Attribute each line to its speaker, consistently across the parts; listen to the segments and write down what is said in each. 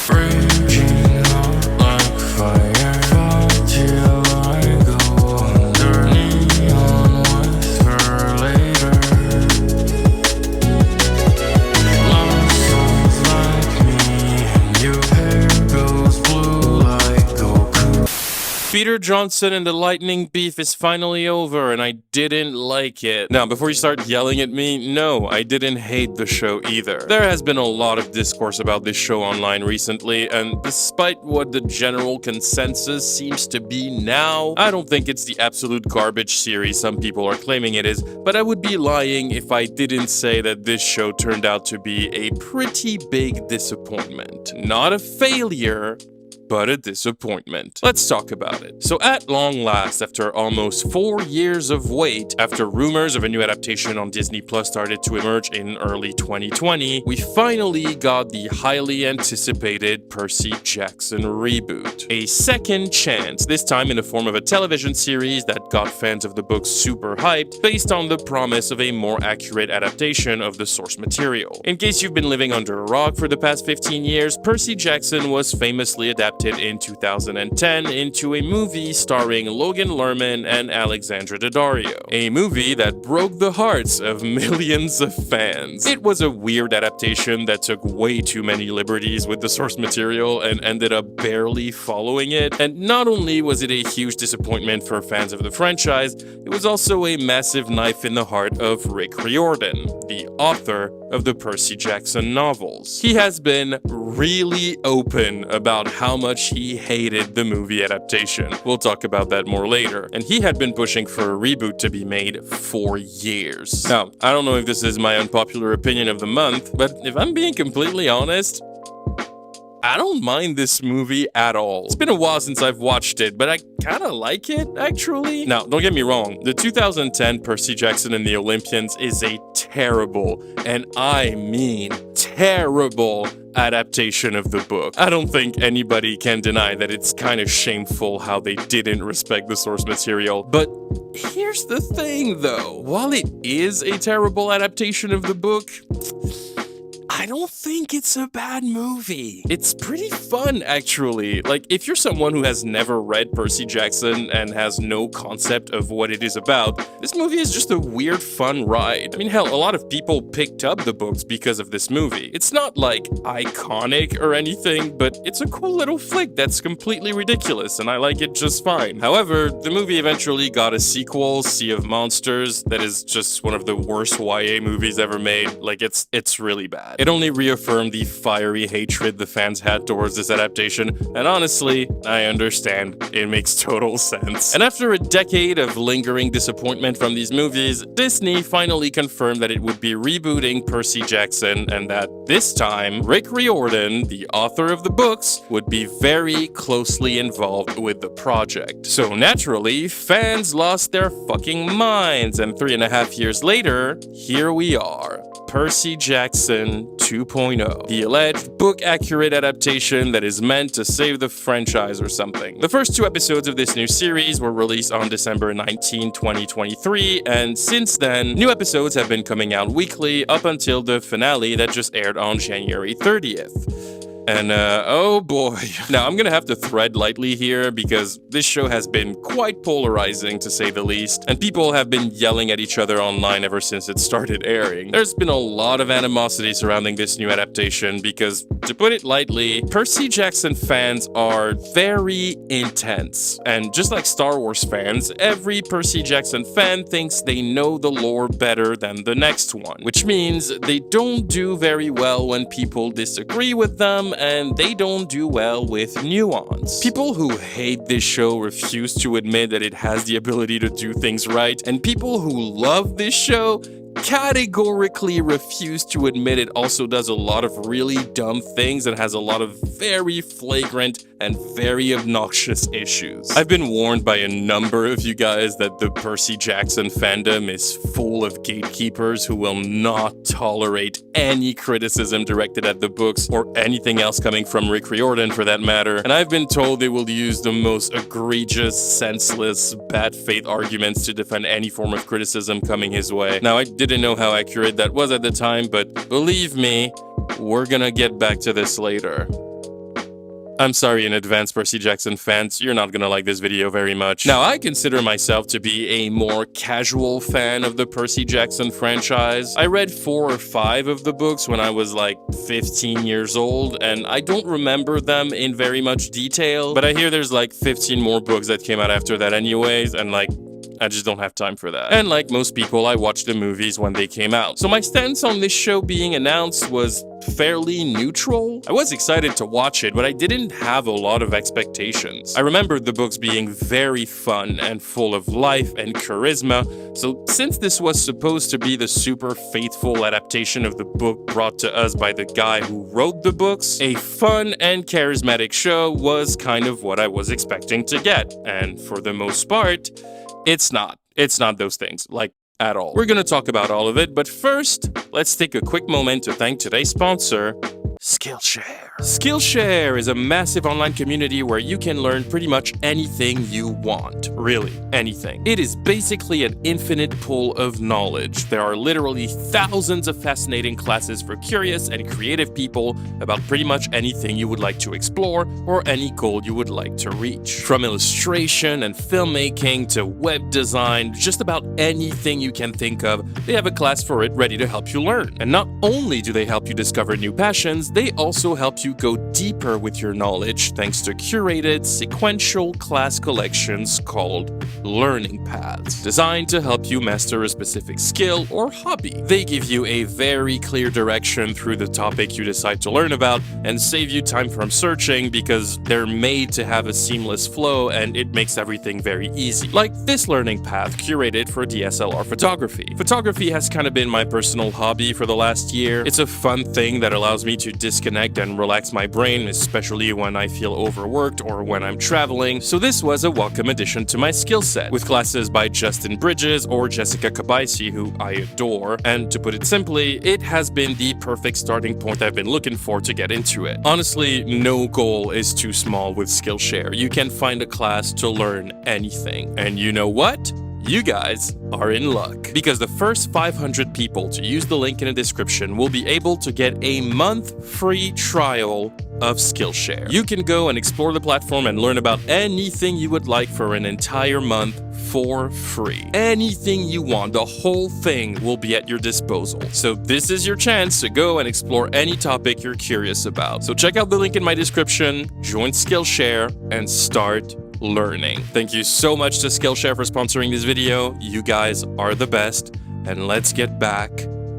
Speaker 1: Raging up like fire, fall till I go under neon with her later. Love songs like me, and your hair goes blue like Goku.
Speaker 2: Peter Johnson and the lightning beef is finally over, and I didn't like it. Now, before you start yelling at me, no, I didn't hate the show either. There has been a lot of discourse about this show online recently, and despite what the general consensus seems to be now, I don't think it's the absolute garbage series some people are claiming it is, but I would be lying if I didn't say that this show turned out to be a pretty big disappointment. Not a failure, but a disappointment. Let's talk about it. So at long last, after almost 4 years of wait, after rumors of a new adaptation on Disney Plus started to emerge in early 2020, we finally got the highly anticipated Percy Jackson reboot. A second chance, this time in the form of a television series that got fans of the book super hyped, based on the promise of a more accurate adaptation of the source material. In case you've been living under a rock for the past 15 years, Percy Jackson was famously adapted in 2010 into a movie starring Logan Lerman and Alexandra Daddario. A movie that broke the hearts of millions of fans. It was a weird adaptation that took way too many liberties with the source material and ended up barely following it. And not only was it a huge disappointment for fans of the franchise, it was also a massive knife in the heart of Rick Riordan, the author of the Percy Jackson novels. He has been really open about how much he hated the movie adaptation. We'll talk about that more later. And he had been pushing for a reboot to be made for years. Now, I don't know if this is my unpopular opinion of the month, but if I'm being completely honest, I don't mind this movie at all. It's been a while since I've watched it, but I kinda like it, actually. Now, don't get me wrong, the 2010 Percy Jackson and the Olympians is a terrible, and I mean terrible, adaptation of the book. I don't think anybody can deny that it's kind of shameful how they didn't respect the source material. But here's the thing, though. While it is a terrible adaptation of the book, I don't think it's a bad movie. It's pretty fun, actually. Like, if you're someone who has never read Percy Jackson and has no concept of what it is about, this movie is just a weird, fun ride. I mean, hell, a lot of people picked up the books because of this movie. It's not, like, iconic or anything, but it's a cool little flick that's completely ridiculous, and I like it just fine. However, the movie eventually got a sequel, Sea of Monsters, that is just one of the worst YA movies ever made. Like, it's really bad. It only reaffirmed the fiery hatred the fans had towards this adaptation, and honestly, I understand. It makes total sense. And after a decade of lingering disappointment from these movies, Disney finally confirmed that it would be rebooting Percy Jackson, and that this time, Rick Riordan, the author of the books, would be very closely involved with the project. So naturally, fans lost their fucking minds, and 3.5 years later, here we are. Percy Jackson 2.0, the alleged book-accurate adaptation that is meant to save the franchise or something. The first 2 episodes of this new series were released on December 19, 2023, and since then, new episodes have been coming out weekly up until the finale that just aired on January 30th. And, oh boy. Now, I'm gonna have to tread lightly here because this show has been quite polarizing, to say the least, and people have been yelling at each other online ever since it started airing. There's been a lot of animosity surrounding this new adaptation because, to put it lightly, Percy Jackson fans are very intense. And just like Star Wars fans, every Percy Jackson fan thinks they know the lore better than the next one, which means they don't do very well when people disagree with them, and they don't do well with nuance. People who hate this show refuse to admit that it has the ability to do things right, and people who love this show categorically refuse to admit it also does a lot of really dumb things and has a lot of very flagrant and very obnoxious issues. I've been warned by a number of you guys that the Percy Jackson fandom is full of gatekeepers who will not tolerate any criticism directed at the books or anything else coming from Rick Riordan for that matter, and I've been told they will use the most egregious, senseless, bad faith arguments to defend any form of criticism coming his way. Now, I didn't know how accurate that was at the time, but believe me, we're gonna get back to this later. I'm sorry in advance, Percy Jackson fans, you're not gonna like this video very much. Now, I consider myself to be a more casual fan of the Percy Jackson franchise. I read 4 or 5 of the books when I was like 15 years old, and I don't remember them in very much detail, but I hear there's like 15 more books that came out after that anyways, and like, I just don't have time for that. And like most people, I watched the movies when they came out. So my stance on this show being announced was fairly neutral. I was excited to watch it, but I didn't have a lot of expectations. I remembered the books being very fun and full of life and charisma, so since this was supposed to be the super faithful adaptation of the book brought to us by the guy who wrote the books, a fun and charismatic show was kind of what I was expecting to get. And for the most part, it's not. It's not those things, like, at all. We're gonna talk about all of it, but first, let's take a quick moment to thank today's sponsor, Skillshare. Skillshare is a massive online community where you can learn pretty much anything you want. Really, anything. It is basically an infinite pool of knowledge. There are literally thousands of fascinating classes for curious and creative people about pretty much anything you would like to explore or any goal you would like to reach. From illustration and filmmaking to web design, just about anything you can think of, they have a class for it ready to help you learn. And not only do they help you discover new passions, they also help you go deeper with your knowledge thanks to curated, sequential class collections called learning paths, designed to help you master a specific skill or hobby. They give you a very clear direction through the topic you decide to learn about and save you time from searching because they're made to have a seamless flow and it makes everything very easy. Like this learning path curated for DSLR photography. Photography has kind of been my personal hobby for the last year. It's a fun thing that allows me to disconnect and relax my brain, especially when I feel overworked or when I'm traveling, so this was a welcome addition to my skill set, with classes by Justin Bridges or Jessica Kabaisi, who I adore, and to put it simply, it has been the perfect starting point I've been looking for to get into it. Honestly, no goal is too small with Skillshare. You can find a class to learn anything. And you know what? You guys are in luck, because the first 500 people to use the link in the description will be able to get a month free trial of Skillshare. You can go and explore the platform and learn about anything you would like for an entire month for free. Anything you want, the whole thing will be at your disposal. So this is your chance to go and explore any topic you're curious about. So check out the link in my description, join Skillshare, and start learning. Thank you so much to Skillshare for sponsoring this video. You guys are the best. And let's get back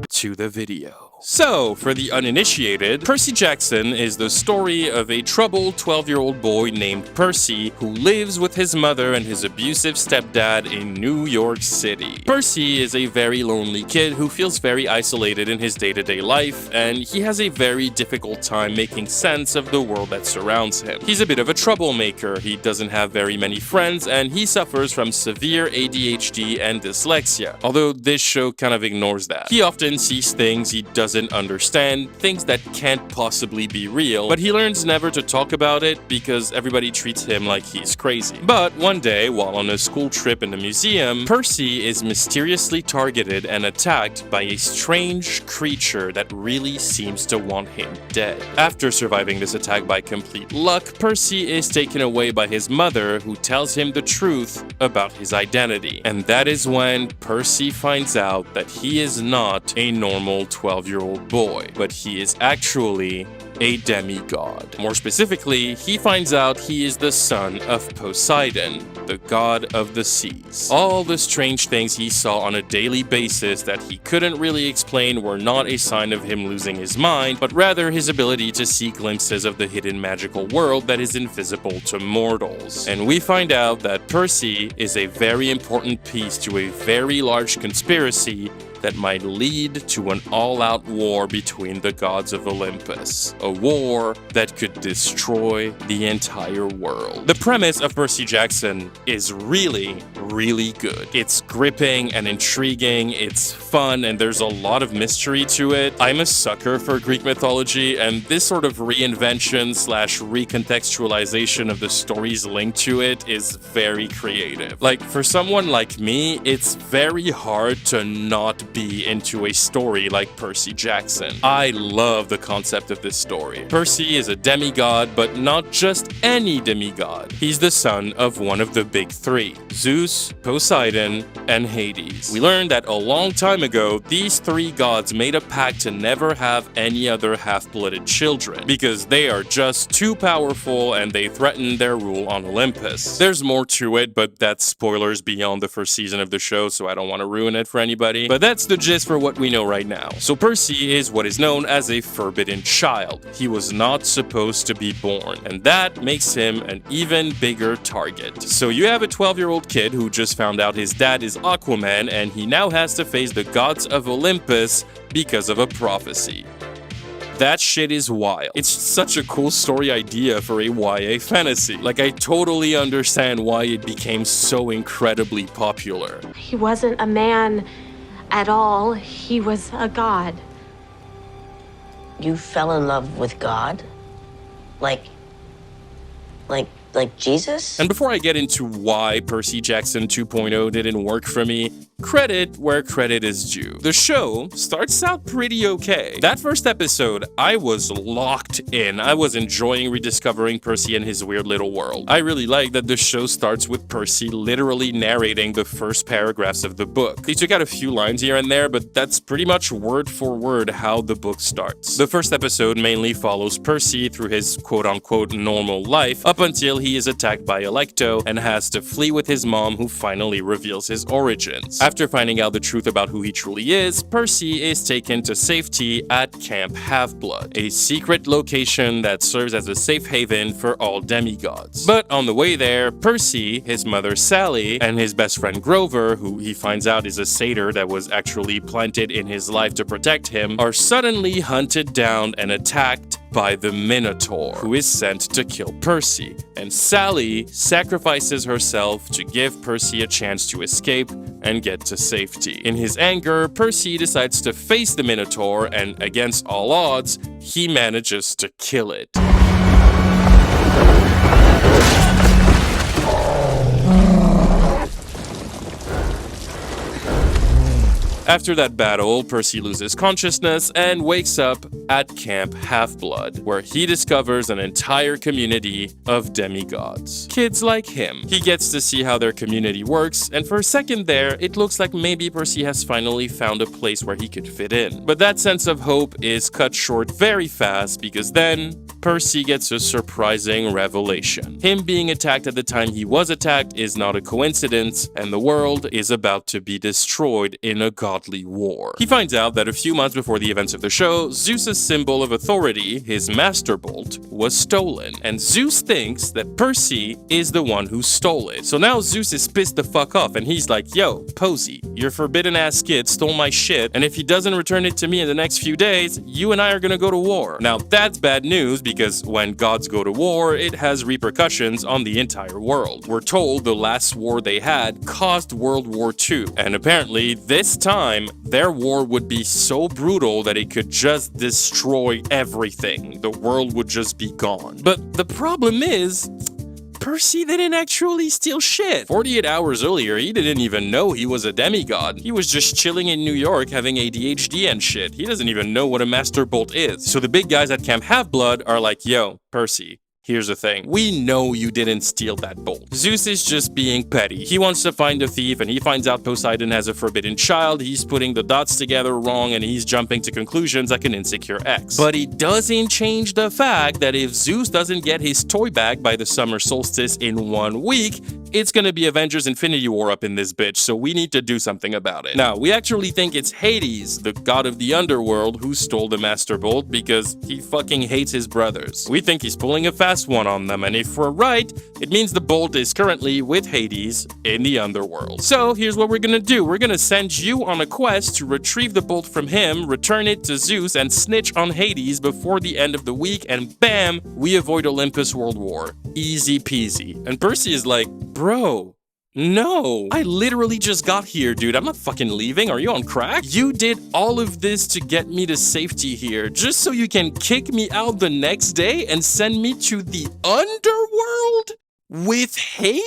Speaker 2: to the video. So, for the uninitiated, Percy Jackson is the story of a troubled 12-year-old boy named Percy who lives with his mother and his abusive stepdad in New York City. Percy is a very lonely kid who feels very isolated in his day-to-day life, and he has a very difficult time making sense of the world that surrounds him. He's a bit of a troublemaker, he doesn't have very many friends, and he suffers from severe ADHD and dyslexia, although this show kind of ignores that. He often sees things he doesn't understand, things that can't possibly be real, but he learns never to talk about it because everybody treats him like he's crazy. But one day, while on a school trip in a museum, Percy is mysteriously targeted and attacked by a strange creature that really seems to want him dead. After surviving this attack by complete luck, Percy is taken away by his mother, who tells him the truth about his identity. And that is when Percy finds out that he is not a normal 12-year-old boy, but he is actually a demigod. More specifically, he finds out he is the son of Poseidon, the god of the seas. All the strange things he saw on a daily basis that he couldn't really explain were not a sign of him losing his mind, but rather his ability to see glimpses of the hidden magical world that is invisible to mortals. And we find out that Percy is a very important piece to a very large conspiracy that might lead to an all-out war between the gods of Olympus. A war that could destroy the entire world. The premise of Percy Jackson is really, really good. It's gripping and intriguing, it's fun, and there's a lot of mystery to it. I'm a sucker for Greek mythology, and this sort of reinvention slash recontextualization of the stories linked to it is very creative. Like, for someone like me, it's very hard to not be into a story like Percy Jackson. I love the concept of this story. Percy is a demigod, but not just any demigod. He's the son of one of the big three: Zeus, Poseidon, and Hades. We learned that a long time ago, these three gods made a pact to never have any other half-blooded children, because they are just too powerful and they threaten their rule on Olympus. There's more to it, but that's spoilers beyond the first season of the show, so I don't want to ruin it for anybody. But that's the gist for what we know right now. So Percy is what is known as a forbidden child. He was not supposed to be born, and that makes him an even bigger target. So you have a 12-year-old kid who just found out his dad is Aquaman, and he now has to face the gods of Olympus because of a prophecy. That shit is wild. It's such a cool story idea for a YA fantasy. Like, I totally understand why it became so incredibly popular.
Speaker 3: He wasn't a man at all. He was a god.
Speaker 4: You fell in love with God? Like Jesus?
Speaker 2: And before I get into why Percy Jackson 2.0 didn't work for me, credit where credit is due. The show starts out pretty okay. That first episode, I was locked in. I was enjoying rediscovering Percy and his weird little world. I really like that the show starts with Percy literally narrating the first paragraphs of the book. They took out a few lines here and there, but that's pretty much word for word how the book starts. The first episode mainly follows Percy through his quote-unquote normal life up until he is attacked by Electo and has to flee with his mom, who finally reveals his origins. After finding out the truth about who he truly is, Percy is taken to safety at Camp Half-Blood, a secret location that serves as a safe haven for all demigods. But on the way there, Percy, his mother Sally, and his best friend Grover, who he finds out is a satyr that was actually planted in his life to protect him, are suddenly hunted down and attacked by the Minotaur, who is sent to kill Percy, and Sally sacrifices herself to give Percy a chance to escape and get to safety. In his anger, Percy decides to face the Minotaur, and against all odds, he manages to kill it. After that battle, Percy loses consciousness and wakes up at Camp Half-Blood, where he discovers an entire community of demigods. Kids like him. He gets to see how their community works, and for a second there, it looks like maybe Percy has finally found a place where he could fit in. But that sense of hope is cut short very fast, because then Percy gets a surprising revelation. Him being attacked at the time he was attacked is not a coincidence, and the world is about to be destroyed in a godly war. He finds out that a few months before the events of the show, Zeus's symbol of authority, his Master Bolt, was stolen, and Zeus thinks that Percy is the one who stole it. So now Zeus is pissed the fuck off, and he's like, yo, Posey, your forbidden-ass kid stole my shit, and if he doesn't return it to me in the next few days, you and I are gonna go to war. Now, that's bad news, because when gods go to war, it has repercussions on the entire world. We're told the last war they had caused World War II, and apparently, this time, their war would be so brutal that it could just destroy everything. The world would just be gone. But the problem is, Percy didn't actually steal shit. 48 hours earlier, he didn't even know he was a demigod. He was just chilling in New York having ADHD and shit. He doesn't even know what a Master Bolt is. So the big guys at Camp Half-Blood are like, yo, Percy, here's the thing. We know you didn't steal that bolt. Zeus is just being petty. He wants to find the thief, and he finds out Poseidon has a forbidden child. He's putting the dots together wrong, and he's jumping to conclusions like an insecure ex. But it doesn't change the fact that if Zeus doesn't get his toy back by the summer solstice in 1 week, it's gonna be Avengers Infinity War up in this bitch, so we need to do something about it. Now, we actually think it's Hades, the god of the underworld, who stole the Master Bolt because he fucking hates his brothers. We think he's pulling a fast one on them, and if we're right, it means the bolt is currently with Hades in the underworld. So here's what we're gonna do. We're gonna send you on a quest to retrieve the bolt from him, return it to Zeus, and snitch on Hades before the end of the week, and bam, we avoid Olympus World War. Easy peasy. And Percy is like, bro, no, I literally just got here, dude. I'm not fucking leaving. Are you on crack? You did all of this to get me to safety here, just so you can kick me out the next day and send me to the underworld with Hades?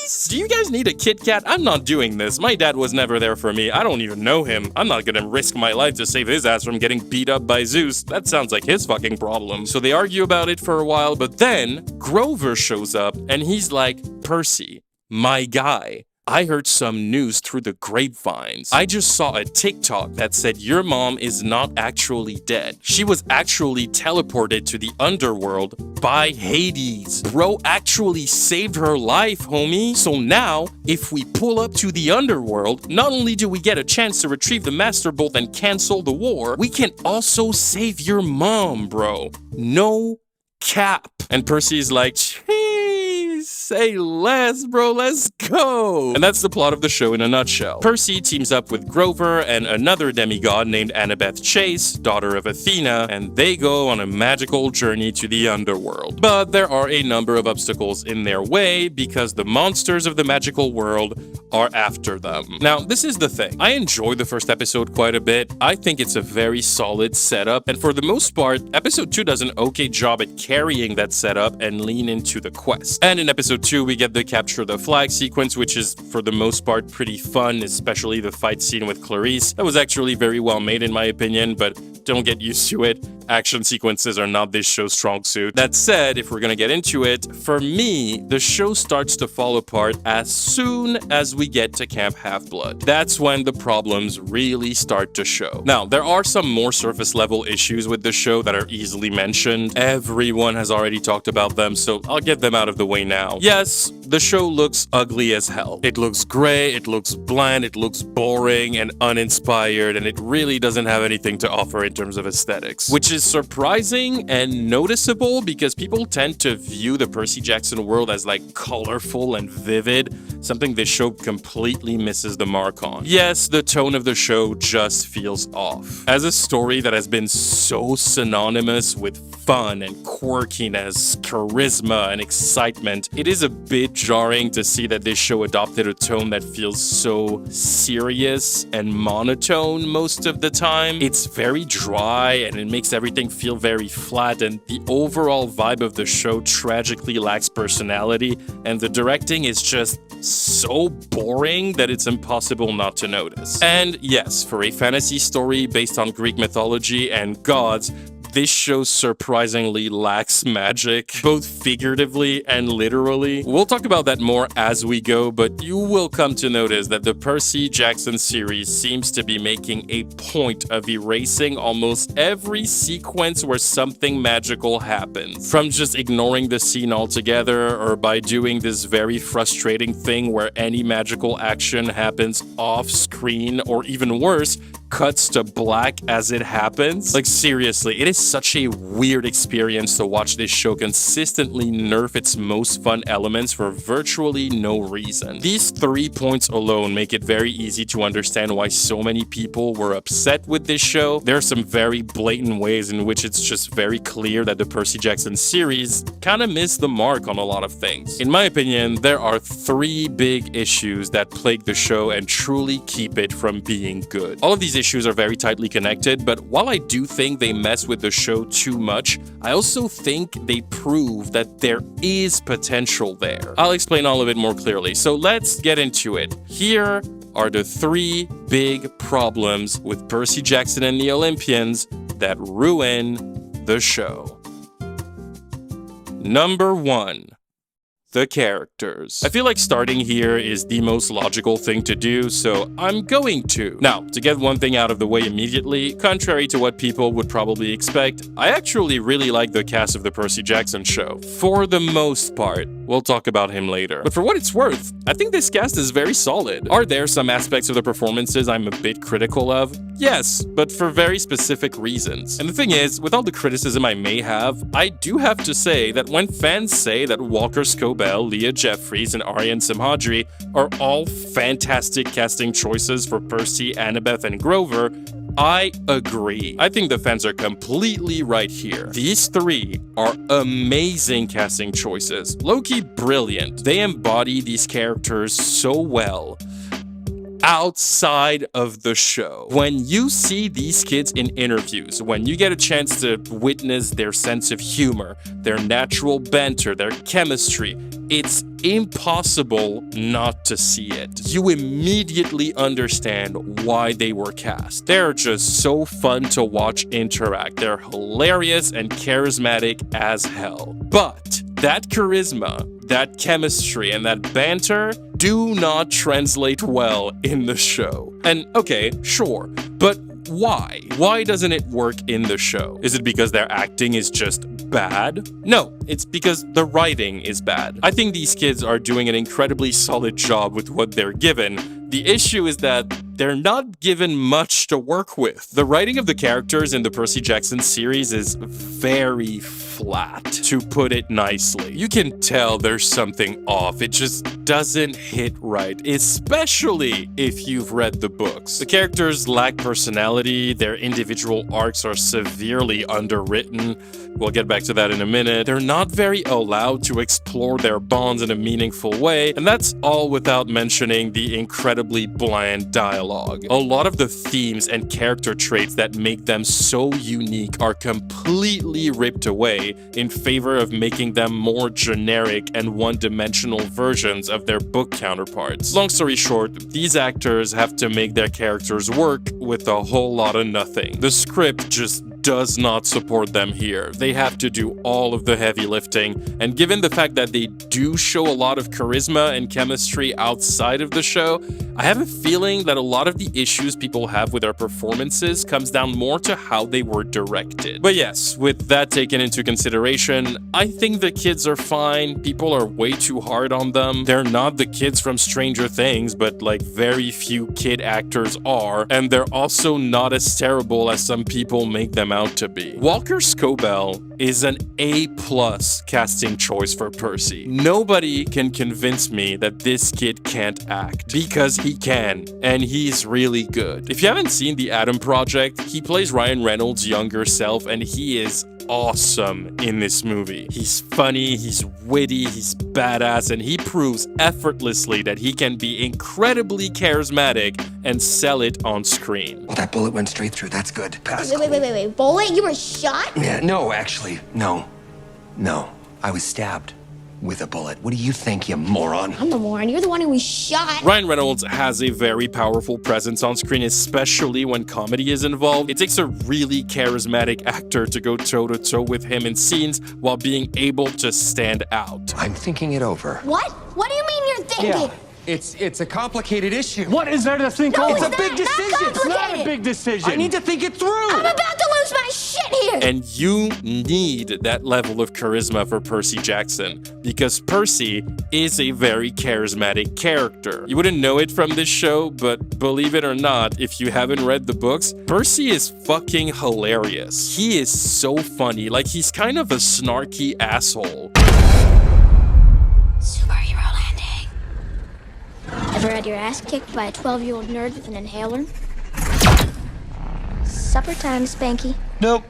Speaker 2: Please? Do you guys need a Kit Kat? I'm not doing this. My dad was never there for me. I don't even know him. I'm not gonna risk my life to save his ass from getting beat up by Zeus. That sounds like his fucking problem. So they argue about it for a while, but then Grover shows up and he's like, Percy, my guy, I heard some news through the grapevines. I just saw a TikTok that said your mom is not actually dead. She was actually teleported to the underworld by Hades. Bro actually saved her life, homie. So now, if we pull up to the underworld, not only do we get a chance to retrieve the Master Bolt and cancel the war, we can also save your mom, bro. No cap. And Percy's like, say less, bro, let's go. And that's the plot of the show in a nutshell. Percy teams up with Grover and another demigod named Annabeth Chase, daughter of Athena, and they go on a magical journey to the underworld. But there are a number of obstacles in their way because the monsters of the magical world are after them. Now, this is the thing. I enjoyed the first episode quite a bit. I think it's a very solid setup, and for the most part, episode 2 does an okay job at carrying that setup and lean into the quest. And in episode 2, we get the capture the flag sequence, which is for the most part pretty fun, especially the fight scene with Clarice. That was actually very well made in my opinion, but don't get used to it. Action sequences are not this show's strong suit. That said, if we're gonna get into it, for me, the show starts to fall apart as soon as we get to Camp Half-Blood. That's when the problems really start to show. Now, there are some more surface level issues with the show that are easily mentioned. Everyone has already talked about them, so I'll get them out of the way now. Yes, the show looks ugly as hell. It looks gray, it looks bland, it looks boring and uninspired, and it really doesn't have anything to offer in terms of aesthetics, which is surprising and noticeable because people tend to view the Percy Jackson world as like colorful and vivid, something this show completely misses the mark on. Yes, the tone of the show just feels off. As a story that has been so synonymous with fun and quirkiness, charisma, and excitement, it is a bit jarring to see that this show adopted a tone that feels so serious and monotone most of the time. It's very dry and it makes everything feel very flat, and the overall vibe of the show tragically lacks personality, and the directing is just so boring that it's impossible not to notice. And yes, for a fantasy story based on Greek mythology and gods, this show surprisingly lacks magic, both figuratively and literally. We'll talk about that more as we go, but you will come to notice that the Percy Jackson series seems to be making a point of erasing almost every sequence where something magical happens. From just ignoring the scene altogether, or by doing this very frustrating thing where any magical action happens off screen, or even worse, cuts to black as it happens. Like seriously, it is such a weird experience to watch this show consistently nerf its most fun elements for virtually no reason. These 3 points alone make it very easy to understand why so many people were upset with this show. There are some very blatant ways in which it's just very clear that the Percy Jackson series kinda missed the mark on a lot of things. In my opinion, there are 3 big issues that plague the show and truly keep it from being good. All of these issues are very tightly connected, but while I do think they mess with the show too much, I also think they prove that there is potential there. I'll explain all of it more clearly, so let's get into it. Here are the 3 big problems with Percy Jackson and the Olympians that ruin the show. Number 1. The characters. I feel like starting here is the most logical thing to do, so I'm going to. Now, to get one thing out of the way immediately, contrary to what people would probably expect, I actually really like the cast of the Percy Jackson show. For the most part. We'll talk about him later. But for what it's worth, I think this cast is very solid. Are there some aspects of the performances I'm a bit critical of? Yes, but for very specific reasons. And the thing is, with all the criticism I may have, I do have to say that when fans say that Walker Scobell, Leah Jeffries, and Aryan Simhadri are all fantastic casting choices for Percy, Annabeth, and Grover, I agree. I think the fans are completely right here. These 3 are amazing casting choices. Low-key brilliant. They embody these characters so well outside of the show. When you see these kids in interviews, when you get a chance to witness their sense of humor, their natural banter, their chemistry, it's impossible not to see it. You immediately understand why they were cast. They're just so fun to watch interact. They're hilarious and charismatic as hell. But that charisma, that chemistry, and that banter do not translate well in the show. And okay, sure, but why? Why doesn't it work in the show? Is it because their acting is just bad? No, it's because the writing is bad. I think these kids are doing an incredibly solid job with what they're given. The issue is that they're not given much to work with. The writing of the characters in the Percy Jackson series is very flat, to put it nicely. You can tell there's something off. It just doesn't hit right, especially if you've read the books. The characters lack personality, their individual arcs are severely underwritten. We'll get back to that in a minute. They're not very allowed to explore their bonds in a meaningful way, and that's all without mentioning the incredibly bland dialogue. A lot of the themes and character traits that make them so unique are completely ripped away in favor of making them more generic and one-dimensional versions of their book counterparts. Long story short, these actors have to make their characters work with a whole lot of nothing. The script just does not support them here. They have to do all of the heavy lifting, and given the fact that they do show a lot of charisma and chemistry outside of the show, I have a feeling that a lot of the issues people have with their performances comes down more to how they were directed. But yes, with that taken into consideration, I think the kids are fine. People are way too hard on them. They're not the kids from Stranger Things, but like very few kid actors are, and they're also not as terrible as some people make them out to be. Walker Scobell is an A+ casting choice for Percy. Nobody can convince me that this kid can't act, because he can, and he's really good. If you haven't seen The Adam Project, he plays Ryan Reynolds' younger self, and he is awesome in this movie. He's funny, he's witty, he's badass, and he proves effortlessly that he can be incredibly charismatic and sell it on screen.
Speaker 5: Well, that bullet went straight through. That's good. Pass.
Speaker 6: Wait. Bullet? You were shot?
Speaker 5: Yeah, no, actually, no. I was stabbed with a bullet. What do you think, you moron?
Speaker 6: I'm the moron. You're the one who was shot.
Speaker 2: Ryan Reynolds has a very powerful presence on screen, especially when comedy is involved. It takes a really charismatic actor to go toe-to-toe with him in scenes while being able to stand out.
Speaker 5: I'm thinking it over.
Speaker 6: What? What do you mean you're thinking?
Speaker 5: It's a complicated issue.
Speaker 7: What is there to think
Speaker 6: No,
Speaker 7: over?
Speaker 6: it's
Speaker 5: a big
Speaker 6: not
Speaker 5: decision.
Speaker 7: It's not a
Speaker 6: complicated.
Speaker 7: big decision.
Speaker 5: I need to think it through.
Speaker 6: I'm about to lose my shit here.
Speaker 2: And you need that level of charisma for Percy Jackson, because Percy is a very charismatic character. You wouldn't know it from this show, but believe it or not, if you haven't read the books, Percy is fucking hilarious. He is so funny, like he's kind of a snarky asshole.
Speaker 6: Superhero landing. Ever had your ass kicked by a 12-year-old nerd with an inhaler? Supper time, Spanky.
Speaker 5: Nope.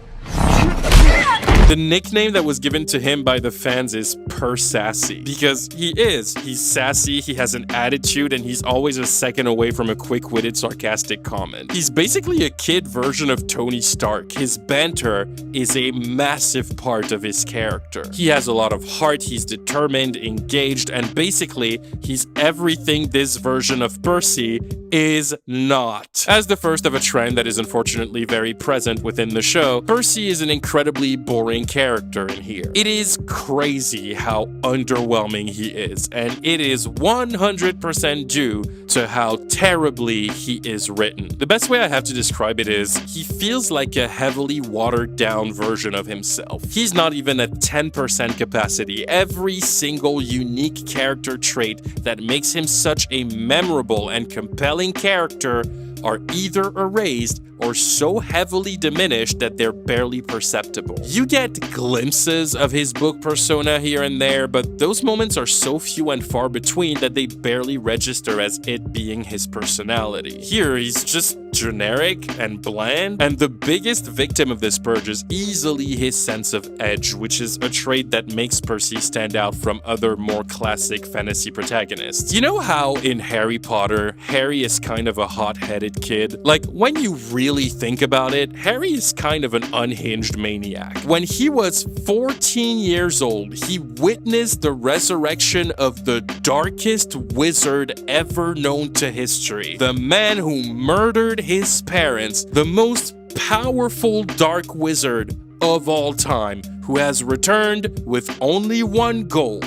Speaker 2: The nickname that was given to him by the fans is Persassy, because he's sassy, he has an attitude, and he's always a second away from a quick-witted, sarcastic comment. He's basically a kid version of Tony Stark. His banter is a massive part of his character. He has a lot of heart, he's determined, engaged, and basically, he's everything this version of Percy is not. As the first of a trend that is unfortunately very present within the show, Percy is an incredibly boring character in here. It is crazy how underwhelming he is, and it is 100% due to how terribly he is written. The best way I have to describe it is, he feels like a heavily watered down version of himself. He's not even at 10% capacity. Every single unique character trait that makes him such a memorable and compelling character are either erased or so heavily diminished that they're barely perceptible. You get glimpses of his book persona here and there, but those moments are so few and far between that they barely register as it being his personality. Here, he's just generic and bland, and the biggest victim of this purge is easily his sense of edge, which is a trait that makes Percy stand out from other more classic fantasy protagonists. You know how in Harry Potter, Harry is kind of a hot-headed hot-headed kid. Like, when you really think about it, Harry is kind of an unhinged maniac. When he was 14 years old, he witnessed the resurrection of the darkest wizard ever known to history. The man who murdered his parents, the most powerful dark wizard of all time, who has returned with only one goal: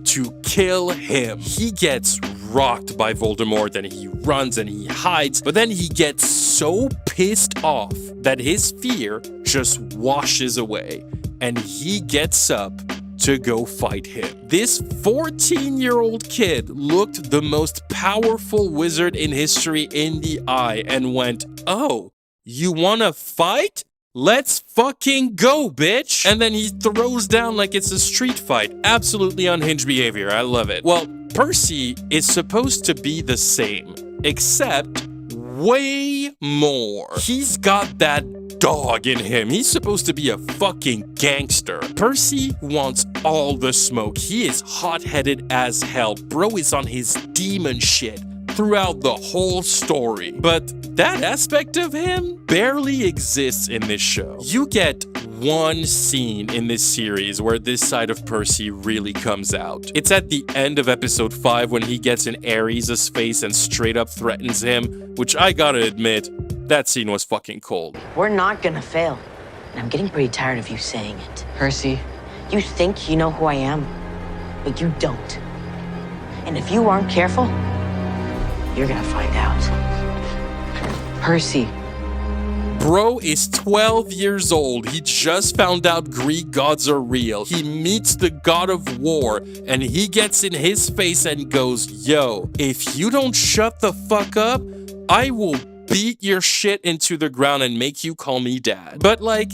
Speaker 2: to kill him. He gets rocked by Voldemort and he runs and he hides, but then he gets so pissed off that his fear just washes away and he gets up to go fight him. This 14-year-old kid looked the most powerful wizard in history in the eye and went, "Oh, you wanna fight? Let's fucking go, bitch!" And then he throws down like it's a street fight. Absolutely unhinged behavior. I love it. Well, Percy is supposed to be the same, except way more. He's got that dog in him. He's supposed to be a fucking gangster. Percy wants all the smoke. He is hot-headed as hell. Bro is on his demon shit throughout the whole story. But that aspect of him barely exists in this show. You get one scene in this series where this side of Percy really comes out. It's at the end of episode 5 when he gets in Ares' face and straight up threatens him, which I gotta admit, that scene was fucking cold.
Speaker 4: We're not gonna fail. And I'm getting pretty tired of you saying it. Percy, you think you know who I am, but you don't. And if you aren't careful, you're gonna find out. Percy.
Speaker 2: Bro is 12 years old. He just found out Greek gods are real. He meets the god of war and he gets in his face and goes, "Yo, if you don't shut the fuck up, I will beat your shit into the ground and make you call me dad." But like,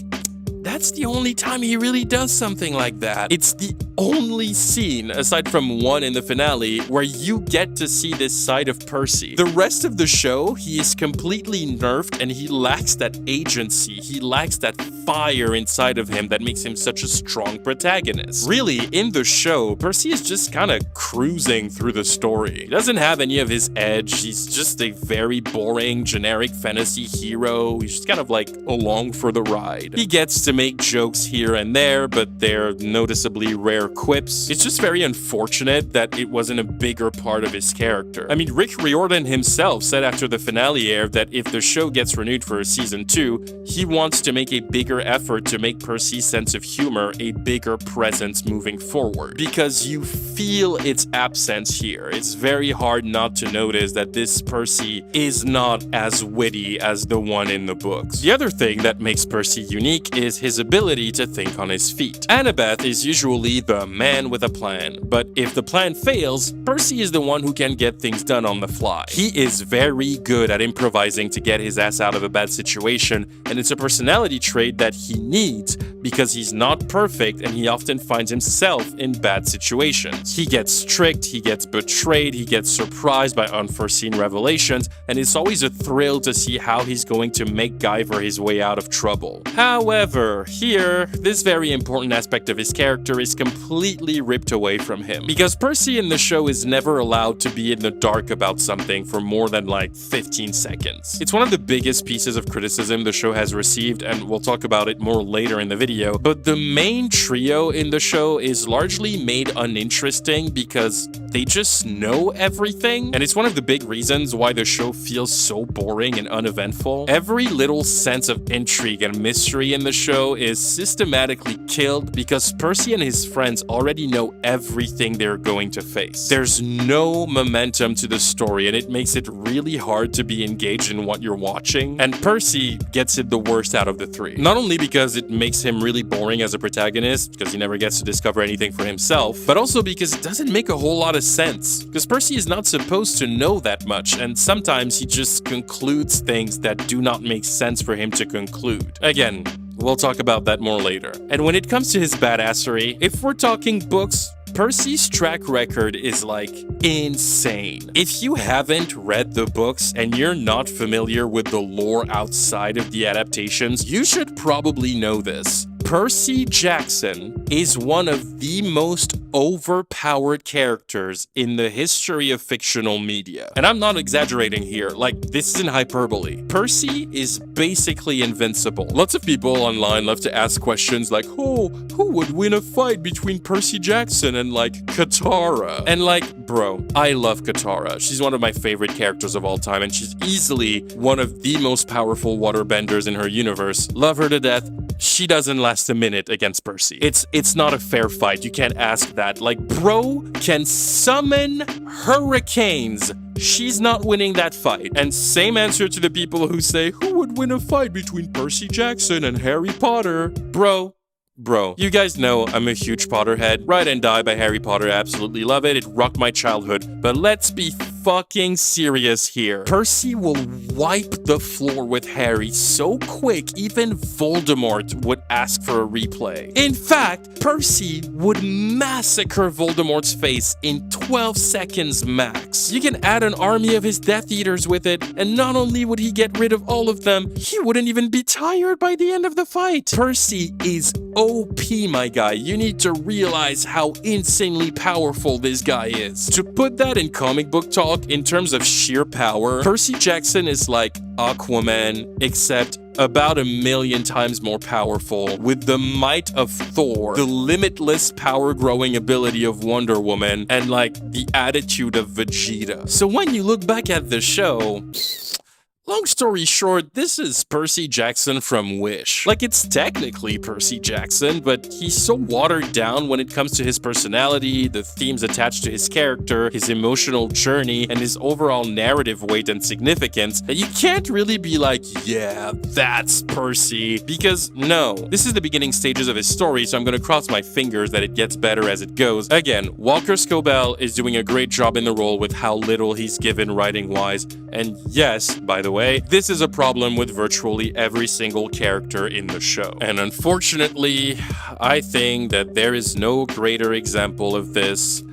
Speaker 2: that's the only time he really does something like that. It's the only scene, aside from one in the finale, where you get to see this side of Percy. The rest of the show, he is completely nerfed and he lacks that agency. He lacks that fire inside of him that makes him such a strong protagonist. Really, in the show, Percy is just kind of cruising through the story. He doesn't have any of his edge. He's just a very boring, generic fantasy hero. He's just kind of like along for the ride. He gets to make jokes here and there, but they're noticeably rare quips. It's just very unfortunate that it wasn't a bigger part of his character. I mean, Rick Riordan himself said after the finale aired that if the show gets renewed for a season 2, he wants to make a bigger effort to make Percy's sense of humor a bigger presence moving forward. Because you feel its absence here. It's very hard not to notice that this Percy is not as witty as the one in the books. The other thing that makes Percy unique is his ability to think on his feet. Annabeth is usually the man with a plan, but if the plan fails, Percy is the one who can get things done on the fly. He is very good at improvising to get his ass out of a bad situation, and it's a personality trait that he needs because he's not perfect and he often finds himself in bad situations. He gets tricked, he gets betrayed, he gets surprised by unforeseen revelations, and it's always a thrill to see how he's going to make Guyver his way out of trouble. However, here, this very important aspect of his character is completely ripped away from him. Because Percy in the show is never allowed to be in the dark about something for more than like 15 seconds. It's one of the biggest pieces of criticism the show has received, and we'll talk about it more later in the video, but the main trio in the show is largely made uninteresting because they just know everything, and it's one of the big reasons why the show feels so boring and uneventful. Every little sense of intrigue and mystery in the show is systematically killed because Percy and his friends already know everything they're going to face. There's no momentum to the story, and it makes it really hard to be engaged in what you're watching, and Percy gets it the worst out of the three. Not only because it makes him really boring as a protagonist, because he never gets to discover anything for himself, but also because it doesn't make a whole lot of sense. Because Percy is not supposed to know that much, and sometimes he just concludes things that do not make sense for him to conclude. Again, we'll talk about that more later. And when it comes to his badassery, if we're talking books, Percy's track record is like insane. If you haven't read the books and you're not familiar with the lore outside of the adaptations, you should probably know this. Percy Jackson is one of the most overpowered characters in the history of fictional media. And I'm not exaggerating here, like, this isn't hyperbole. Percy is basically invincible. Lots of people online love to ask questions like, oh, who would win a fight between Percy Jackson and, like, Katara? And, like, bro, I love Katara. She's one of my favorite characters of all time, and she's easily one of the most powerful waterbenders in her universe. Love her to death. She doesn't last a minute against Percy. It's not a fair fight. You can't ask that. Like, bro can summon hurricanes. She's not winning that fight. And same answer to the people who say, who would win a fight between Percy Jackson and Harry Potter? Bro, you guys know I'm a huge Potterhead. Ride and Die by Harry Potter, absolutely love it. It rocked my childhood. But let's be fucking serious here. Percy will wipe the floor with Harry so quick, even Voldemort would ask for a replay. In fact, Percy would massacre Voldemort's face in 12 seconds max. You can add an army of his Death Eaters with it, and not only would he get rid of all of them, he wouldn't even be tired by the end of the fight. Percy is OP, my guy. You need to realize how insanely powerful this guy is. To put that in comic book talk, in terms of sheer power, Percy Jackson is like Aquaman, except about 1,000,000 times more powerful, with the might of Thor, the limitless power-growing ability of Wonder Woman, and like the attitude of Vegeta. So when you look back at the show, long story short, this is Percy Jackson from Wish. Like, it's technically Percy Jackson, but he's so watered down when it comes to his personality, the themes attached to his character, his emotional journey, and his overall narrative weight and significance that you can't really be like, yeah, that's Percy. Because no, this is the beginning stages of his story, so I'm gonna cross my fingers that it gets better as it goes. Again, Walker Scobell is doing a great job in the role with how little he's given writing-wise, and yes, by the way, this is a problem with virtually every single character in the show. And unfortunately, I think that there is no greater example of this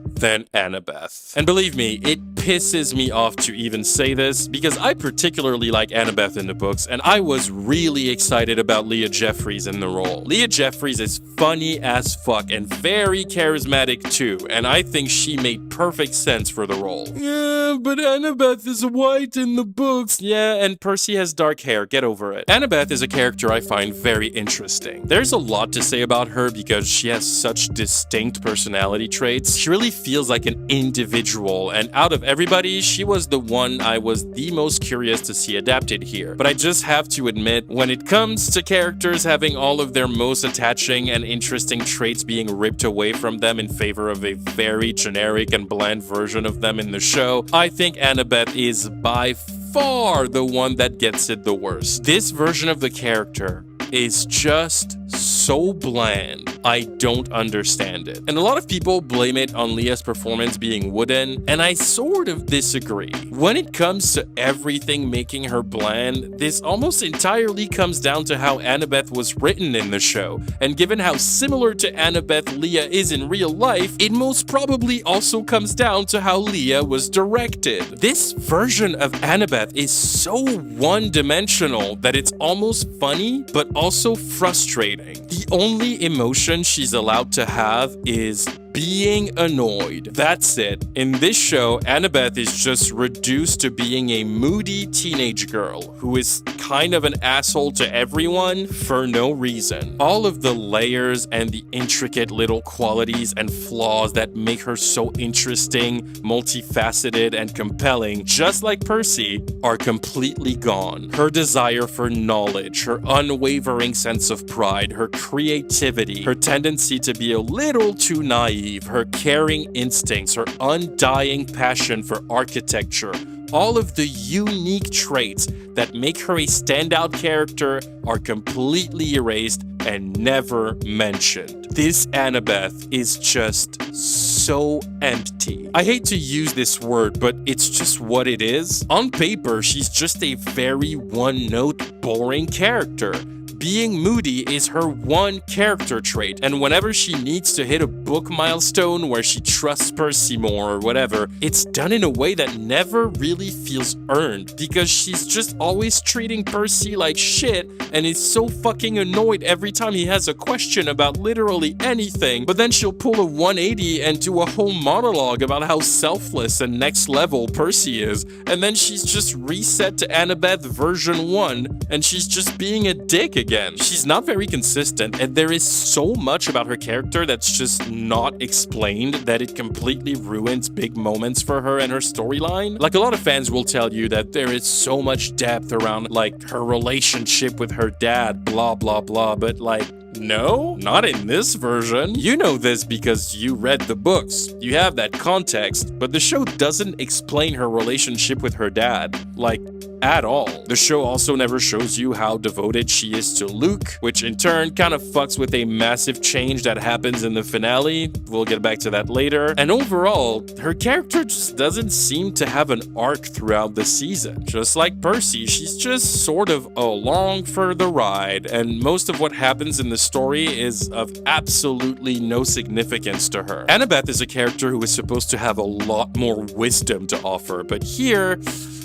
Speaker 2: than Annabeth. And believe me, it pisses me off to even say this, because I particularly like Annabeth in the books, and I was really excited about Leah Jeffries in the role. Leah Jeffries is funny as fuck and very charismatic too, and I think she made perfect sense for the role. Yeah, but Annabeth is white in the books. Yeah, and Percy has dark hair, get over it. Annabeth is a character I find very interesting. There's a lot to say about her because she has such distinct personality traits. She really feels like an individual, and out of everybody, she was the one I was the most curious to see adapted here. But I just have to admit, when it comes to characters having all of their most attaching and interesting traits being ripped away from them in favor of a very generic and bland version of them in the show, I think Annabeth is by far the one that gets it the worst. This version of the character is just so bland, I don't understand it. And a lot of people blame it on Leah's performance being wooden, and I sort of disagree. When it comes to everything making her bland, this almost entirely comes down to how Annabeth was written in the show, and given how similar to Annabeth Leah is in real life, it most probably also comes down to how Leah was directed. This version of Annabeth is so one-dimensional that it's almost funny, but also frustrating. The only emotion she's allowed to have is being annoyed. That's it. In this show, Annabeth is just reduced to being a moody teenage girl who is kind of an asshole to everyone for no reason. All of the layers and the intricate little qualities and flaws that make her so interesting, multifaceted, and compelling, just like Percy, are completely gone. Her desire for knowledge, her unwavering sense of pride, her creativity, her tendency to be a little too naive, her caring instincts, her undying passion for architecture, all of the unique traits that make her a standout character are completely erased and never mentioned. This Annabeth is just so empty. I hate to use this word, but it's just what it is. On paper, she's just a very one-note, boring character. being moody is her one character trait, and whenever she needs to hit a book milestone where she trusts Percy more or whatever, it's done in a way that never really feels earned, because she's just always treating Percy like shit and is so fucking annoyed every time he has a question about literally anything. But then she'll pull a 180 and do a whole monologue about how selfless and next level Percy is, and then she's just reset to Annabeth version 1 and she's just being a dick again. She's not very consistent, and there is so much about her character that's just not explained that it completely ruins big moments for her and her storyline. Like, a lot of fans will tell you that there is so much depth around like her relationship with her dad, blah blah blah, but like, no, not in this version. You know this because you read the books. You have that context, but the show doesn't explain her relationship with her dad, like, at all. The show also never shows you how devoted she is to Luke, which in turn kind of fucks with a massive change that happens in the finale. We'll get back to that later. And overall, her character just doesn't seem to have an arc throughout the season. Just like Percy, she's just sort of along for the ride, and most of what happens in the story is of absolutely no significance to her. Annabeth is a character who is supposed to have a lot more wisdom to offer, but here,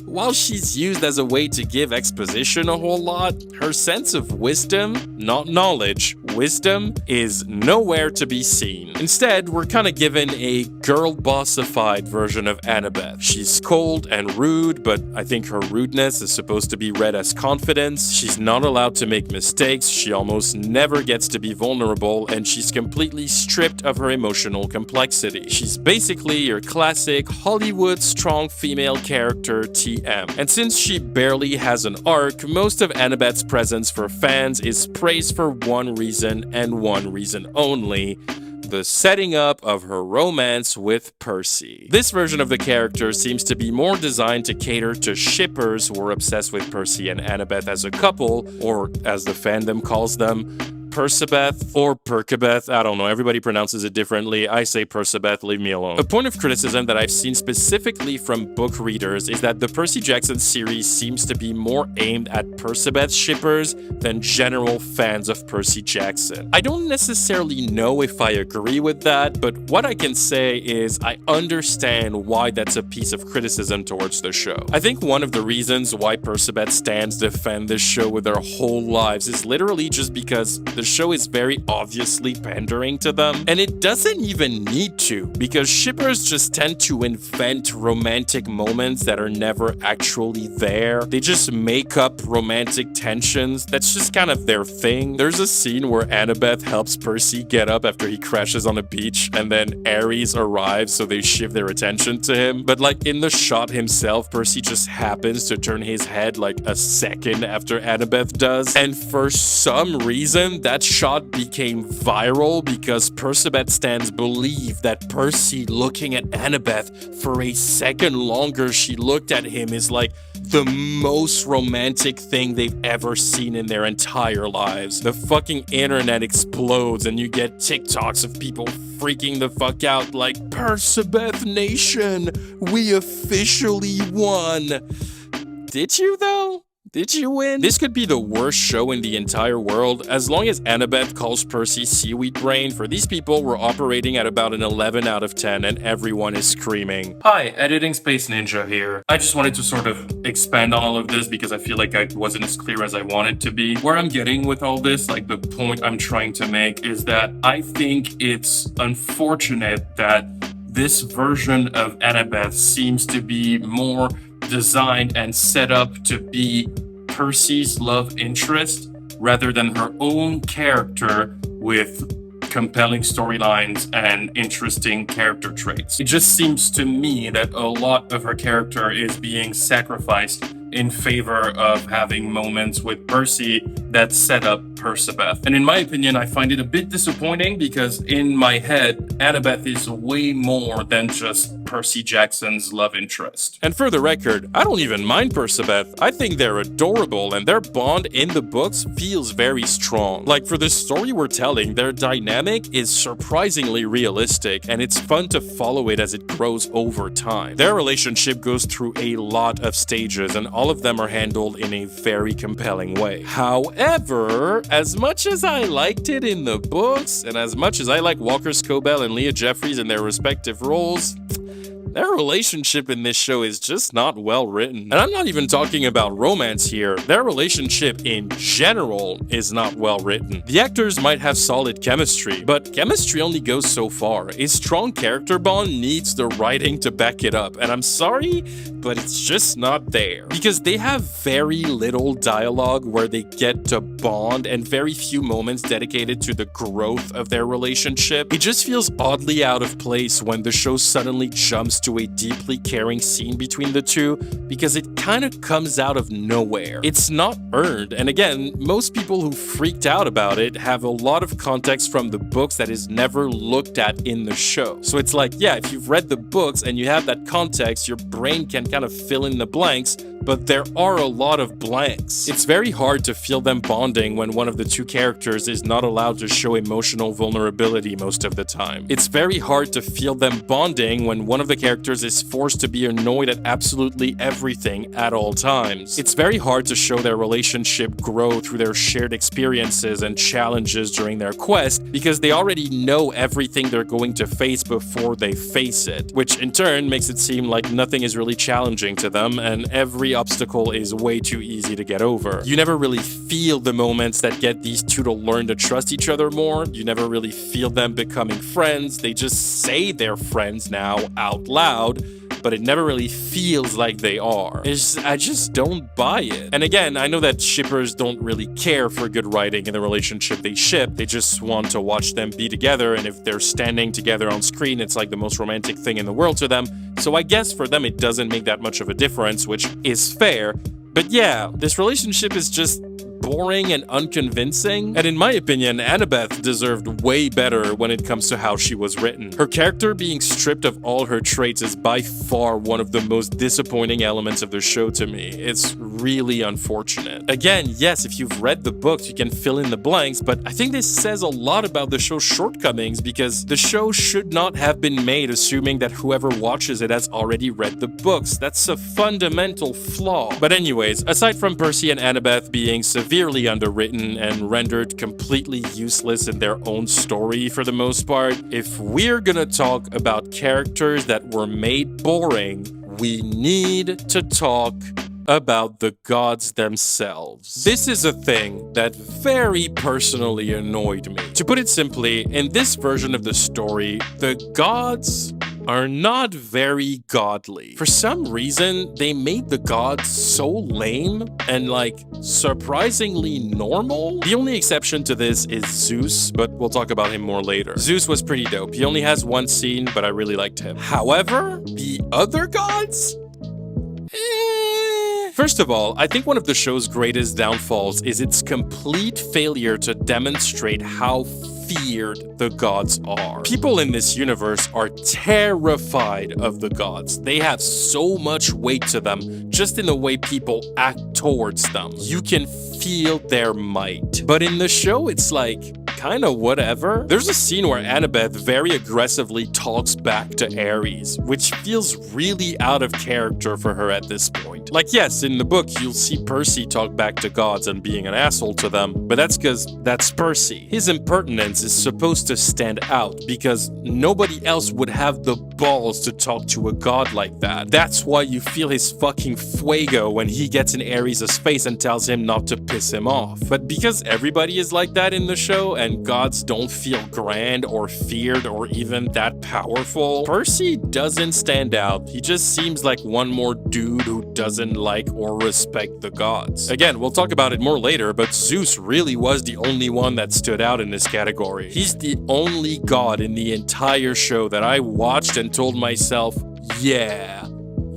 Speaker 2: while she's used as a way to give exposition a whole lot, her sense of wisdom, not knowledge, wisdom, is nowhere to be seen. Instead, we're kind of given a girl-bossified version of Annabeth. She's cold and rude, but I think her rudeness is supposed to be read as confidence. She's not allowed to make mistakes, she almost never gets to be vulnerable, and she's completely stripped of her emotional complexity. She's basically your classic Hollywood strong female character TM. And since she barely has an arc, most of Annabeth's presence for fans is praised for one reason and one reason only: the setting up of her romance with Percy. This version of the character seems to be more designed to cater to shippers who are obsessed with Percy and Annabeth as a couple, or as the fandom calls them, Percabeth or Percabeth, I don't know, everybody pronounces it differently. I say Percabeth, leave me alone. A point of criticism that I've seen specifically from book readers is that the Percy Jackson series seems to be more aimed at Percabeth shippers than general fans of Percy Jackson. I don't necessarily know if I agree with that, but what I can say is I understand why that's a piece of criticism towards the show. I think one of the reasons why Percabeth stands defend this show with their whole lives is literally just because the show is very obviously pandering to them, and it doesn't even need to, because shippers just tend to invent romantic moments that are never actually there. They just make up romantic tensions. That's just kind of their thing. There's a scene where Annabeth helps Percy get up after he crashes on a beach, and then Ares arrives, so they shift their attention to him. But like in the shot himself, Percy just happens to turn his head like a second after Annabeth does, and for some reason that shot became viral because Percabeth stans believe that Percy looking at Annabeth for a second longer she looked at him is like the most romantic thing they've ever seen in their entire lives. The fucking internet explodes and you get TikToks of people freaking the fuck out like, Percabeth Nation, we officially won. Did you though? Did you win? This could be the worst show in the entire world. As long as Annabeth calls Percy seaweed brain, for these people we're operating at about an 11 out of 10 and everyone is screaming. Hi, Editing Space Ninja here. I just wanted to sort of expand on all of this because I feel like I wasn't as clear as I wanted to be. Where I'm getting with all this, like the point I'm trying to make, is that I think it's unfortunate that this version of Annabeth seems to be more designed and set up to be Percy's love interest rather than her own character with compelling storylines and interesting character traits. It just seems to me that a lot of her character is being sacrificed in favor of having moments with Percy that set up Percabeth. And in my opinion, I find it a bit disappointing because in my head, Annabeth is way more than just Percy Jackson's love interest. And for the record, I don't even mind Percabeth. I think they're adorable, and their bond in the books feels very strong. Like, for the story we're telling, their dynamic is surprisingly realistic, and it's fun to follow it as it grows over time. Their relationship goes through a lot of stages, and all of them are handled in a very compelling way. However, as much as I liked it in the books, and as much as I like Walker Scobell and Leah Jeffries in their respective roles, their relationship in this show is just not well written. And I'm not even talking about romance here. Their relationship in general is not well written. The actors might have solid chemistry, but chemistry only goes so far. A strong character bond needs the writing to back it up, and I'm sorry, but it's just not there. Because they have very little dialogue where they get to bond, and very few moments dedicated to the growth of their relationship. It just feels oddly out of place when the show suddenly jumps to a deeply caring scene between the two, because it kind of comes out of nowhere. It's not earned, and again, most people who freaked out about it have a lot of context from the books that is never looked at in the show. So it's like, yeah, if you've read the books and you have that context, your brain can kind of fill in the blanks, but there are a lot of blanks. It's very hard to feel them bonding when one of the two characters is not allowed to show emotional vulnerability most of the time. It's very hard to feel them bonding when one of the characters is forced to be annoyed at absolutely everything at all times. It's very hard to show their relationship grow through their shared experiences and challenges during their quest, because they already know everything they're going to face before they face it, which in turn makes it seem like nothing is really challenging to them, and every obstacle is way too easy to get over. You never really feel the moments that get these two to learn to trust each other more. You never really feel them becoming friends. They just say they're friends now out loud, but it never really feels like they are. I just don't buy it. And again, I know that shippers don't really care for good writing in the relationship they ship. They just want to watch them be together, and if they're standing together on screen, it's like the most romantic thing in the world to them. So I guess for them it doesn't make that much of a difference, which is fair. But yeah, this relationship is just boring and unconvincing, and in my opinion, Annabeth deserved way better when it comes to how she was written. Her character being stripped of all her traits is by far one of the most disappointing elements of the show to me. It's really unfortunate. Again, yes, if you've read the books, you can fill in the blanks, but I think this says a lot about the show's shortcomings, because the show should not have been made assuming that whoever watches it has already read the books. That's a fundamental flaw. But anyways, aside from Percy and Annabeth being severely underwritten and rendered completely useless in their own story for the most part, if we're gonna talk about characters that were made boring, we need to talk about the gods themselves. This is a thing that very personally annoyed me. To put it simply, in this version of the story, the gods are not very godly. For some reason, they made the gods so lame and surprisingly normal. The only exception to this is Zeus, but we'll talk about him more later. Zeus was pretty dope. He only has one scene, but I really liked him. However, the other gods? First of all, I think one of the show's greatest downfalls is its complete failure to demonstrate how feared the gods are. People in this universe are terrified of the gods. They have so much weight to them just in the way people act towards them. You can feel their might. But in the show, it's kinda whatever. There's a scene where Annabeth very aggressively talks back to Ares, which feels really out of character for her at this point. Yes, in the book, you'll see Percy talk back to gods and being an asshole to them, but that's because that's Percy. His impertinence is supposed to stand out because nobody else would have the balls to talk to a god like that. That's why you feel his fucking fuego when he gets in Ares' face and tells him not to piss him off. But because everybody is like that in the show and gods don't feel grand or feared or even that powerful, Percy doesn't stand out. He just seems like one more dude who doesn't like or respect the gods. Again, we'll talk about it more later, but Zeus really was the only one that stood out in this category. He's the only god in the entire show that I watched and told myself, yeah,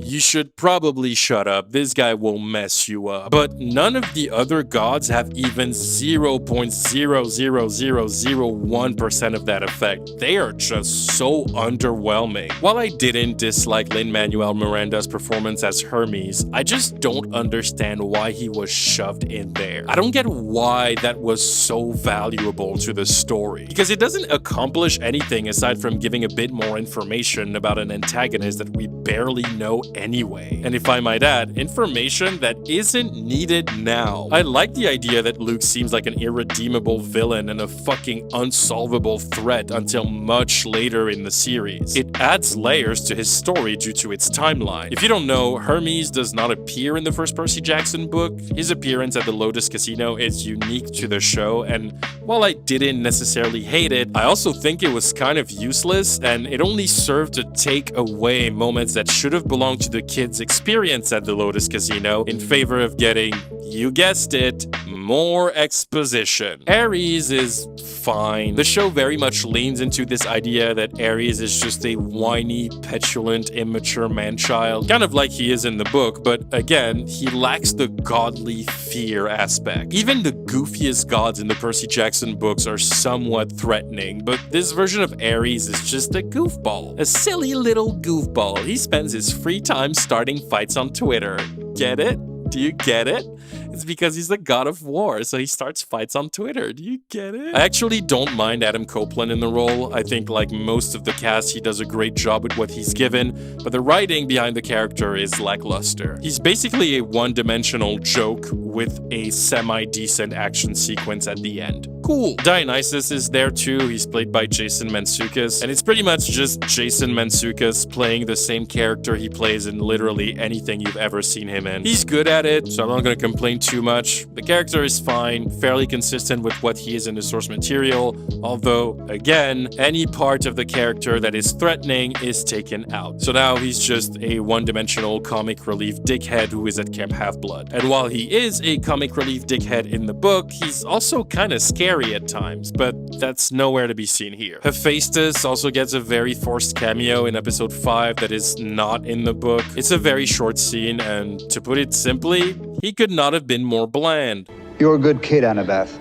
Speaker 2: you should probably shut up, this guy will mess you up. But none of the other gods have even 0.00001% of that effect. They are just so underwhelming. While I didn't dislike Lin-Manuel Miranda's performance as Hermes, I just don't understand why he was shoved in there. I don't get why that was so valuable to the story, because it doesn't accomplish anything aside from giving a bit more information about an antagonist that we barely know anyway. And if I might add, information that isn't needed now. I like the idea that Luke seems like an irredeemable villain and a fucking unsolvable threat until much later in the series. It adds layers to his story due to its timeline. If you don't know, Hermes does not appear in the first Percy Jackson book. His appearance at the Lotus Casino is unique to the show, and while I didn't necessarily hate it, I also think it was kind of useless, and it only served to take away moments that should have belonged to the kids' experience at the Lotus Casino in favor of getting, you guessed it, more exposition. Ares is fine. The show very much leans into this idea that Ares is just a whiny, petulant, immature man-child, kind of like he is in the book, but again, he lacks the godly fear aspect. Even the goofiest gods in the Percy Jackson books are somewhat threatening, but this version of Ares is just a goofball. A silly little goofball. He spends his free time starting fights on Twitter. Get it? Do you get it? It's because he's the god of war, so he starts fights on Twitter. Do you get it? I actually don't mind Adam Copeland in the role. I think, like most of the cast, he does a great job with what he's given, but the writing behind the character is lackluster. He's basically a one-dimensional joke with a semi-decent action sequence at the end. Cool. Dionysus is there too. He's played by Jason Mantzoukas, and it's pretty much just Jason Mantzoukas playing the same character he plays in literally anything you've ever seen him in. He's good at it, so I'm not gonna complain too much. The character is fine, fairly consistent with what he is in the source material, although, again, any part of the character that is threatening is taken out. So now he's just a one-dimensional comic relief dickhead who is at Camp Half-Blood. And while he is a comic relief dickhead in the book, he's also kind of scary at times, but that's nowhere to be seen here. Hephaestus also gets a very forced cameo in episode 5 that is not in the book. It's a very short scene, and to put it simply, he could not have been more bland.
Speaker 7: You're a good kid, Annabeth.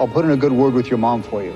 Speaker 7: I'll put in a good word with your mom for you.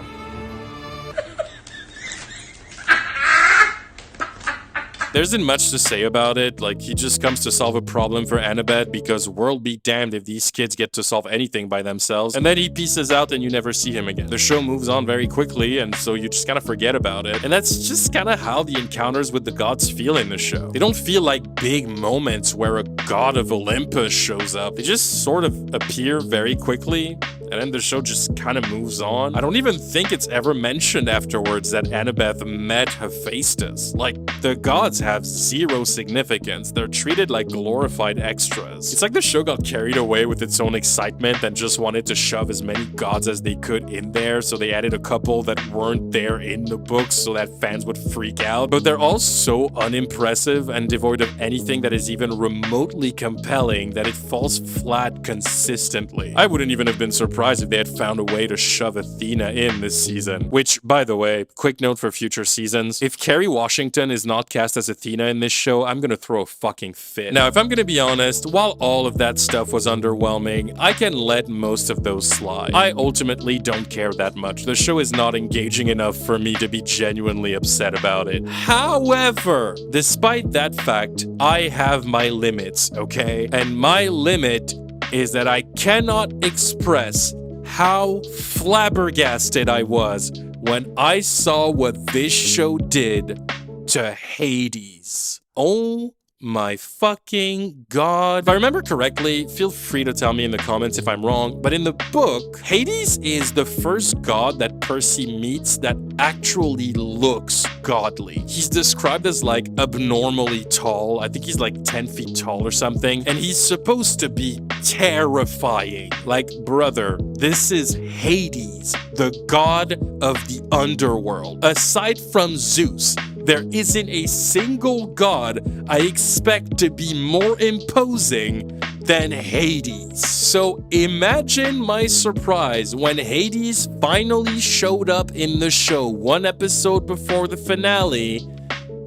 Speaker 2: There isn't much to say about it, like he just comes to solve a problem for Annabeth because world be damned if these kids get to solve anything by themselves, and then he pieces out and you never see him again. The show moves on very quickly, and so you just kind of forget about it, and that's just kind of how the encounters with the gods feel in the show. They don't feel like big moments where a god of Olympus shows up. They just sort of appear very quickly, and then the show just kind of moves on. I don't even think it's ever mentioned afterwards that Annabeth met Hephaestus. Like, the gods have zero significance. They're treated like glorified extras. It's like the show got carried away with its own excitement and just wanted to shove as many gods as they could in there, so they added a couple that weren't there in the books so that fans would freak out. But they're all so unimpressive and devoid of anything that is even remotely compelling that it falls flat consistently. I wouldn't even have been surprised if they had found a way to shove Athena in this season. Which, by the way, quick note for future seasons, if Kerry Washington is not cast as Athena in this show, I'm gonna throw a fucking fit. Now, if I'm gonna be honest, while all of that stuff was underwhelming, I can let most of those slide. I ultimately don't care that much. The show is not engaging enough for me to be genuinely upset about it. However, despite that fact, I have my limits, okay? And my limit is that I cannot express how flabbergasted I was when I saw what this show did to Hades. Oh my fucking god. If I remember correctly, feel free to tell me in the comments if I'm wrong, but in the book, Hades is the first god that Percy meets that actually looks godly. He's described as like abnormally tall. I think he's like 10 feet tall or something, and he's supposed to be terrifying. Like, brother, this is Hades, the god of the underworld. Aside from Zeus, there isn't a single god I expect to be more imposing than Hades. So imagine my surprise when Hades finally showed up in the show 1 episode before the finale,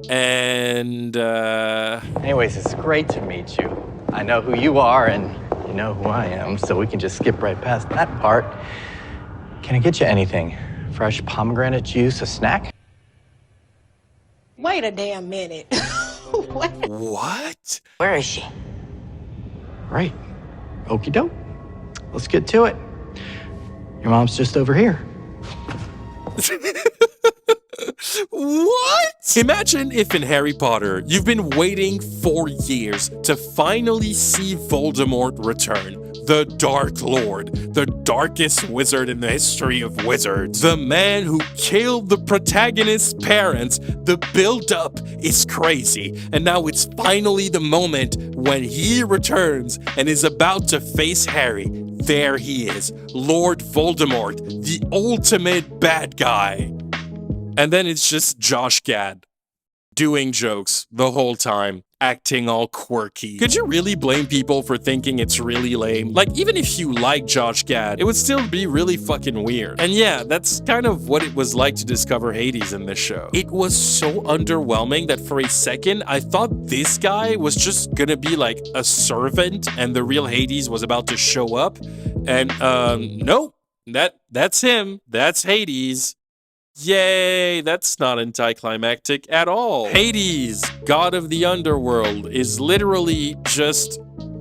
Speaker 2: And,
Speaker 8: Anyways, it's great to meet you. I know who you are and you know who I am, so we can just skip right past that part. Can I get you anything? Fresh pomegranate juice, a snack?
Speaker 9: Wait a damn minute.
Speaker 2: what?
Speaker 4: Where is she?
Speaker 8: Right. Okie doke. Let's get to it. Your mom's just over here.
Speaker 2: What? Imagine if in Harry Potter, you've been waiting for years to finally see Voldemort return. The Dark Lord, the darkest wizard in the history of wizards. The man who killed the protagonist's parents. The build-up is crazy. And now it's finally the moment when he returns and is about to face Harry. There he is, Lord Voldemort, the ultimate bad guy. And then it's just Josh Gad doing jokes the whole time, acting all quirky. Could you really blame people for thinking it's really lame? Like, even if you like Josh Gad, it would still be really fucking weird. And yeah, that's kind of what it was like to discover Hades in this show. It was so underwhelming that for a second, I thought this guy was just gonna be like a servant and the real Hades was about to show up. And, nope, that's him. That's Hades. Yay, that's not anticlimactic at all. Hades, god of the underworld, is literally just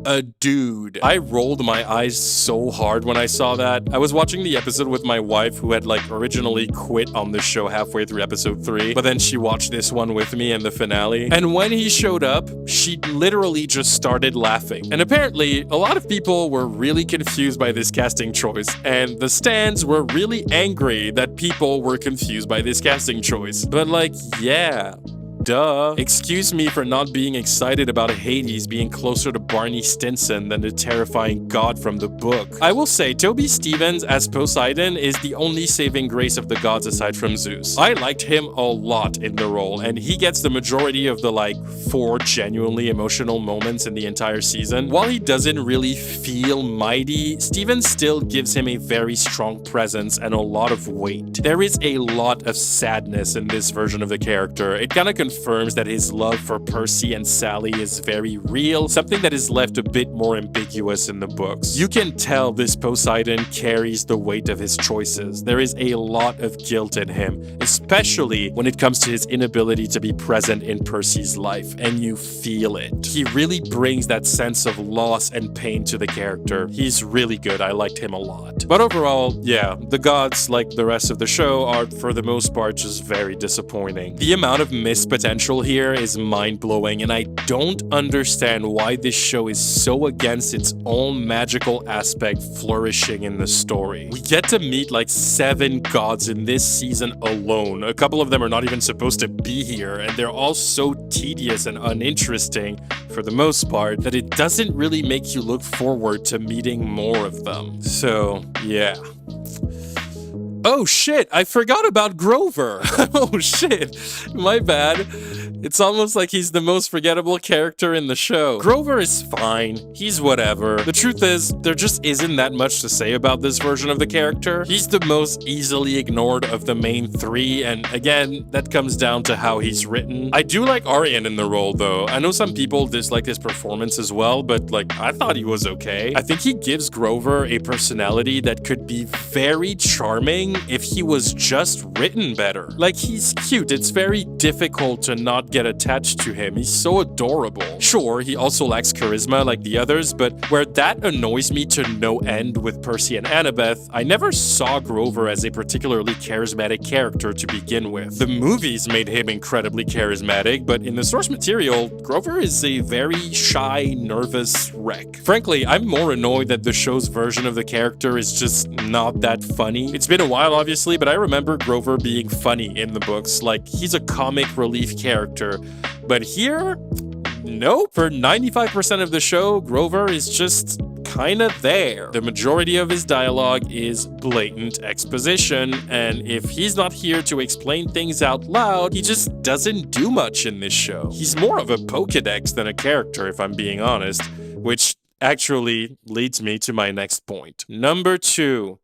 Speaker 2: a dude. I rolled my eyes so hard when I saw that. I was watching the episode with my wife who had like originally quit on the show halfway through episode 3, but then she watched this one with me in the finale. And when he showed up, she literally just started laughing. And apparently, a lot of people were really confused by this casting choice, and the stans were really angry that people were confused by this casting choice. But like, yeah. Duh. Excuse me for not being excited about Hades being closer to Barney Stinson than the terrifying god from the book. I will say, Toby Stephens as Poseidon is the only saving grace of the gods aside from Zeus. I liked him a lot in the role, and he gets the majority of the like 4 genuinely emotional moments in the entire season. While he doesn't really feel mighty, Stephens still gives him a very strong presence and a lot of weight. There is a lot of sadness in this version of the character. It kind of confirms that his love for Percy and Sally is very real, something that is left a bit more ambiguous in the books. You can tell this Poseidon carries the weight of his choices. There is a lot of guilt in him, especially when it comes to his inability to be present in Percy's life, and you feel it. He really brings that sense of loss and pain to the character. He's really good. I liked him a lot. But overall, yeah, the gods, like the rest of the show, are for the most part just very disappointing. The amount of missed potential here is mind-blowing, and I don't understand why this show is so against its own magical aspect flourishing in the story. We get to meet like 7 gods in this season alone. A couple of them are not even supposed to be here, and they're all so tedious and uninteresting for the most part that it doesn't really make you look forward to meeting more of them. So, yeah. Oh shit, I forgot about Grover. Oh shit, my bad. It's almost like he's the most forgettable character in the show. Grover is fine, he's whatever. The truth is, there just isn't that much to say about this version of the character. He's the most easily ignored of the main 3, and again, that comes down to how he's written. I do like Arian in the role though. I know some people dislike his performance as well, but like, I thought he was okay. I think he gives Grover a personality that could be very charming if he was just written better. Like, he's cute, it's very difficult to not get attached to him. He's so adorable. Sure, he also lacks charisma like the others, but where that annoys me to no end with Percy and Annabeth, I never saw Grover as a particularly charismatic character to begin with. The movies made him incredibly charismatic, but in the source material, Grover is a very shy, nervous wreck. Frankly, I'm more annoyed that the show's version of the character is just not that funny. It's been a while, obviously, but I remember Grover being funny in the books. Like, he's a comic relief character. But here, nope. For 95% of the show, Grover is just kinda there. The majority of his dialogue is blatant exposition, and if he's not here to explain things out loud, he just doesn't do much in this show. He's more of a Pokédex than a character, if I'm being honest, which actually leads me to my next point. Number 2.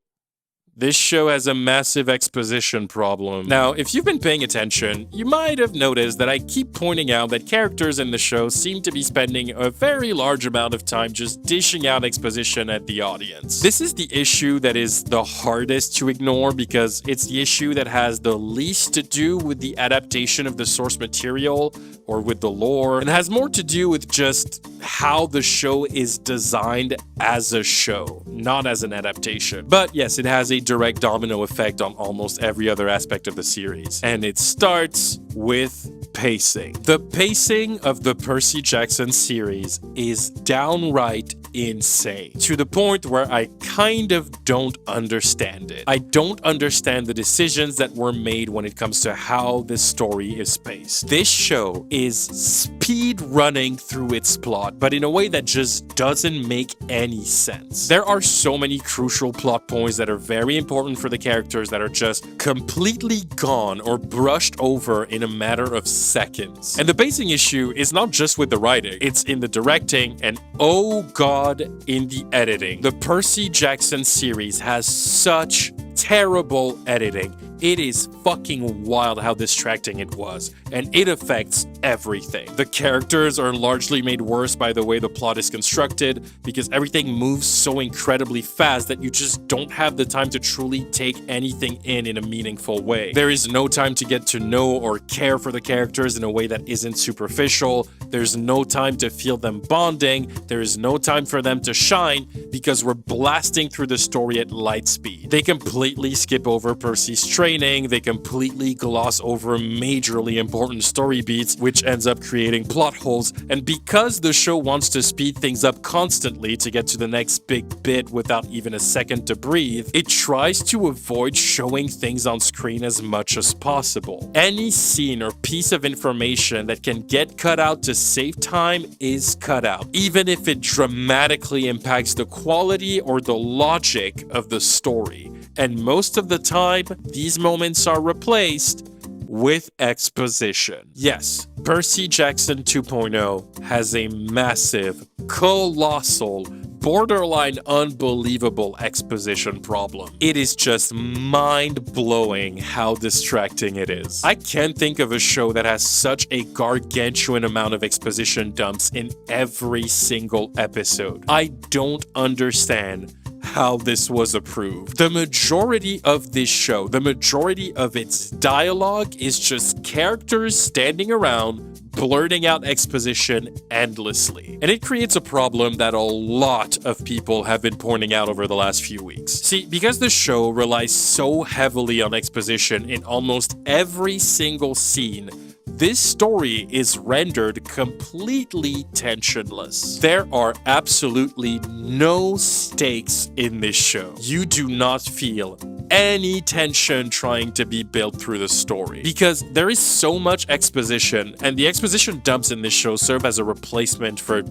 Speaker 2: This show has a massive exposition problem. Now, if you've been paying attention, you might have noticed that I keep pointing out that characters in the show seem to be spending a very large amount of time just dishing out exposition at the audience. This is the issue that is the hardest to ignore because it's the issue that has the least to do with the adaptation of the source material or with the lore, and has more to do with just how the show is designed as a show, not as an adaptation. But yes, it has a direct domino effect on almost every other aspect of the series. And it starts with pacing. The pacing of the Percy Jackson series is downright insane, to the point where I kind of don't understand it. I don't understand the decisions that were made when it comes to how this story is paced. This show is speed running through its plot, but in a way that just doesn't make any sense. There are so many crucial plot points that are very important for the characters that are just completely gone or brushed over in a matter of seconds. And the pacing issue is not just with the writing, it's in the directing and, oh god, in the editing. The Percy Jackson series has such terrible editing. It is fucking wild how distracting it was, and it affects everything. The characters are largely made worse by the way the plot is constructed, because everything moves so incredibly fast that you just don't have the time to truly take anything in a meaningful way. There is no time to get to know or care for the characters in a way that isn't superficial. There's no time to feel them bonding. There is no time for them to shine, because we're blasting through the story at light speed. They completely skip over Percy's training. They completely gloss over majorly important story beats, which ends up creating plot holes. And because the show wants to speed things up constantly to get to the next big bit without even a second to breathe, it tries to avoid showing things on screen as much as possible. Any scene or piece of information that can get cut out to save time is cut out, even if it dramatically impacts the quality or the logic of the story. And most of the time, these moments are replaced with exposition. Yes, Percy Jackson 2.0 has a massive, colossal, borderline unbelievable exposition problem. It is just mind-blowing how distracting it is. I can't think of a show that has such a gargantuan amount of exposition dumps in every single episode. I don't understand how this was approved. The majority of this show, the majority of its dialogue is just characters standing around blurting out exposition endlessly. And it creates a problem that a lot of people have been pointing out over the last few weeks. See, because the show relies so heavily on exposition in almost every single scene, this story is rendered completely tensionless. There are absolutely no stakes in this show. You do not feel any tension trying to be built through the story, because there is so much exposition, and the exposition dumps in this show serve as a replacement for,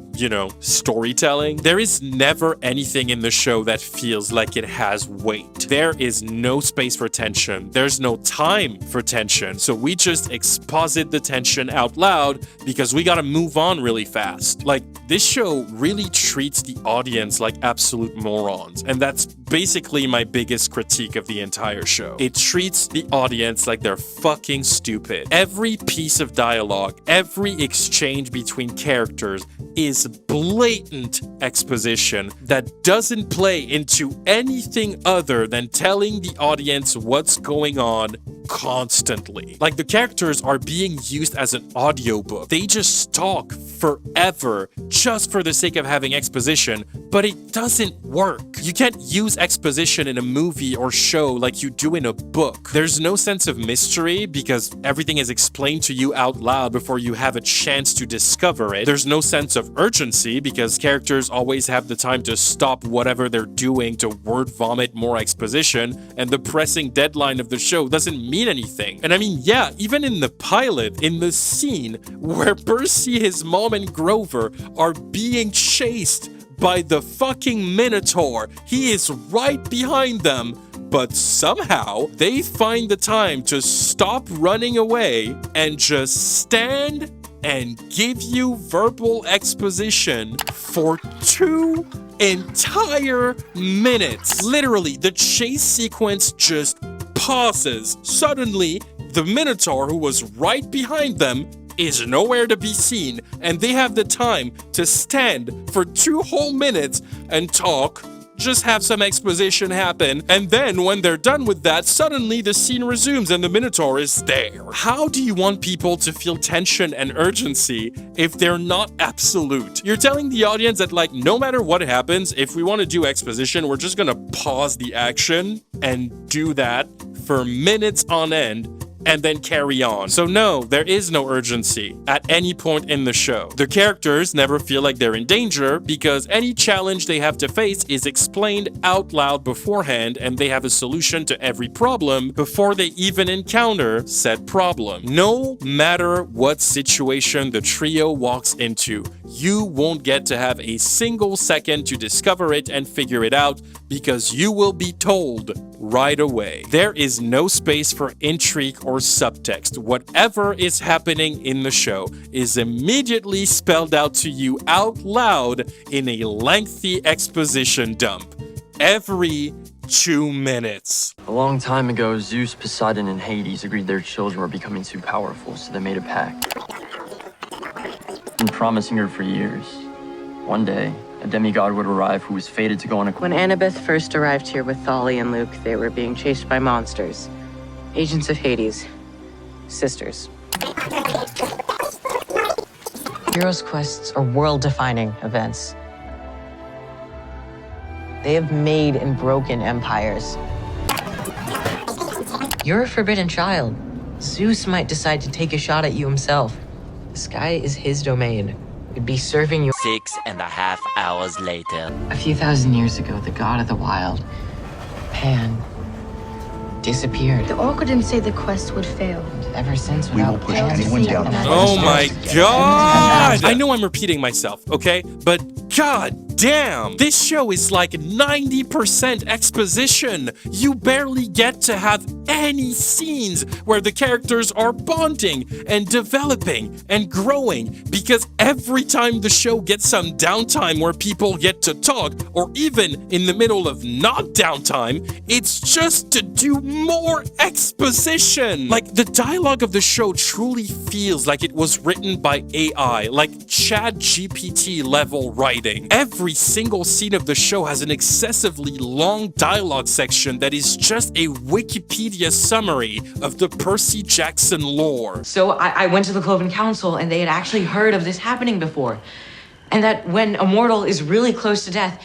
Speaker 2: storytelling. There is never anything in the show that feels like it has weight. There is no space for tension. There's no time for tension. So we just exposit the tension out loud because we gotta move on really fast. Like, this show really treats the audience like absolute morons, and that's basically my biggest critique of the entire show. It treats the audience like they're fucking stupid. Every piece of dialogue, every exchange between characters is blatant exposition that doesn't play into anything other than telling the audience what's going on constantly. Like, the characters are being used as an audiobook. They just talk forever just for the sake of having exposition, but it doesn't work. You can't use exposition in a movie or show like you do in a book. There's no sense of mystery because everything is explained to you out loud before you have a chance to discover it. There's no sense of urgency because characters always have the time to stop whatever they're doing to word vomit more exposition, and the pressing deadline of the show doesn't mean anything. And I mean, yeah, even in the pilot, in the scene where Percy, his mom, and Grover are being chased by the fucking Minotaur, he is right behind them, but somehow they find the time to stop running away and just stand and give you verbal exposition for 2 entire minutes. Literally, the chase sequence just pauses. Suddenly, the Minotaur, who was right behind them, is nowhere to be seen, and they have the time to stand for 2 whole minutes and talk, just have some exposition happen, and then when they're done with that, suddenly the scene resumes and the Minotaur is there. How do you want people to feel tension and urgency if they're not absolute? You're telling the audience that, like, no matter what happens, if we want to do exposition, we're just gonna pause the action and do that for minutes on end and then carry on. So no, there is no urgency at any point in the show. The characters never feel like they're in danger because any challenge they have to face is explained out loud beforehand, and they have a solution to every problem before they even encounter said problem. No matter what situation the trio walks into, you won't get to have a single second to discover it and figure it out because you will be told right away. There is no space for intrigue or subtext. Whatever is happening in the show is immediately spelled out to you out loud in a lengthy exposition dump. Every 2 minutes.
Speaker 9: A long time ago, Zeus, Poseidon, and Hades agreed their children were becoming too powerful, so they made a pact. Been promising her for years. One day, a demigod would arrive who was fated to go on a...
Speaker 4: When Annabeth first arrived here with Thali and Luke, they were being chased by monsters. Agents of Hades. Sisters. Heroes' quests are world-defining events. They have made and broken empires. You're a forbidden child. Zeus might decide to take a shot at you himself. The sky is his domain. He'd be serving you.
Speaker 10: 6.5 hours later.
Speaker 4: A few thousand years ago, the god of the wild, Pan, disappeared.
Speaker 6: The oracle didn't say the quest would fail.
Speaker 4: And ever since,
Speaker 7: We won't push anyone down.
Speaker 2: Oh my god! I know I'm repeating myself, okay? But god damn! This show is like 90% exposition. You barely get to have any scenes where the characters are bonding and developing and growing, because every time the show gets some downtime where people get to talk, or even in the middle of not downtime, it's just to do more exposition. Like, the dialogue of the show truly feels like it was written by AI, like ChatGPT level writing. Every single scene of the show has an excessively long dialogue section that is just a Wikipedia summary of the Percy Jackson lore.
Speaker 4: So I went to the Cloven Council, and they had actually heard of this happening before. And that when a mortal is really close to death,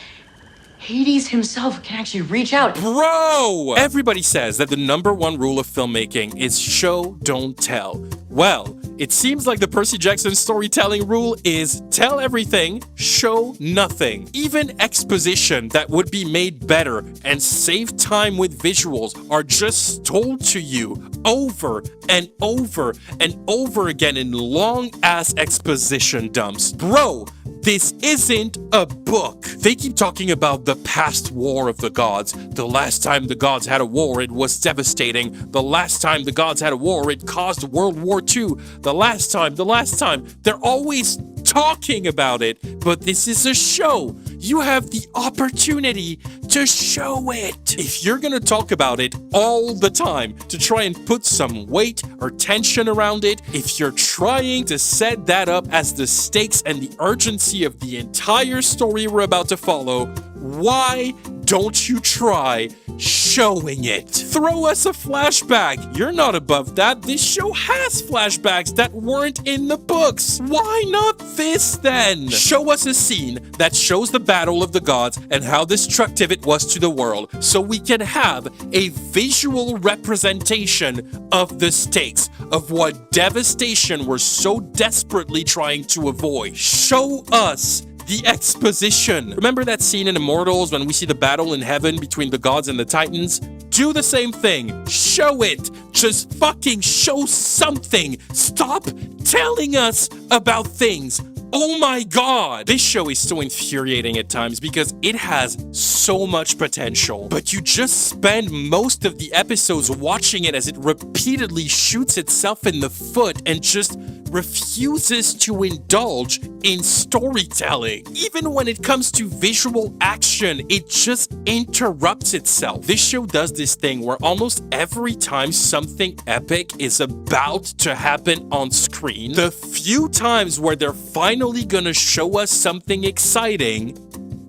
Speaker 4: Hades himself can actually reach out.
Speaker 2: Bro! Everybody says that the #1 rule of filmmaking is show, don't tell. Well, it seems like the Percy Jackson storytelling rule is tell everything, show nothing. Even exposition that would be made better and save time with visuals are just told to you over and over and over again in long-ass exposition dumps. Bro, this isn't a book. They keep talking about the past war of the gods. The last time the gods had a war, it was devastating. The last time the gods had a war, it caused World War II. The last time. They're always talking about it, but this is a show. You have the opportunity to show it. If you're gonna talk about it all the time to try and put some weight or tension around it, if you're trying to set that up as the stakes and the urgency of the entire story we're about to follow, why don't you try showing it? Throw us a flashback. You're not above that. This show has flashbacks that weren't in the books. Why not this then? Show us a scene that shows the battle of the gods and how destructive it was to the world, so we can have a visual representation of the stakes, of what devastation we're so desperately trying to avoid. Show us the exposition. Remember that scene in Immortals when we see the battle in heaven between the gods and the titans? Do the same thing. Show it. Just fucking show something. Stop telling us about things. Oh my god! This show is so infuriating at times because it has so much potential, but you just spend most of the episodes watching it as it repeatedly shoots itself in the foot and just refuses to indulge in storytelling. Even when it comes to visual action, it just interrupts itself. This show does this thing where almost every time something epic is about to happen on screen, the few times where they're finally gonna show us something exciting,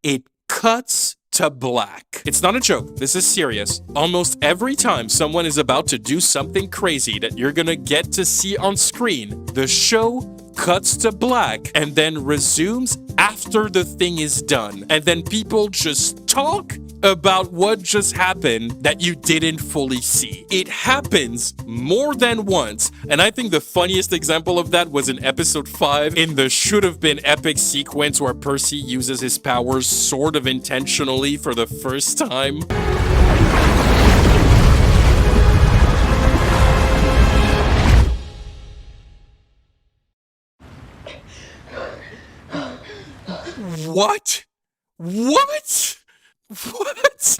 Speaker 2: it cuts to black. It's not a joke, this is serious. Almost every time someone is about to do something crazy that you're gonna get to see on screen, the show cuts to black and then resumes after the thing is done. And then people just talk about what just happened that you didn't fully see. It happens more than once, and I think the funniest example of that was in episode 5 in the should-have-been epic sequence where Percy uses his powers sort of intentionally for the first time. What? What? What?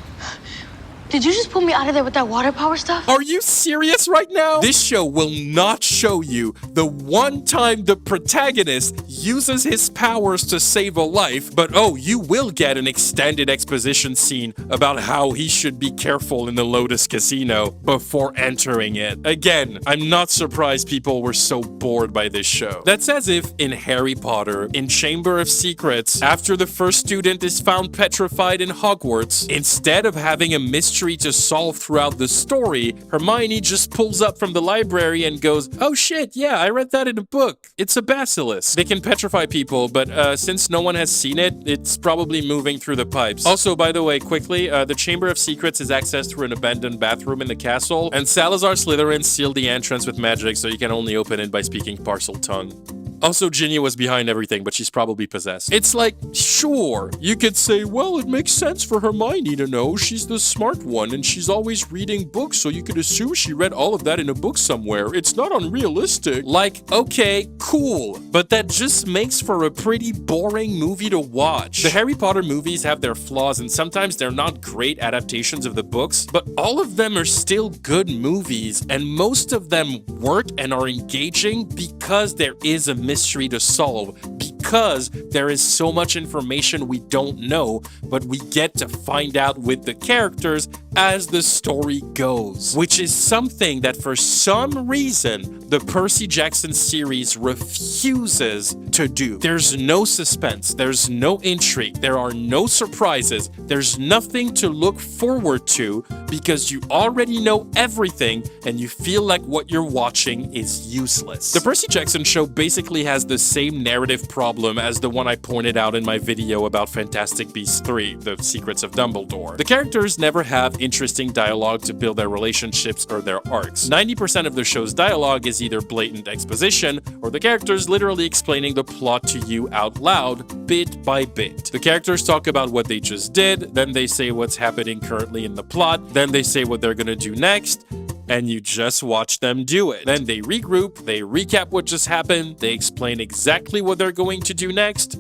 Speaker 6: Did you just pull me out of there with that water power stuff?
Speaker 2: Are you serious right now? This show will not show you the one time the protagonist uses his powers to save a life, but oh, you will get an extended exposition scene about how he should be careful in the Lotus Casino before entering it. Again, I'm not surprised people were so bored by this show. That's as if in Harry Potter, in Chamber of Secrets, after the first student is found petrified in Hogwarts, instead of having a mystery to solve throughout the story, Hermione just pulls up from the library and goes, "Oh shit, yeah, I read that in a book. It's a basilisk." They can petrify people, but since no one has seen it, it's probably moving through the pipes. Also, by the way, quickly, the Chamber of Secrets is accessed through an abandoned bathroom in the castle, and Salazar Slytherin sealed the entrance with magic, so you can only open it by speaking parcel tongue. Also, Ginny was behind everything, but she's probably possessed. It's like, sure, you could say, well, it makes sense for Hermione to know. She's the smart one, and she's always reading books, so you could assume she read all of that in a book somewhere. It's not unrealistic. Like, okay, cool, but that just makes for a pretty boring movie to watch. The Harry Potter movies have their flaws, and sometimes they're not great adaptations of the books, but all of them are still good movies, and most of them work and are engaging because there is a mystery to solve, because there is so much information we don't know, but we get to find out with the characters as the story goes, which is something that for some reason the Percy Jackson series refuses to do. There's no suspense, there's no intrigue, there are no surprises, there's nothing to look forward to because you already know everything and you feel like what you're watching is useless. The Percy Jackson show basically has the same narrative problem as the one I pointed out in my video about Fantastic Beasts 3, The Secrets of Dumbledore. The characters never have interesting dialogue to build their relationships or their arcs. 90% of the show's dialogue is either blatant exposition or the characters literally explaining the plot to you out loud, bit by bit. The characters talk about what they just did, then they say what's happening currently in the plot, then they say what they're gonna do next, and you just watch them do it. Then they regroup, they recap what just happened, they explain exactly what they're going to do next,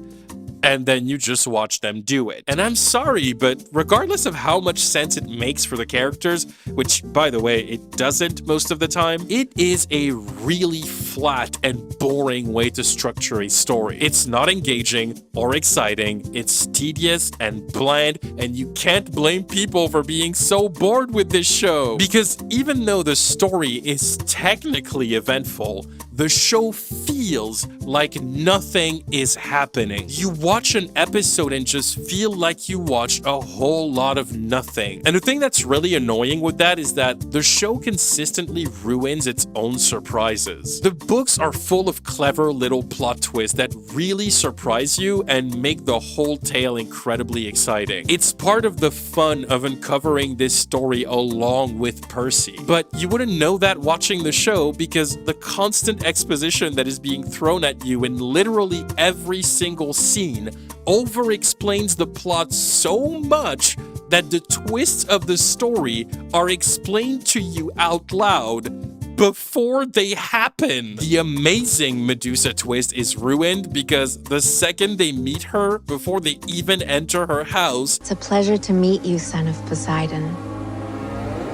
Speaker 2: and then you just watch them do it. And I'm sorry, but regardless of how much sense it makes for the characters, which, by the way, it doesn't most of the time, it is a really flat and boring way to structure a story. It's not engaging or exciting, it's tedious and bland, and you can't blame people for being so bored with this show. Because even though the story is technically eventful, the show feels like nothing is happening. You watch an episode and just feel like you watched a whole lot of nothing. And the thing that's really annoying with that is that the show consistently ruins its own surprises. The books are full of clever little plot twists that really surprise you and make the whole tale incredibly exciting. It's part of the fun of uncovering this story along with Percy. But you wouldn't know that watching the show because the constant exposition that is being thrown at you in literally every single scene over-explains the plot so much that the twists of the story are explained to you out loud before they happen. The amazing Medusa twist is ruined because the second they meet her, before they even enter her house,
Speaker 3: It's a pleasure to meet you, son of Poseidon.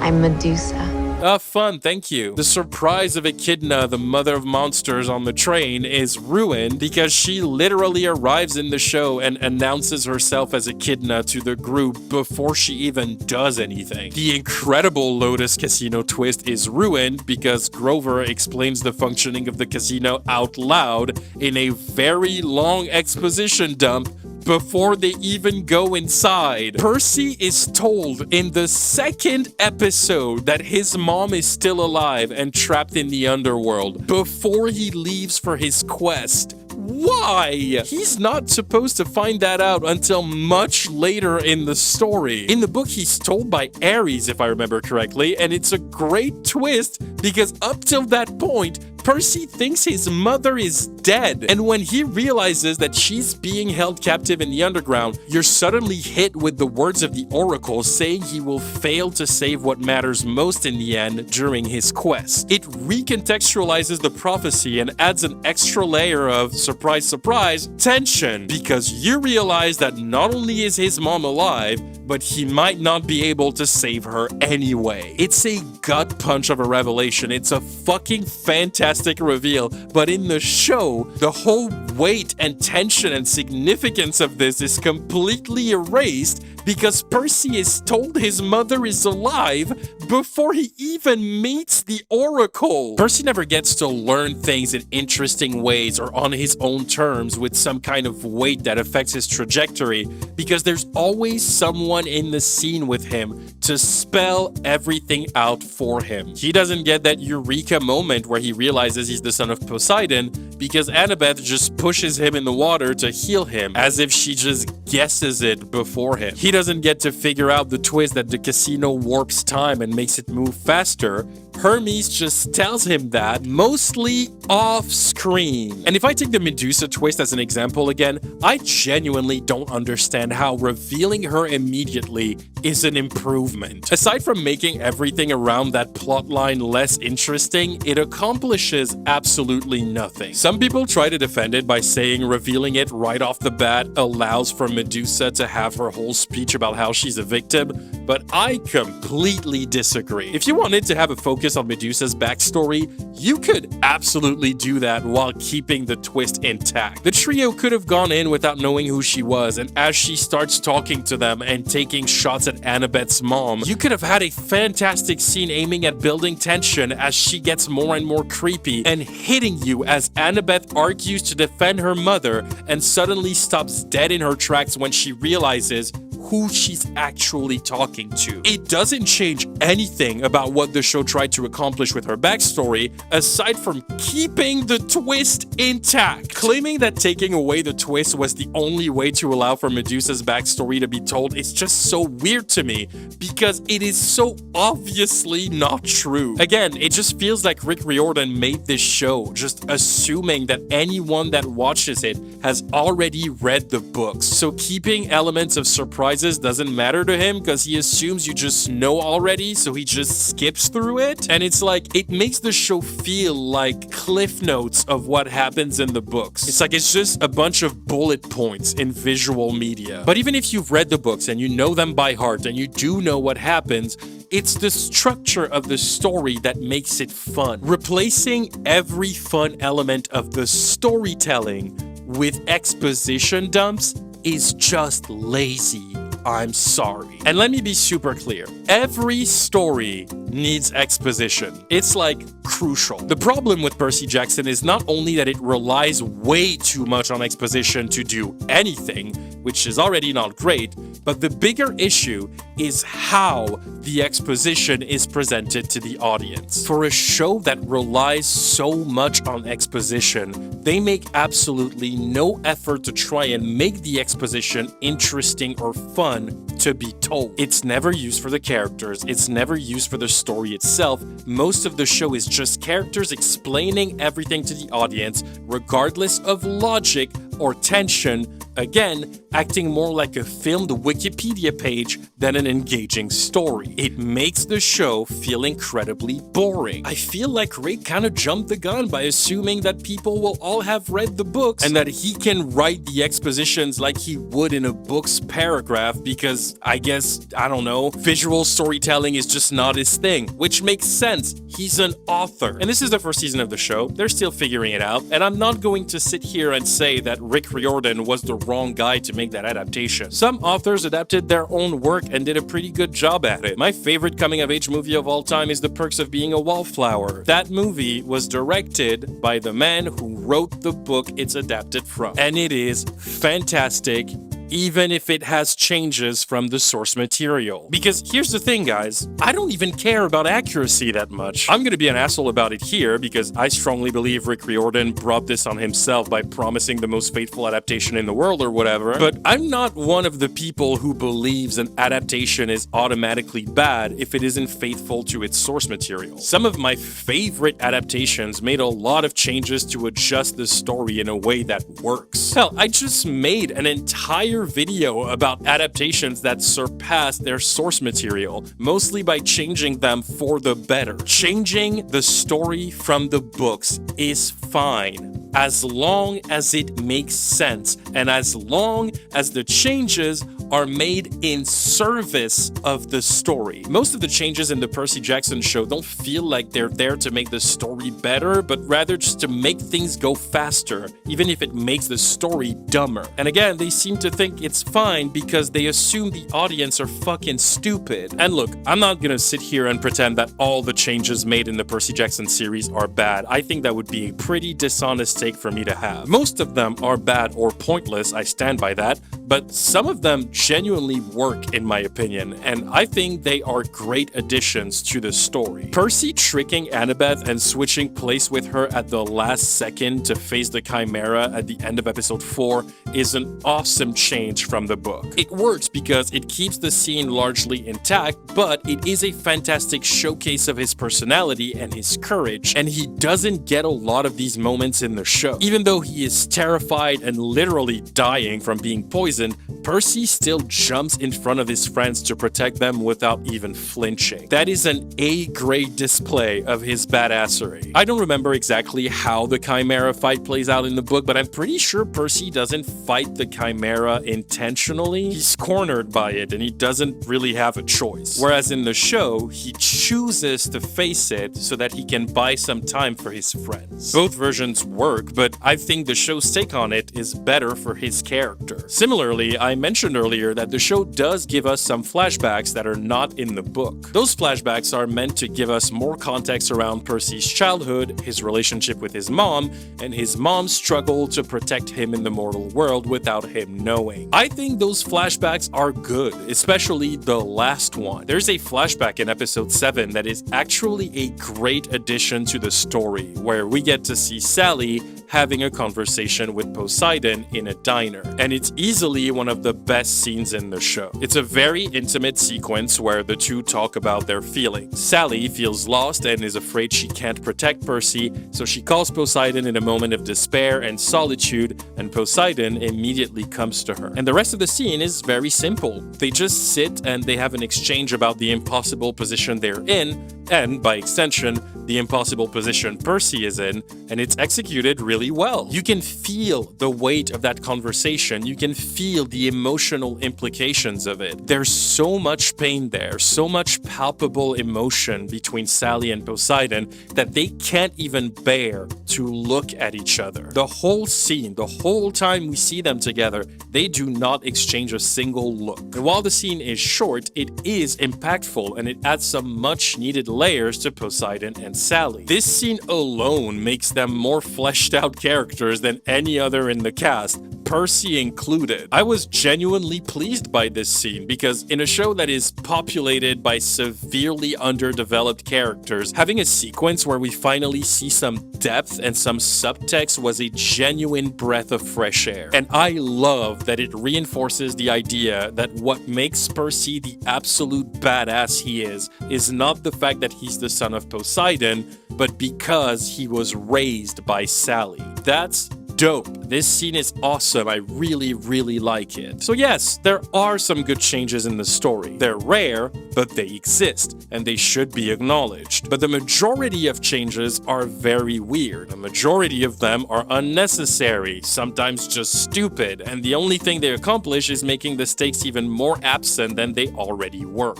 Speaker 3: I'm Medusa.
Speaker 2: Fun, thank you. The surprise of Echidna, the mother of monsters on the train, is ruined because she literally arrives in the show and announces herself as Echidna to the group before she even does anything. The incredible Lotus Casino twist is ruined because Grover explains the functioning of the casino out loud in a very long exposition dump before they even go inside. Percy is told in the second episode that his mom is still alive and trapped in the underworld before he leaves for his quest. Why? He's not supposed to find that out until much later in the story. In the book, he's told by Ares, if I remember correctly, and it's a great twist because up till that point, Percy thinks his mother is dead. And when he realizes that she's being held captive in the underground, you're suddenly hit with the words of the Oracle saying he will fail to save what matters most in the end during his quest. It recontextualizes the prophecy and adds an extra layer of, surprise, surprise, tension, because you realize that not only is his mom alive, but he might not be able to save her anyway. It's a gut punch of a revelation. It's a fucking fantastic reveal, but in the show, the whole weight and tension and significance of this is completely erased because Percy is told his mother is alive before he even meets the Oracle. Percy never gets to learn things in interesting ways or on his own terms with some kind of weight that affects his trajectory because there's always someone in the scene with him to spell everything out for him. He doesn't get that eureka moment where he realizes he's the son of Poseidon because Annabeth just pushes him in the water to heal him as if she just guesses it before him. He doesn't get to figure out the twist that the casino warps time and makes it move faster. Hermes just tells him that, mostly off screen. And if I take the Medusa twist as an example again, I genuinely don't understand how revealing her immediately is an improvement. Aside from making everything around that plotline less interesting, it accomplishes absolutely nothing. Some people try to defend it by saying revealing it right off the bat allows for Medusa to have her whole speech about how she's a victim, but I completely disagree. If you wanted to have a focus on Medusa's backstory, you could absolutely do that while keeping the twist intact. The trio could have gone in without knowing who she was, and as she starts talking to them and taking shots at Annabeth's mom, you could have had a fantastic scene aiming at building tension as she gets more and more creepy and hitting you as Annabeth argues to defend her mother and suddenly stops dead in her tracks when she realizes who she's actually talking to. It doesn't change anything about what the show tried to accomplish with her backstory, aside from keeping the twist intact. Claiming that taking away the twist was the only way to allow for Medusa's backstory to be told is just so weird to me, because it is so obviously not true. Again, it just feels like Rick Riordan made this show, just assuming that anyone that watches it has already read the books. So keeping elements of surprises doesn't matter to him because he assumes you just know already, so he just skips through it. And it's like, it makes the show feel like cliff notes of what happens in the books. It's like it's just a bunch of bullet points in visual media. But even if you've read the books and you know them by heart and you do know what happens, it's the structure of the story that makes it fun. Replacing every fun element of the storytelling with exposition dumps is just lazy. I'm sorry. And let me be super clear. Every story needs exposition. It's like crucial. The problem with Percy Jackson is not only that it relies way too much on exposition to do anything, which is already not great, but the bigger issue is how the exposition is presented to the audience. For a show that relies so much on exposition, they make absolutely no effort to try and make the exposition interesting or fun to be told. It's never used for the characters, it's never used for the story itself. Most of the show is just characters explaining everything to the audience, regardless of logic or tension again, acting more like a filmed Wikipedia page than an engaging story. It makes the show feel incredibly boring. I feel like Rick kind of jumped the gun by assuming that people will all have read the books and that he can write the expositions like he would in a book's paragraph because, I guess, I don't know, visual storytelling is just not his thing, which makes sense. He's an author. And this is the first season of the show. They're still figuring it out, and I'm not going to sit here and say that Rick Riordan was the wrong guy to make that adaptation. Some authors adapted their own work and did a pretty good job at it. My favorite coming-of-age movie of all time is The Perks of Being a Wallflower. That movie was directed by the man who wrote the book it's adapted from. And it is fantastic, even if it has changes from the source material. Because here's the thing, guys, I don't even care about accuracy that much. I'm gonna be an asshole about it here because I strongly believe Rick Riordan brought this on himself by promising the most faithful adaptation in the world or whatever, but I'm not one of the people who believes an adaptation is automatically bad if it isn't faithful to its source material. Some of my favorite adaptations made a lot of changes to adjust the story in a way that works. Hell, I just made an entire video about adaptations that surpass their source material, mostly by changing them for the better. Changing the story from the books is fine, as long as it makes sense, and as long as the changes are made in service of the story. Most of the changes in the Percy Jackson show don't feel like they're there to make the story better, but rather just to make things go faster, even if it makes the story dumber. And again, they seem to think it's fine because they assume the audience are fucking stupid. And look, I'm not gonna sit here and pretend that all the changes made in the Percy Jackson series are bad. I think that would be a pretty dishonest take for me to have. Most of them are bad or pointless, I stand by that, but some of them genuinely work in my opinion, and I think they are great additions to the story. Percy tricking Annabeth and switching place with her at the last second to face the Chimera at the end of episode 4 is an awesome change from the book. It works because it keeps the scene largely intact, but it is a fantastic showcase of his personality and his courage, and he doesn't get a lot of these moments in the show. Even though he is terrified and literally dying from being poisoned, Percy still jumps in front of his friends to protect them without even flinching. That is an A-grade display of his badassery. I don't remember exactly how the Chimera fight plays out in the book, but I'm pretty sure Percy doesn't fight the Chimera intentionally. He's cornered by it and he doesn't really have a choice. Whereas in the show, he chooses to face it so that he can buy some time for his friends. Both versions work, but I think the show's take on it is better for his character. Similarly, I mentioned earlier that the show does give us some flashbacks that are not in the book. Those flashbacks are meant to give us more context around Percy's childhood, his relationship with his mom, and his mom's struggle to protect him in the mortal world without him knowing. I think those flashbacks are good, especially the last one. There's a flashback in episode 7 that is actually a great addition to the story, where we get to see Sally having a conversation with Poseidon in a diner. And it's easily one of the best scenes in the show. It's a very intimate sequence where the two talk about their feelings. Sally feels lost and is afraid she can't protect Percy, so she calls Poseidon in a moment of despair and solitude, and Poseidon immediately comes to her. And the rest of the scene is very simple. They just sit and they have an exchange about the impossible position they're in, and by extension, the impossible position Percy is in, and it's executed really well. You can feel the weight of that conversation. You can feel the emotional implications of it. There's so much pain there, so much palpable emotion between Sally and Poseidon that they can't even bear to look at each other. The whole scene, the whole time we see them together, they do not exchange a single look. And while the scene is short, it is impactful and it adds some much needed layers to Poseidon and Sally. This scene alone makes them more fleshed out characters than any other in the cast, Percy included. I was genuinely pleased by this scene because in a show that is populated by severely underdeveloped characters, having a sequence where we finally see some depth and some subtext was a genuine breath of fresh air. And I love that it reinforces the idea that what makes Percy the absolute badass he is not the fact that he's the son of Poseidon, but because he was raised by Sally. That's dope. This scene is awesome. I really, really like it. So yes, there are some good changes in the story. They're rare, but they exist, and they should be acknowledged. But the majority of changes are very weird. The majority of them are unnecessary, sometimes just stupid, and the only thing they accomplish is making the stakes even more absent than they already were.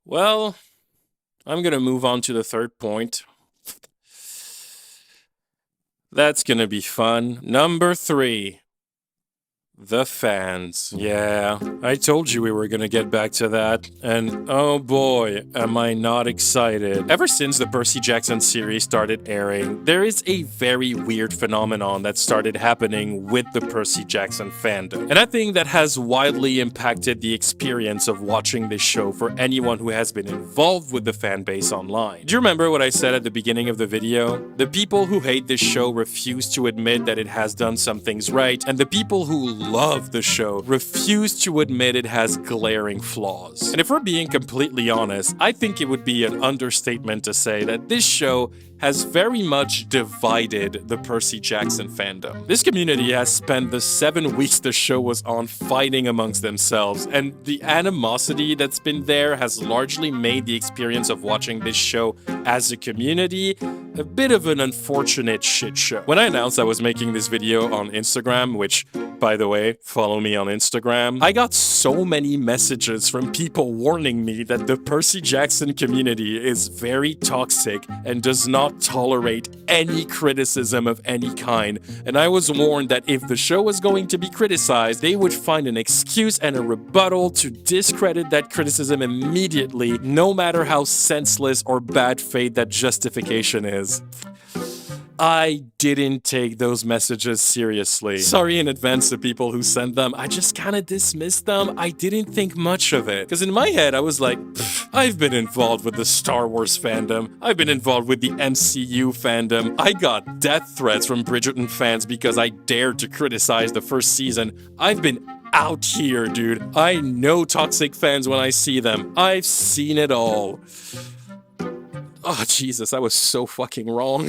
Speaker 2: Well, I'm gonna move on to the third point. That's gonna be fun. Number 3. The fans. Yeah, I told you we were gonna get back to that, and oh boy, am I not excited. Ever since the Percy Jackson series started airing, there is a very weird phenomenon that started happening with the Percy Jackson fandom. And I think that has widely impacted the experience of watching this show for anyone who has been involved with the fan base online. Do you remember what I said at the beginning of the video? The people who hate this show refuse to admit that it has done some things right, and the people who love the show refuse to admit it has glaring flaws. And if we're being completely honest, I think it would be an understatement to say that this show has very much divided the Percy Jackson fandom. This community has spent the 7 weeks the show was on fighting amongst themselves, and the animosity that's been there has largely made the experience of watching this show as a community a bit of an unfortunate shit show. When I announced I was making this video on Instagram, which, by the way, follow me on Instagram, I got so many messages from people warning me that the Percy Jackson community is very toxic and does not tolerate any criticism of any kind, and I was warned that if the show was going to be criticized, they would find an excuse and a rebuttal to discredit that criticism immediately, no matter how senseless or bad faith that justification is. I didn't take those messages seriously. Sorry in advance to people who sent them. I just kind of dismissed them. I didn't think much of it. Because in my head, I was like, I've been involved with the Star Wars fandom. I've been involved with the MCU fandom. I got death threats from Bridgerton fans because I dared to criticize the first season. I've been out here, dude. I know toxic fans when I see them. I've seen it all. Oh, Jesus, I was so fucking wrong.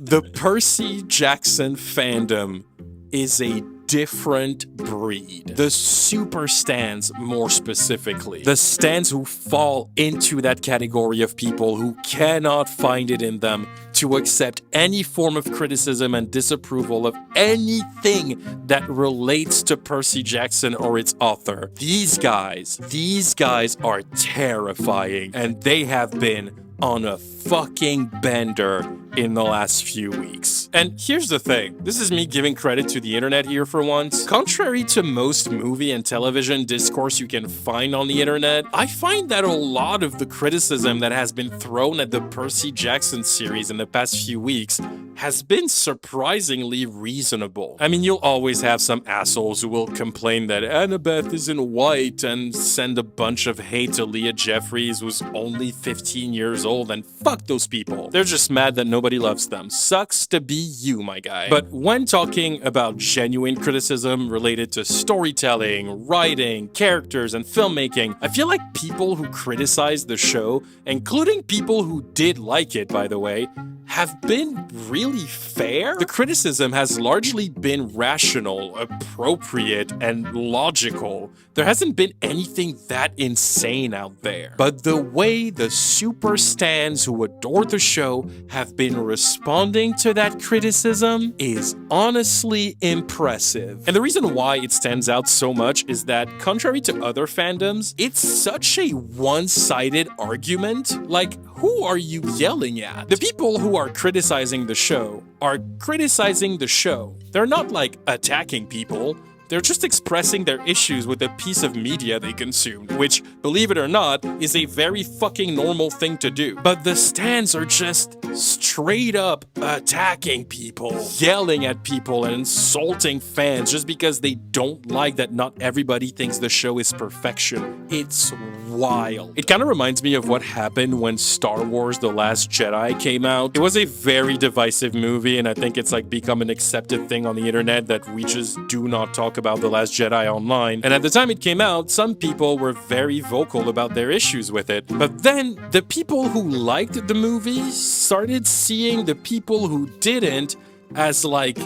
Speaker 2: The Percy Jackson fandom is a different breed. The super stans, more specifically. The stans who fall into that category of people who cannot find it in them to accept any form of criticism and disapproval of anything that relates to Percy Jackson or its author. These guys are terrifying, and they have been on a fucking bender in the last few weeks. And here's the thing, this is me giving credit to the internet here for once. Contrary to most movie and television discourse you can find on the internet, I find that a lot of the criticism that has been thrown at the Percy Jackson series in the past few weeks has been surprisingly reasonable. I mean, you'll always have some assholes who will complain that Annabeth isn't white and send a bunch of hate to Leah Jeffries, who's only 15 years old, and fuck those people. They're just mad that nobody loves them. Sucks to be you, my guy. But when talking about genuine criticism related to storytelling, writing, characters, and filmmaking, I feel like people who criticize the show, including people who did like it, by the way, have been really fair. The criticism has largely been rational, appropriate, and logical. There hasn't been anything that insane out there. But the way the super stans who adore the show have been responding to that criticism is honestly impressive. And the reason why it stands out so much is that, contrary to other fandoms, it's such a one-sided argument. Like, who are you yelling at? The people who are criticizing the show are criticizing the show. They're not like attacking people. They're just expressing their issues with the piece of media they consumed, which, believe it or not, is a very fucking normal thing to do. But the stans are just straight up attacking people, yelling at people and insulting fans just because they don't like that not everybody thinks the show is perfection. It's wild. It kind of reminds me of what happened when Star Wars The Last Jedi came out. It was a very divisive movie, and I think it's like become an accepted thing on the internet that we just do not talk talk about The Last Jedi online, and at the time it came out, some people were very vocal about their issues with it. But then the people who liked the movie started seeing the people who didn't as like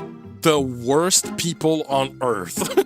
Speaker 2: the worst people on Earth.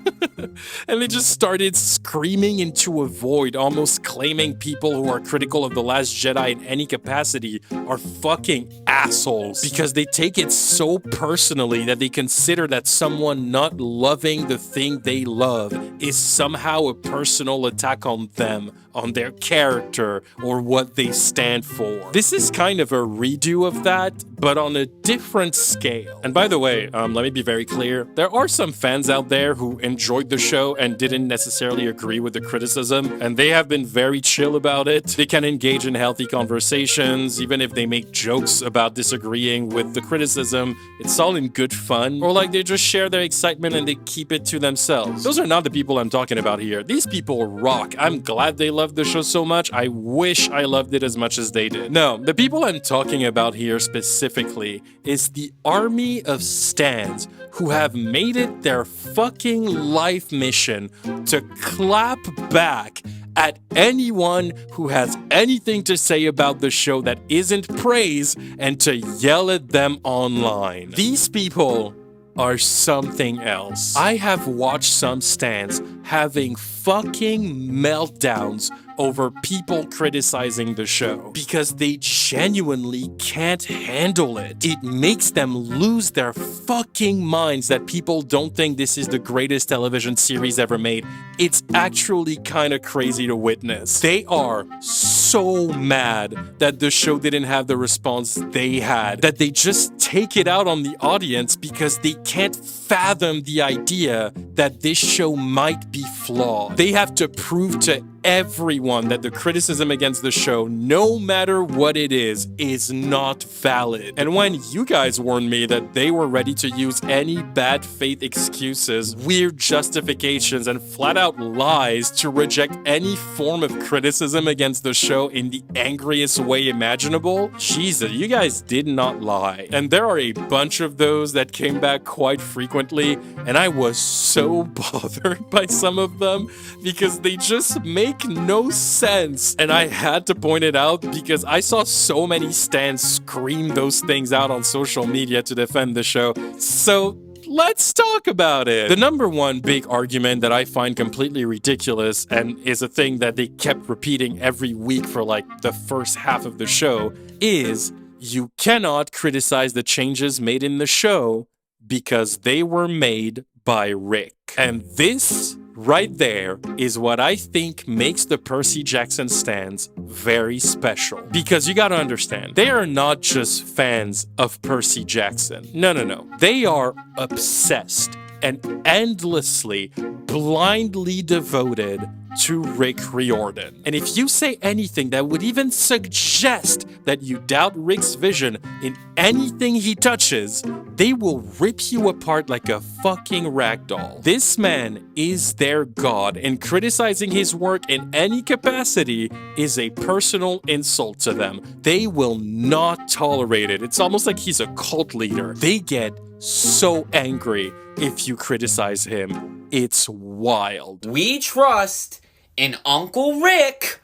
Speaker 2: And they just started screaming into a void, almost claiming people who are critical of The Last Jedi in any capacity are fucking assholes, because they take it so personally that they consider that someone not loving the thing they love is somehow a personal attack on them, on their character, or what they stand for. This is kind of a redo of that, but on a different scale. And by the way, let me be very clear, there are some fans out there who enjoyed the show and didn't necessarily agree with the criticism, and they have been very chill about it. They can engage in healthy conversations, even if they make jokes about disagreeing with the criticism. It's all in good fun, or like they just share their excitement and they keep it to themselves. Those are not the people I'm talking about here. These people rock. I'm glad they loved the show so much. I wish I loved it as much as they did. No, the people I'm talking about here specifically is the army of stans who have made it their fucking life mission to clap back at anyone who has anything to say about the show that isn't praise and to yell at them online. These people are something else. I have watched some stans having fucking meltdowns over people criticizing the show because they genuinely can't handle it. It makes them lose their fucking minds that people don't think this is the greatest television series ever made. It's actually kind of crazy to witness. They are so mad that the show didn't have the response they had, that they just take it out on the audience because they can't fathom the idea that this show might be flawed. They have to prove to everyone that the criticism against the show, no matter what it is not valid. And when you guys warned me that they were ready to use any bad faith excuses, weird justifications, and flat out lies to reject any form of criticism against the show in the angriest way imaginable, Jesus, you guys did not lie. And there are a bunch of those that came back quite frequently, and I was so bothered by some of them because they just make no sense. And I had to point it out because I saw so many stans scream those things out on social media to defend the show. So let's talk about it. The number one big argument that I find completely ridiculous and is a thing that they kept repeating every week for like the first half of the show is you cannot criticize the changes made in the show because they were made by Rick. And this right there is what I think makes the Percy Jackson stans very special. Because you gotta understand, they are not just fans of Percy Jackson. No. They are obsessed and endlessly, blindly devoted to Rick Riordan. And if you say anything that would even suggest that you doubt Rick's vision in anything he touches, they will rip you apart like a fucking ragdoll. This man is their god, and criticizing his work in any capacity is a personal insult to them. They will not tolerate it. It's almost like he's a cult leader. They get so angry if you criticize him. It's wild.
Speaker 11: We trust in Uncle Rick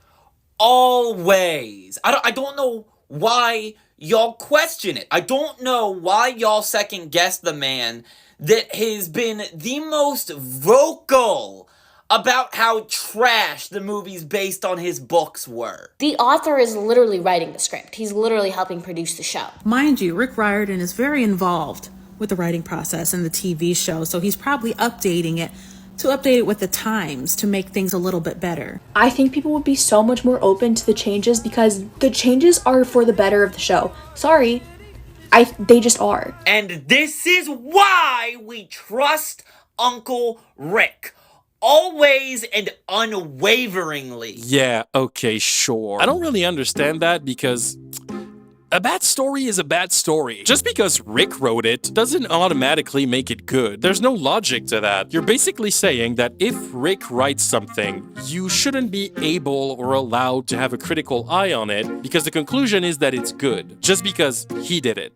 Speaker 11: always. I don't know why y'all question it. I don't know why y'all second guess the man that has been the most vocal about how trash the movies based on his books were.
Speaker 6: The author is literally writing the script. He's literally helping produce the show.
Speaker 12: Mind you, Rick Riordan is very involved with the writing process and the TV show, so he's probably updating it to update it with the times to make things a little bit better.
Speaker 13: I think people would be so much more open to the changes because the changes are for the better of the show. Sorry, they just are.
Speaker 11: And this is why we trust Uncle Rick. Always and unwaveringly.
Speaker 2: Yeah, okay, sure. I don't really understand that because a bad story is a bad story. Just because Rick wrote it doesn't automatically make it good. There's no logic to that. You're basically saying that if Rick writes something, you shouldn't be able or allowed to have a critical eye on it because the conclusion is that it's good, just because he did it.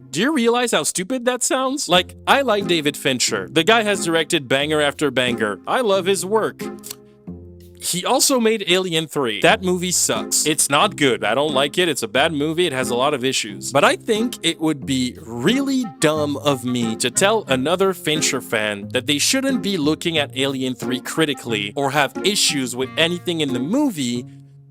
Speaker 2: Do you realize how stupid that sounds? Like, I like David Fincher. The guy has directed banger after banger. I love his work. He also made Alien 3. That movie sucks. It's not good. I don't like it. It's a bad movie. It has a lot of issues. But I think it would be really dumb of me to tell another Fincher fan that they shouldn't be looking at Alien 3 critically or have issues with anything in the movie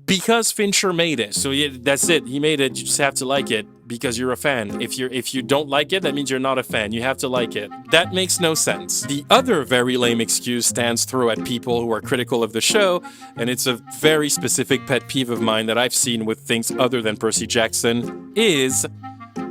Speaker 2: because Fincher made it. So yeah, that's it. He made it. You just have to like it because you're a fan. If you don't like it, that means you're not a fan. You have to like it. That makes no sense. The other very lame excuse Stans throw at people who are critical of the show, and it's a very specific pet peeve of mine that I've seen with things other than Percy Jackson, is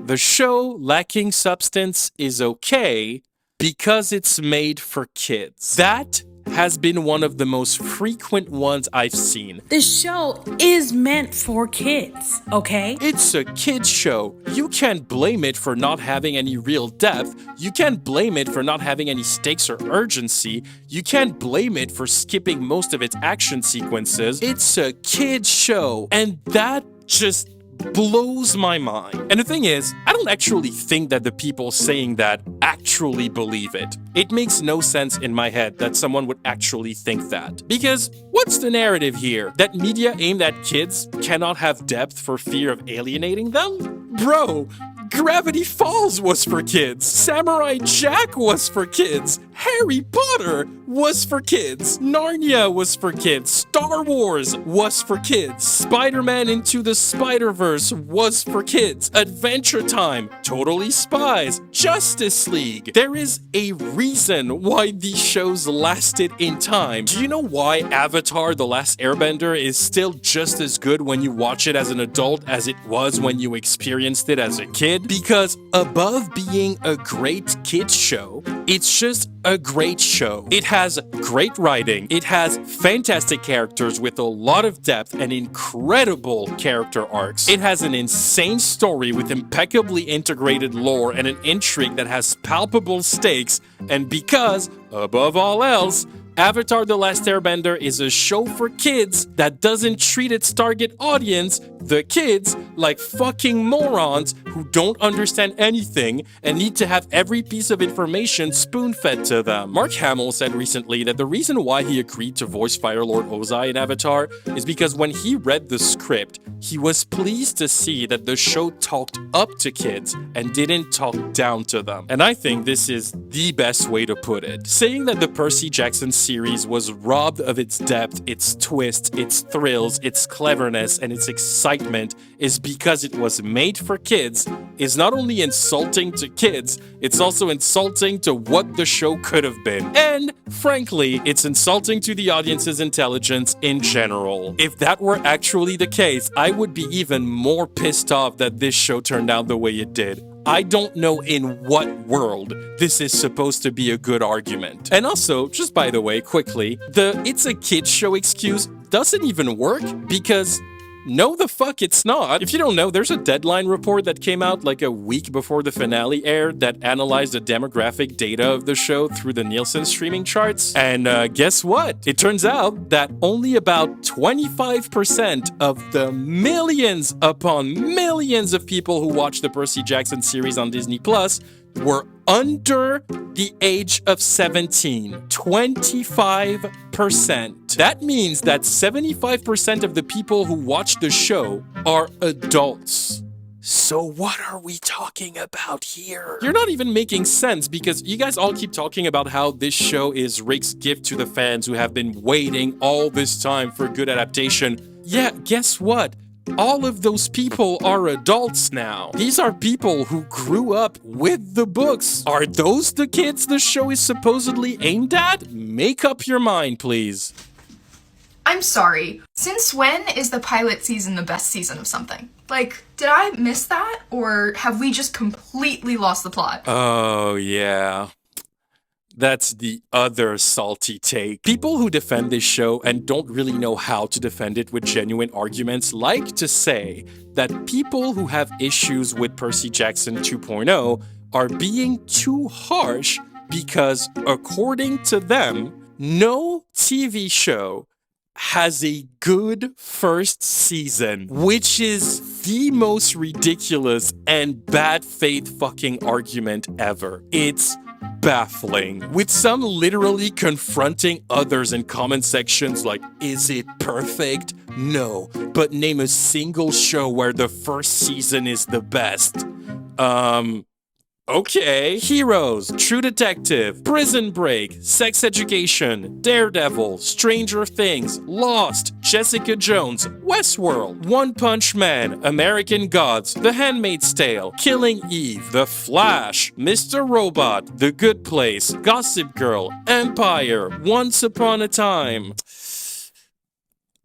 Speaker 2: the show lacking substance is okay because it's made for kids. That has been one of the most frequent ones I've seen.
Speaker 12: This show is meant for kids, okay?
Speaker 2: It's a kids show. You can't blame it for not having any real depth. You can't blame it for not having any stakes or urgency. You can't blame it for skipping most of its action sequences. It's a kids show, and that just blows my mind. And the thing is, I don't actually think that the people saying that actually believe it. It makes no sense in my head that someone would actually think that. Because what's the narrative here? That media aimed at kids cannot have depth for fear of alienating them? Bro, Gravity Falls was for kids. Samurai Jack was for kids. Harry Potter was for kids. Narnia was for kids. Star Wars was for kids. Spider-Man Into the Spider-Verse was for kids. Adventure Time, Totally Spies, Justice League. There is a reason why these shows lasted in time. Do you know why Avatar: The Last Airbender is still just as good when you watch it as an adult as it was when you experienced it as a kid? Because above being a great kids show, it's just a great show. It has great writing. It has fantastic characters with a lot of depth and incredible character arcs. It has an insane story with impeccably integrated lore and an intrigue that has palpable stakes. And because, above all else, Avatar: The Last Airbender is a show for kids that doesn't treat its target audience, the kids, like fucking morons who don't understand anything and need to have every piece of information spoon-fed to them. Mark Hamill said recently that the reason why he agreed to voice Fire Lord Ozai in Avatar is because when he read the script, he was pleased to see that the show talked up to kids and didn't talk down to them. And I think this is the best way to put it. Saying that the Percy Jackson series was robbed of its depth, its twists, its thrills, its cleverness, and its excitement is because it was made for kids is not only insulting to kids, it's also insulting to what the show could have been. And, frankly, it's insulting to the audience's intelligence in general. If that were actually the case, I would be even more pissed off that this show turned out the way it did. I don't know in what world this is supposed to be a good argument. And also, just by the way, quickly, the "it's a kids show" excuse doesn't even work because no, the fuck it's not. If you don't know, there's a Deadline report that came out like a week before the finale aired that analyzed the demographic data of the show through the Nielsen streaming charts. And guess what? It turns out that only about 25% of the millions upon millions of people who watch the Percy Jackson series on Disney Plus were under the age of 17. 25%. That means that 75% of the people who watch the show are adults. So what are we talking about here? You're not even making sense because you guys all keep talking about how this show is Rick's gift to the fans who have been waiting all this time for good adaptation. Yeah, guess what? All of those people are adults now. These are people who grew up with the books. Are those the kids the show is supposedly aimed at? Make up your mind, please.
Speaker 14: I'm sorry. Since when is the pilot season the best season of something? Like, did I miss that? Or have we just completely lost the plot?
Speaker 2: Oh, yeah. That's the other salty take. People who defend this show and don't really know how to defend it with genuine arguments like to say that people who have issues with Percy Jackson 2.0 are being too harsh because, according to them, no TV show has a good first season, which is the most ridiculous and bad faith fucking argument ever. It's baffling, with some literally confronting others in comment sections like, is it perfect? No, but name a single show where the first season is the best. Okay. Heroes, True Detective, Prison Break, Sex Education, Daredevil, Stranger Things, Lost, Jessica Jones, Westworld, One Punch Man, American Gods, The Handmaid's Tale, Killing Eve, The Flash, Mr. Robot, The Good Place, Gossip Girl, Empire, Once Upon a Time.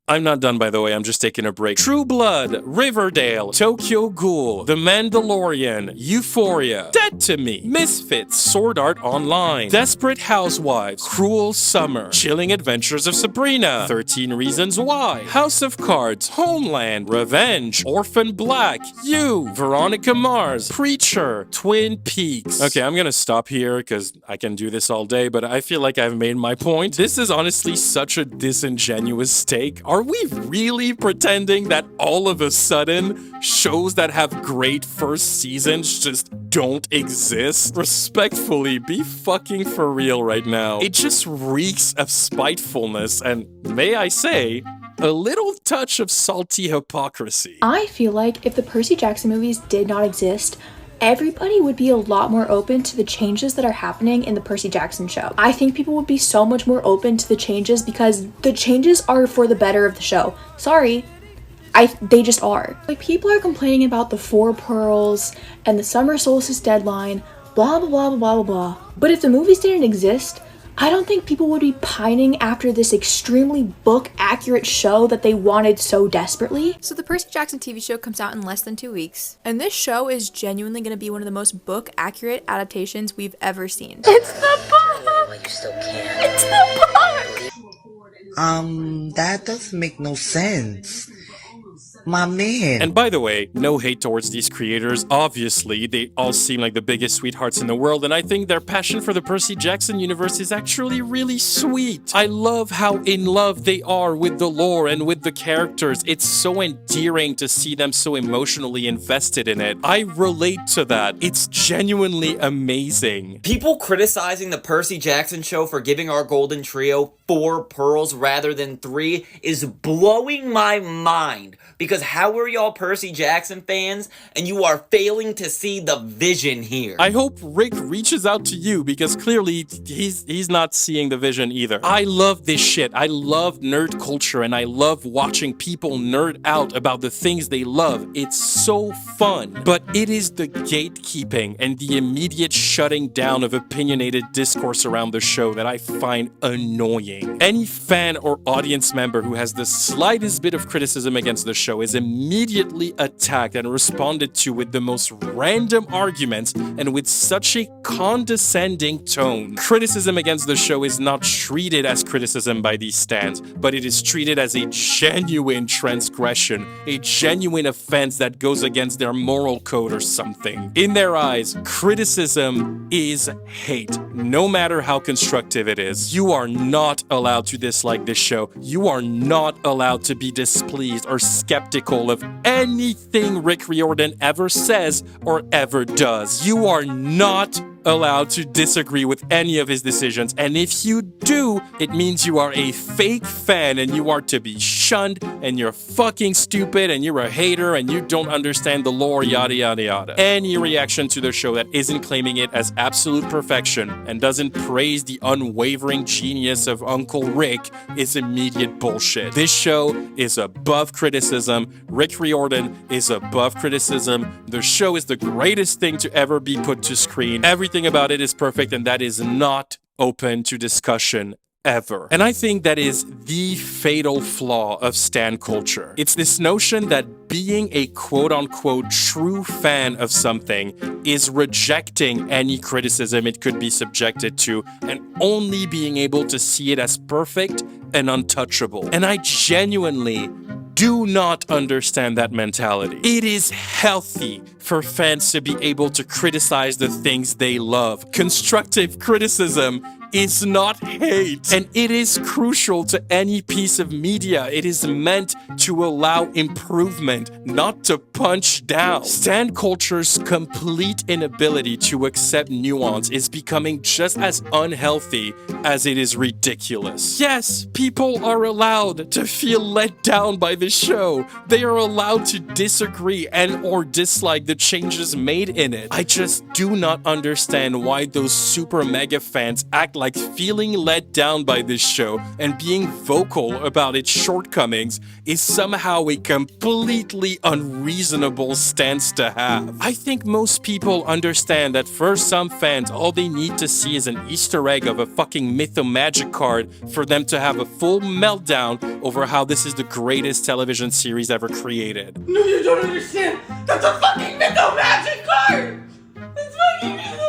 Speaker 2: I'm not done, by the way, I'm just taking a break. True Blood, Riverdale, Tokyo Ghoul, The Mandalorian, Euphoria, Dead to Me, Misfits, Sword Art Online, Desperate Housewives, Cruel Summer, Chilling Adventures of Sabrina, 13 Reasons Why, House of Cards, Homeland, Revenge, Orphan Black, You, Veronica Mars, Preacher, Twin Peaks. Okay, I'm gonna stop here because I can do this all day, but I feel like I've made my point. This is honestly such a disingenuous take. Are we really pretending that all of a sudden shows that have great first seasons just don't exist? Respectfully, be fucking for real right now. It just reeks of spitefulness and, may I say, a little touch of salty hypocrisy.
Speaker 13: I feel like if the Percy Jackson movies did not exist, everybody would be a lot more open to the changes that are happening in the Percy Jackson show. I think people would be so much more open to the changes because the changes are for the better of the show. Sorry, they just are. Like, people are complaining about the 4 pearls and the summer solstice deadline, blah blah blah blah blah blah. But if the movies didn't exist, I don't think people would be pining after this extremely book-accurate show that they wanted so desperately.
Speaker 15: So the Percy Jackson TV show comes out in less than 2 weeks, and this show is genuinely going to be one of the most book-accurate adaptations we've ever seen.
Speaker 4: It's the book! Well, you still can.
Speaker 15: It's the book!
Speaker 16: That doesn't make no sense. My man.
Speaker 2: And by the way, no hate towards these creators. Obviously, they all seem like the biggest sweethearts in the world, and I think their passion for the Percy Jackson universe is actually really sweet. I love how in love they are with the lore and with the characters. It's so endearing to see them so emotionally invested in it. I relate to that. It's genuinely amazing.
Speaker 11: People criticizing the Percy Jackson show for giving our golden trio 4 pearls rather than 3 is blowing my mind. Because how are y'all Percy Jackson fans and you are failing to see the vision here?
Speaker 2: I hope Rick reaches out to you because clearly he's not seeing the vision either. I love this shit. I love nerd culture and I love watching people nerd out about the things they love. It's so fun. But it is the gatekeeping and the immediate shutting down of opinionated discourse around the show that I find annoying. Any fan or audience member who has the slightest bit of criticism against the show is immediately attacked and responded to with the most random arguments and with such a condescending tone. Criticism against the show is not treated as criticism by these stands, but it is treated as a genuine transgression, a genuine offense that goes against their moral code or something. In their eyes, criticism is hate, no matter how constructive it is. You are not allowed to dislike this show. You are not allowed to be displeased or skeptical of anything Rick Riordan ever says or ever does. You are not allowed to disagree with any of his decisions, and if you do, it means you are a fake fan and you are to be shunned and you're fucking stupid and you're a hater and you don't understand the lore, yada yada yada. Any reaction to the show that isn't claiming it as absolute perfection and doesn't praise the unwavering genius of Uncle Rick is immediate bullshit. This show is above criticism. Rick Riordan is above criticism. The show is the greatest thing to ever be put to screen. Everything about it is perfect, and that is not open to discussion ever. And I think that is the fatal flaw of stan culture. It's this notion that being a quote-unquote true fan of something is rejecting any criticism it could be subjected to and only being able to see it as perfect and untouchable. And I genuinely do not understand that mentality. It is healthy for fans to be able to criticize the things they love. Constructive criticism is not hate. And it is crucial to any piece of media. It is meant to allow improvement, not to punch down. Stan culture's complete inability to accept nuance is becoming just as unhealthy as it is ridiculous. Yes, people are allowed to feel let down by the show. They are allowed to disagree and or dislike the changes made in it. I just do not understand why those super mega fans act like feeling let down by this show and being vocal about its shortcomings is somehow a completely unreasonable stance to have. I think most people understand that for some fans, all they need to see is an Easter egg of a fucking Mythomagic card for them to have a full meltdown over how this is the greatest television series ever created.
Speaker 11: No, you don't understand. That's a fucking Mythomagic card. It's fucking Mythomagic.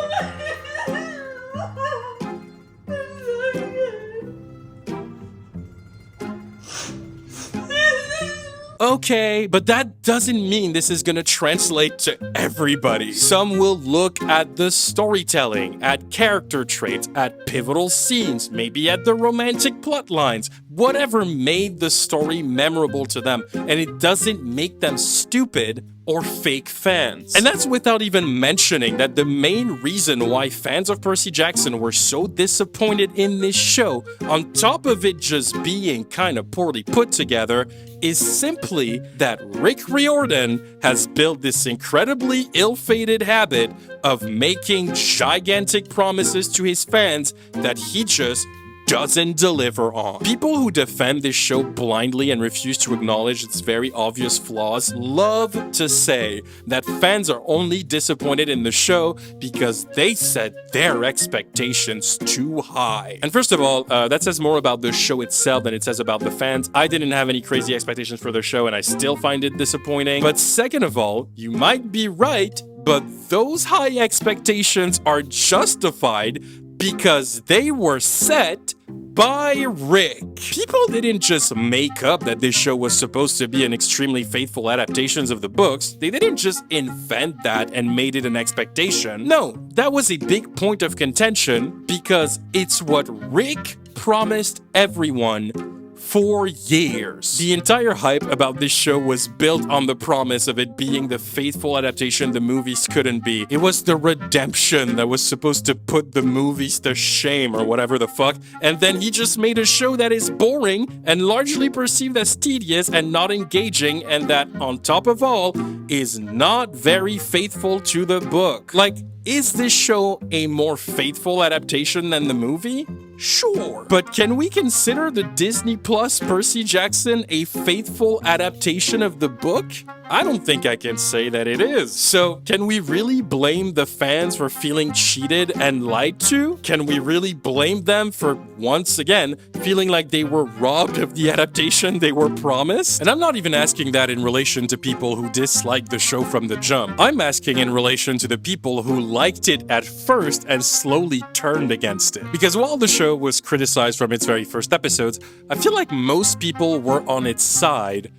Speaker 2: Okay, but that doesn't mean this is gonna translate to everybody. Some will look at the storytelling, at character traits, at pivotal scenes, maybe at the romantic plot lines, whatever made the story memorable to them, and it doesn't make them stupid or fake fans. And that's without even mentioning that the main reason why fans of Percy Jackson were so disappointed in this show, on top of it just being kind of poorly put together, is simply that Rick Riordan has built this incredibly ill-fated habit of making gigantic promises to his fans that he just doesn't deliver on. People who defend this show blindly and refuse to acknowledge its very obvious flaws love to say that fans are only disappointed in the show because they set their expectations too high. And first of all, that says more about the show itself than it says about the fans. I didn't have any crazy expectations for the show and I still find it disappointing. But second of all, you might be right, but those high expectations are justified because they were set by Rick. People didn't just make up that this show was supposed to be an extremely faithful adaptation of the books. They didn't just invent that and made it an expectation. No, that was a big point of contention because it's what Rick promised everyone for years. The entire hype about this show was built on the promise of it being the faithful adaptation the movies couldn't be. It was the redemption that was supposed to put the movies to shame or whatever the fuck, and then he just made a show that is boring and largely perceived as tedious and not engaging, and that, on top of all, is not very faithful to the book. Like, is this show a more faithful adaptation than the movie? Sure. But can we consider the Disney Plus Percy Jackson a faithful adaptation of the book? I don't think I can say that it is. So, can we really blame the fans for feeling cheated and lied to? Can we really blame them for, once again, feeling like they were robbed of the adaptation they were promised? And I'm not even asking that in relation to people who disliked the show from the jump. I'm asking in relation to the people who liked it at first and slowly turned against it. Because while the show was criticized from its very first episodes, I feel like most people were on its side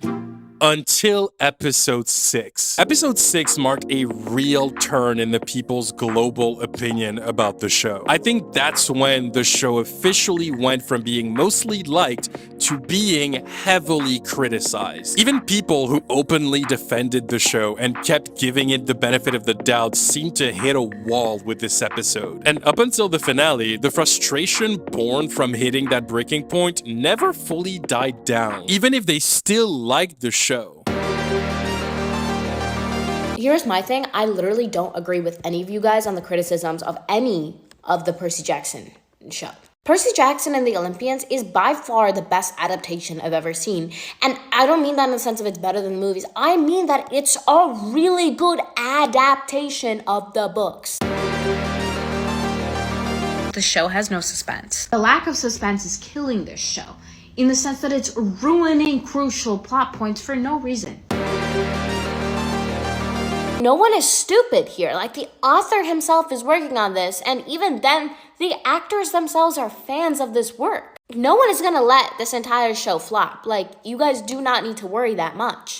Speaker 2: until episode 6. Episode 6 marked a real turn in the people's global opinion about the show. I think that's when the show officially went from being mostly liked to being heavily criticized. Even people who openly defended the show and kept giving it the benefit of the doubt seemed to hit a wall with this episode. And up until the finale, the frustration born from hitting that breaking point never fully died down, even if they still liked the show.
Speaker 17: Here's my thing. I literally don't agree with any of you guys on the criticisms of any of the Percy Jackson show. Percy Jackson and the Olympians is by far the best adaptation I've ever seen. And I don't mean that in the sense of it's better than the movies. I mean that it's a really good adaptation of the books.
Speaker 18: The show has no suspense. The lack of suspense is killing this show, in the sense that it's ruining crucial plot points for no reason.
Speaker 17: No one is stupid here. Like, the author himself is working on this, and even then, the actors themselves are fans of this work. No one is gonna let this entire show flop. Like, you guys do not need to worry that much.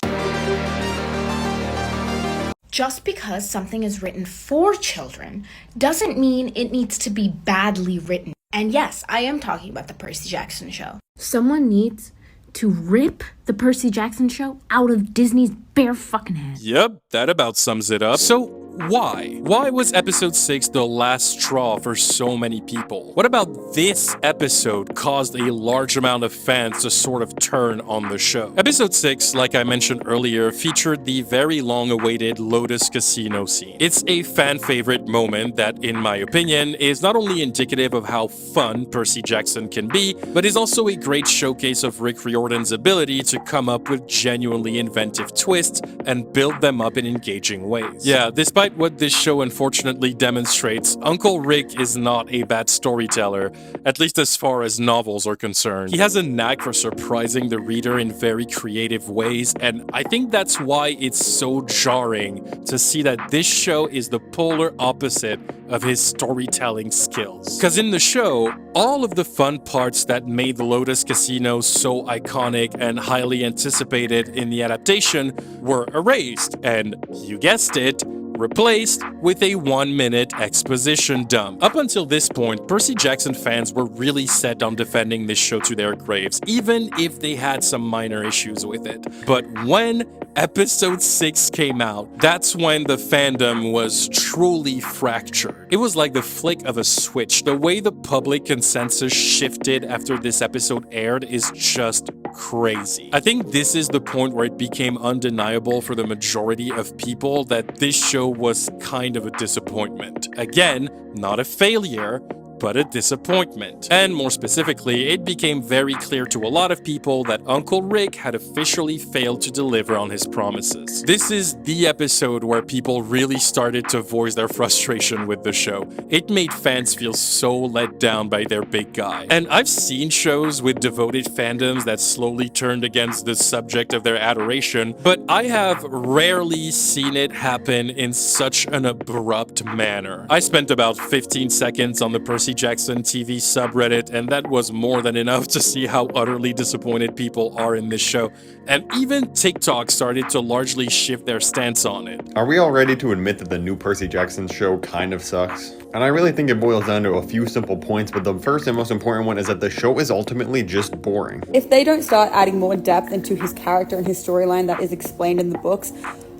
Speaker 18: Just because something is written for children doesn't mean it needs to be badly written. And yes, I am talking about the Percy Jackson show.
Speaker 19: Someone needs to rip the Percy Jackson show out of Disney's bare fucking head.
Speaker 2: Yep, that about sums it up. So, why? Why was episode 6 the last straw for so many people? What about this episode caused a large amount of fans to sort of turn on the show? Episode 6, like I mentioned earlier, featured the very long-awaited Lotus Casino scene. It's a fan favorite moment that, in my opinion, is not only indicative of how fun Percy Jackson can be, but is also a great showcase of Rick Riordan's ability to come up with genuinely inventive twists and build them up in engaging ways. Yeah, despite what this show unfortunately demonstrates, Uncle Rick is not a bad storyteller, at least as far as novels are concerned. He has a knack for surprising the reader in very creative ways, and I think that's why it's so jarring to see that this show is the polar opposite of his storytelling skills. Because in the show, all of the fun parts that made the Lotus Casino so iconic and highly anticipated in the adaptation were erased, and you guessed it, replaced with a 1-minute exposition dump. Up until this point, Percy Jackson fans were really set on defending this show to their graves, even if they had some minor issues with it. But when episode 6 came out, that's when the fandom was truly fractured. It was like the flick of a switch. The way the public consensus shifted after this episode aired is just crazy. I think this is the point where it became undeniable for the majority of people that this show was kind of a disappointment. Again, not a failure, but a disappointment. And more specifically, it became very clear to a lot of people that Uncle Rick had officially failed to deliver on his promises. This is the episode where people really started to voice their frustration with the show. It made fans feel so let down by their big guy. And I've seen shows with devoted fandoms that slowly turned against the subject of their adoration, but I have rarely seen it happen in such an abrupt manner. I spent about 15 seconds on the Percy Jackson TV subreddit, and that was more than enough to see how utterly disappointed people are in this show. And even TikTok started to largely shift their stance on it.
Speaker 20: Are we all ready to admit that the new Percy Jackson show kind of sucks? And I really think it boils down to a few simple points, but the first and most important one is that the show is ultimately just boring.
Speaker 21: If they don't start adding more depth into his character and his storyline that is explained in the books,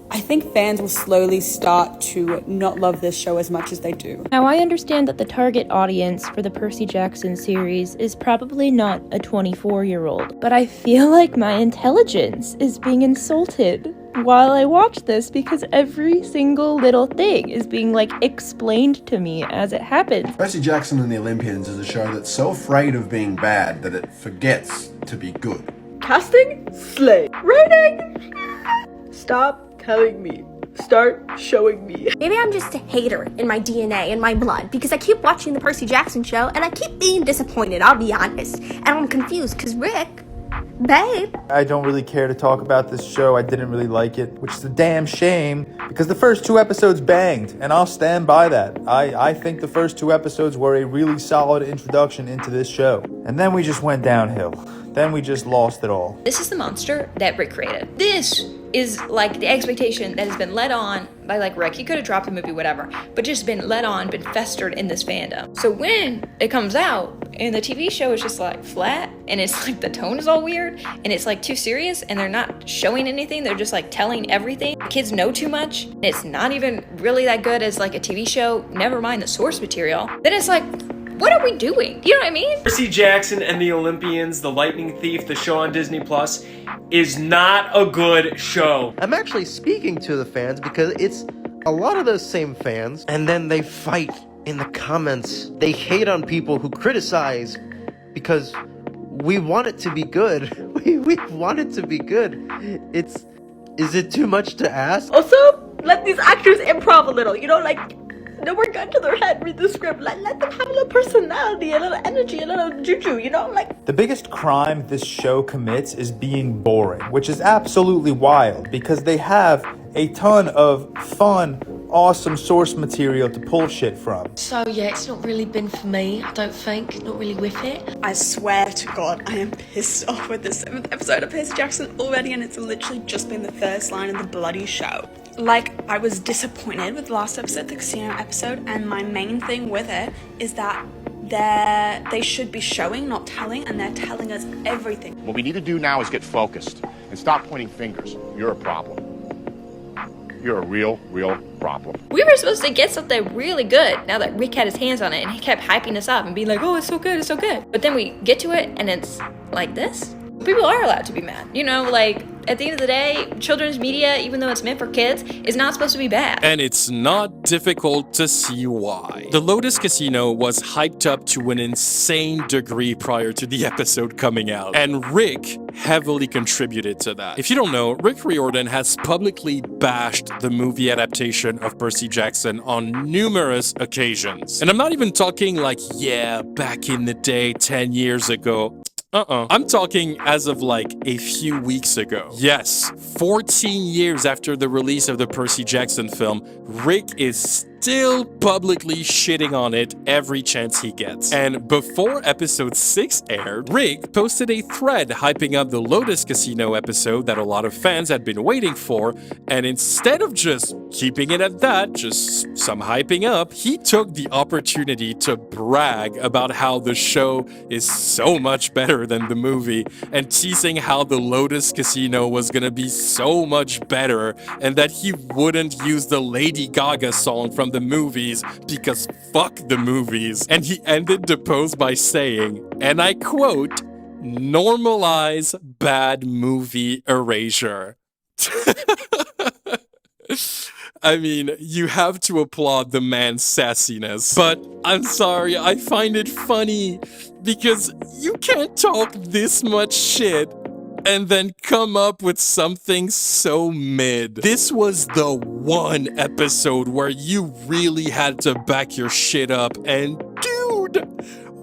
Speaker 21: I think fans will slowly start to not love this show as much as they do.
Speaker 22: Now, I understand that the target audience for the Percy Jackson series is probably not a 24-year-old, but I feel like my intelligence is being insulted while I watch this because every single little thing is being, explained to me as it happens.
Speaker 23: Percy Jackson and the Olympians is a show that's so afraid of being bad that it forgets to be good.
Speaker 24: Casting? Slay. Writing? Stop telling me. Start showing me.
Speaker 3: Maybe I'm just a hater in my DNA and my blood because I keep watching the Percy Jackson show and I keep being disappointed, I'll be honest. And I'm confused because Rick, babe.
Speaker 25: I don't really care to talk about this show. I didn't really like it, which is a damn shame because the first 2 episodes banged, and I'll stand by that. I think the first 2 episodes were a really solid introduction into this show. And then we just went downhill. Then we just lost it all.
Speaker 26: This is the monster that Rick created. This is the expectation that has been led on by Rick. He could have dropped the movie, whatever, but just been led on, been festered in this fandom. So when it comes out and the TV show is just flat, and it's the tone is all weird, and it's too serious, and they're not showing anything, they're just telling everything. The kids know too much, and it's not even really that good as a TV show, never mind the source material, then it's what are we doing? You know what I mean?
Speaker 27: Percy Jackson and the Olympians, The Lightning Thief, the show on Disney Plus, is not a good show.
Speaker 28: I'm actually speaking to the fans because it's a lot of those same fans, and then they fight in the comments. They hate on people who criticize because we want it to be good. We want it to be good. Is it too much to ask?
Speaker 24: Also, let these actors improv a little, no more gun to their head, read the script, let them have a little personality, a little energy, a little juju,
Speaker 25: The biggest crime this show commits is being boring, which is absolutely wild because they have a ton of fun, awesome source material to pull shit from.
Speaker 29: So yeah, it's not really been for me, I don't think, not really with it.
Speaker 30: I swear to God, I am pissed off with the 7th episode of Percy Jackson already, and it's literally just been the first line of the bloody show. I was disappointed with the last episode, the casino episode, and my main thing with it is that they should be showing, not telling, and they're telling us everything.
Speaker 1: What we need to do now is get focused and stop pointing fingers. You're a problem. You're a real problem.
Speaker 26: We were supposed to get something really good now that Rick had his hands on it and he kept hyping us up and being like, oh, it's so good, it's so good. But then we get to it and it's like this. People are allowed to be mad. You know, like, at the end of the day, children's media, even though it's meant for kids, is not supposed to be bad.
Speaker 2: And it's not difficult to see why. The Lotus Casino was hyped up to an insane degree prior to the episode coming out, and Rick heavily contributed to that. If you don't know, Rick Riordan has publicly bashed the movie adaptation of Percy Jackson on numerous occasions. And I'm not even talking like, yeah, back in the day, 10 years ago. I'm talking as of like a few weeks ago. Yes, 14 years after the release of the Percy Jackson film, Rick is still publicly shitting on it every chance he gets. And before episode 6 aired, Rick posted a thread hyping up the Lotus Casino episode that a lot of fans had been waiting for, and instead of just keeping it at that, just some hyping up, he took the opportunity to brag about how the show is so much better than the movie, and teasing how the Lotus Casino was gonna be so much better, and that he wouldn't use the Lady Gaga song from the movies because fuck the movies. And he ended the post by saying, and I quote, "Normalize bad movie erasure." I mean, you have to applaud the man's sassiness, but I'm sorry, I find it funny because you can't talk this much shit and then come up with something so mid. This was the one episode where you really had to back your shit up, and dude,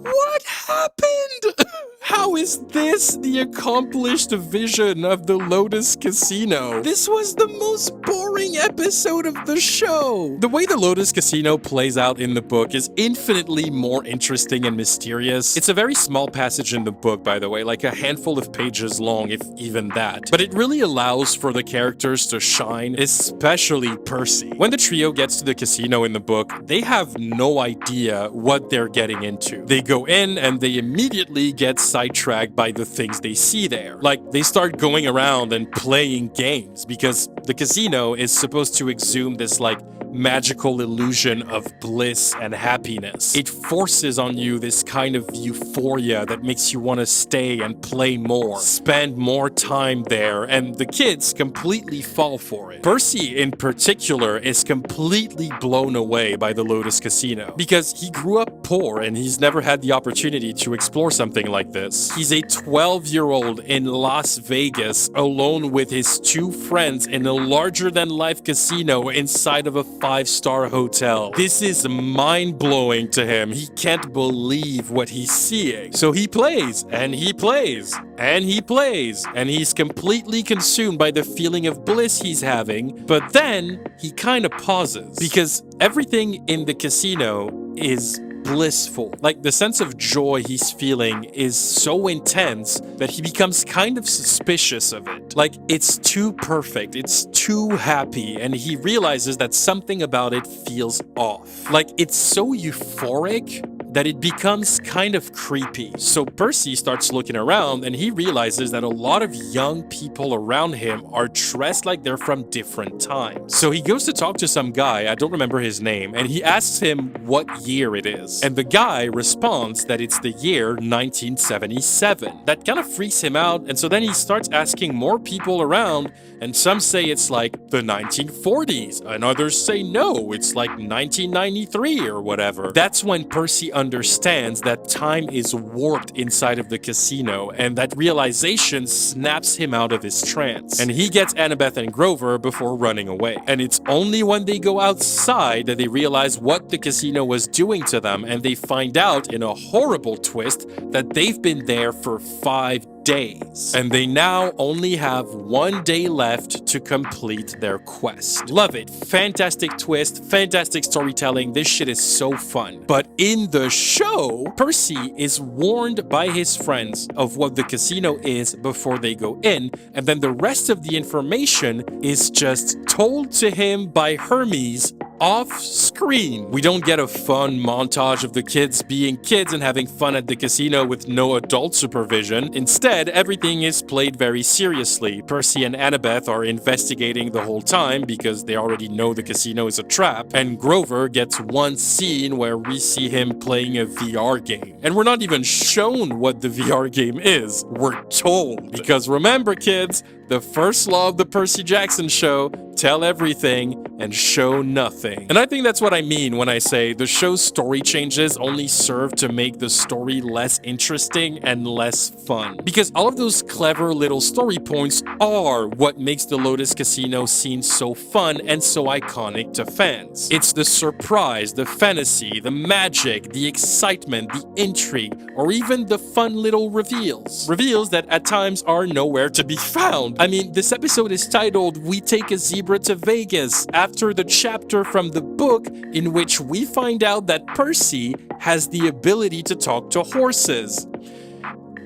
Speaker 2: what happened? How is this the accomplished vision of the Lotus Casino? This was the most boring episode of the show. The way the Lotus Casino plays out in the book is infinitely more interesting and mysterious. It's a very small passage in the book, by the way, like a handful of pages long, if even that. But it really allows for the characters to shine, especially Percy. When the trio gets to the casino in the book, they have no idea what they're getting into. They go in and they immediately get sidetracked by the things they see there. Like, they start going around and playing games because the casino is supposed to exude this, like, magical illusion of bliss and happiness. It forces on you this kind of euphoria that makes you want to stay and play more, spend more time there, and the kids completely fall for it. Percy, in particular, is completely blown away by the Lotus Casino because he grew up poor and he's never had the opportunity to explore something like this. He's a 12-year-old in Las Vegas alone with his two friends in a larger-than-life casino inside of a 5-star hotel. This is mind-blowing to him. He can't believe what he's seeing. So he plays, and he plays, and he plays, and he's completely consumed by the feeling of bliss he's having, but then he kind of pauses because everything in the casino is blissful. Like, the sense of joy he's feeling is so intense that he becomes kind of suspicious of it. Like, it's too perfect, it's too happy, and he realizes that something about it feels off. Like, it's so euphoric that it becomes kind of creepy. So Percy starts looking around and he realizes that a lot of young people around him are dressed like they're from different times. So he goes to talk to some guy, I don't remember his name, and he asks him what year it is. And the guy responds that it's the year 1977. That kind of freaks him out, and so then he starts asking more people around, and some say it's like the 1940s, and others say no, it's like 1993 or whatever. That's when Percy understands that time is warped inside of the casino, and that realization snaps him out of his trance. And he gets Annabeth and Grover before running away. And it's only when they go outside that they realize what the casino was doing to them, and they find out in a horrible twist that they've been there for 5 days. And they now only have 1 day left to complete their quest. Love it. Fantastic twist, fantastic storytelling. This shit is so fun. But in the show, Percy is warned by his friends of what the casino is before they go in, and then the rest of the information is just told to him by Hermes off screen. We don't get a fun montage of the kids being kids and having fun at the casino with no adult supervision. Instead, everything is played very seriously. Percy and Annabeth are investigating the whole time because they already know the casino is a trap, and Grover gets one scene where we see him playing a VR game. And we're not even shown what the VR game is. We're told. Because remember, kids, the first law of the Percy Jackson show: tell everything and show nothing. And I think that's what I mean when I say the show's story changes only serve to make the story less interesting and less fun. Because all of those clever little story points are what makes the Lotus Casino scene so fun and so iconic to fans. It's the surprise, the fantasy, the magic, the excitement, the intrigue, or even the fun little reveals. Reveals that at times are nowhere to be found. I mean, this episode is titled "We Take a Zebra to Vegas," after the chapter from the book in which we find out that Percy has the ability to talk to horses.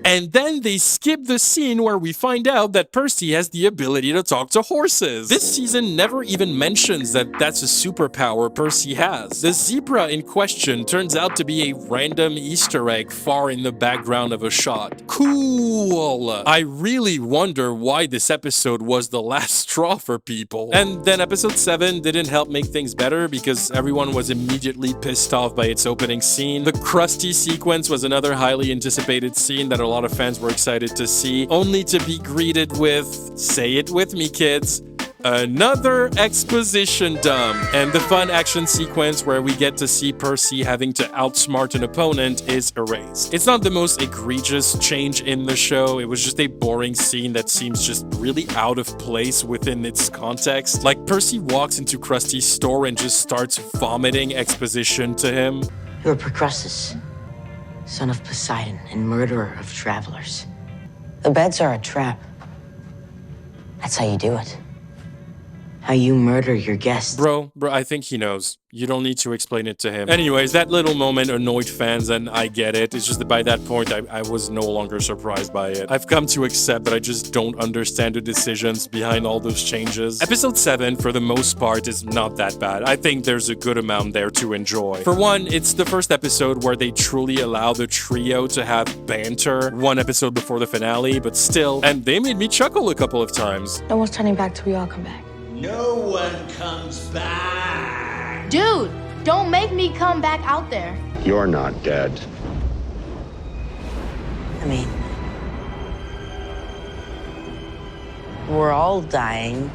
Speaker 2: And then they skip the scene where we find out that Percy has the ability to talk to horses. This season never even mentions that that's a superpower Percy has. The zebra in question turns out to be a random Easter egg far in the background of a shot. Cool! I really wonder why this episode was the last straw for people. And then episode 7 didn't help make things better because everyone was immediately pissed off by its opening scene. The Krusty sequence was another highly anticipated scene that a lot of fans were excited to see, only to be greeted with, say it with me kids, another exposition dump. And the fun action sequence where we get to see Percy having to outsmart an opponent is erased. It's not the most egregious change in the show, it was just a boring scene that seems just really out of place within its context. Like Percy walks into Krusty's store and just starts vomiting exposition to him.
Speaker 4: You're Procrustes, son of Poseidon and murderer of travelers. The beds are a trap. That's how you do it. How you murder your guests.
Speaker 2: Bro, I think he knows. You don't need to explain it to him. Anyways, that little moment annoyed fans, and I get it. It's just that by that point, I was no longer surprised by it. I've come to accept that I just don't understand the decisions behind all those changes. Episode 7, for the most part, is not that bad. I think there's a good amount there to enjoy. For one, it's the first episode where they truly allow the trio to have banter. One episode before the finale, but still. And they made me chuckle a couple of times.
Speaker 4: No one's turning back till we all come back.
Speaker 5: No one comes back.
Speaker 18: Dude, don't make me come back out there.
Speaker 5: You're not dead.
Speaker 4: I mean, we're all dying.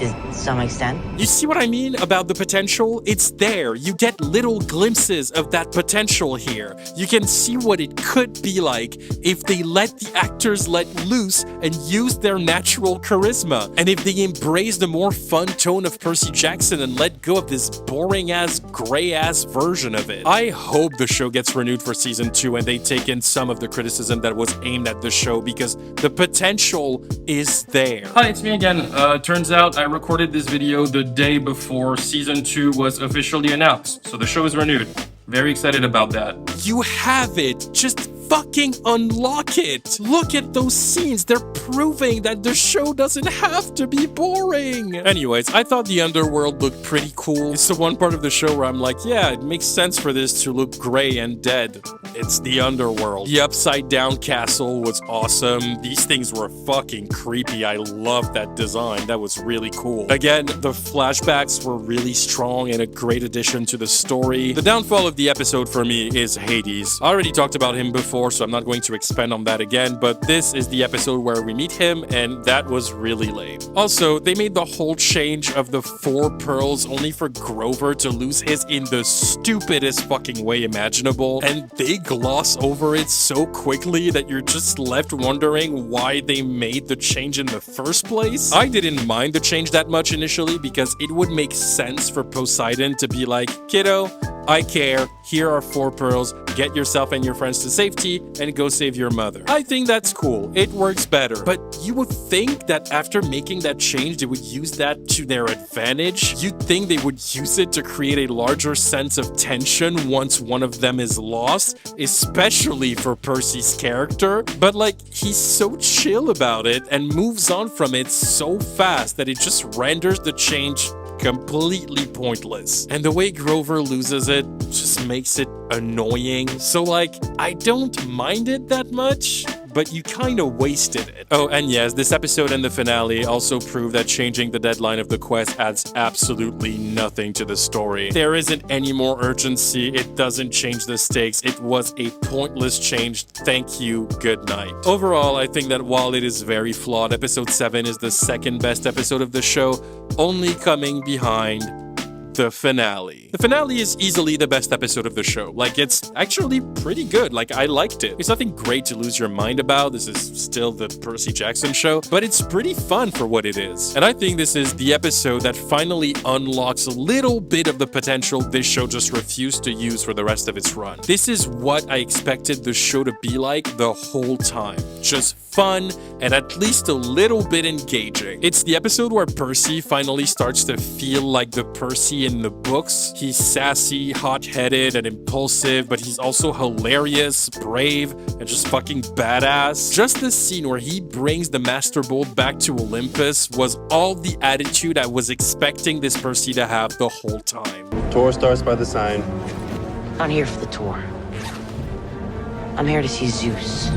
Speaker 4: To some extent.
Speaker 2: You see what I mean about the potential? It's there. You get little glimpses of that potential here. You can see what it could be like if they let the actors let loose and use their natural charisma. And if they embrace the more fun tone of Percy Jackson and let go of this boring-ass, gray-ass version of it. I hope the show gets renewed for season 2 and they take in some of the criticism that was aimed at the show because the potential is there.
Speaker 27: Hi, it's me again. Turns out I recorded this video the day before season 2 was officially announced, so the show is renewed. Very excited about that.
Speaker 2: You have it. Just fucking unlock it. Look at those scenes. They're proving that the show doesn't have to be boring. Anyways, I thought the underworld looked pretty cool. It's the one part of the show where I'm like, yeah, it makes sense for this to look gray and dead. It's the underworld. The upside down castle was awesome. These things were fucking creepy. I loved that design. That was really cool. Again, the flashbacks were really strong and a great addition to the story. The downfall of the episode for me is Hades. I already talked about him before, so I'm not going to expand on that again, but this is the episode where we meet him, and that was really lame. Also, they made the whole change of the 4 pearls only for Grover to lose his in the stupidest fucking way imaginable, and they gloss over it so quickly that you're just left wondering why they made the change in the first place. I didn't mind the change that much initially because it would make sense for Poseidon to be like, kiddo, I care, here are 4 pearls, get yourself and your friends to safety, and go save your mother. I think that's cool, it works better. But you would think that after making that change, they would use that to their advantage. You'd think they would use it to create a larger sense of tension once one of them is lost, especially for Percy's character. But like, he's so chill about it and moves on from it so fast that it just renders the change completely pointless. And the way Grover loses it just makes it annoying. So like, I don't mind it that much, but you kind of wasted it. Oh, and yes, this episode and the finale also prove that changing the deadline of the quest adds absolutely nothing to the story. There isn't any more urgency, it doesn't change the stakes, it was a pointless change, thank you, good night. Overall, I think that while it is very flawed, episode 7 is the second best episode of the show, only coming behind the finale. The finale is easily the best episode of the show. Like, it's actually pretty good. Like, I liked it. It's nothing great to lose your mind about. This is still the Percy Jackson show, but it's pretty fun for what it is. And I think this is the episode that finally unlocks a little bit of the potential this show just refused to use for the rest of its run. This is what I expected the show to be like the whole time. Just fun and at least a little bit engaging. It's the episode where Percy finally starts to feel like the Percy in the books. He's sassy, hot-headed, and impulsive, but he's also hilarious, brave, and just fucking badass. Just the scene where he brings the Master Bolt back to Olympus was all the attitude I was expecting this Percy to have the whole time.
Speaker 6: Tour starts by the sign.
Speaker 4: I'm not here for the tour. I'm here to see Zeus.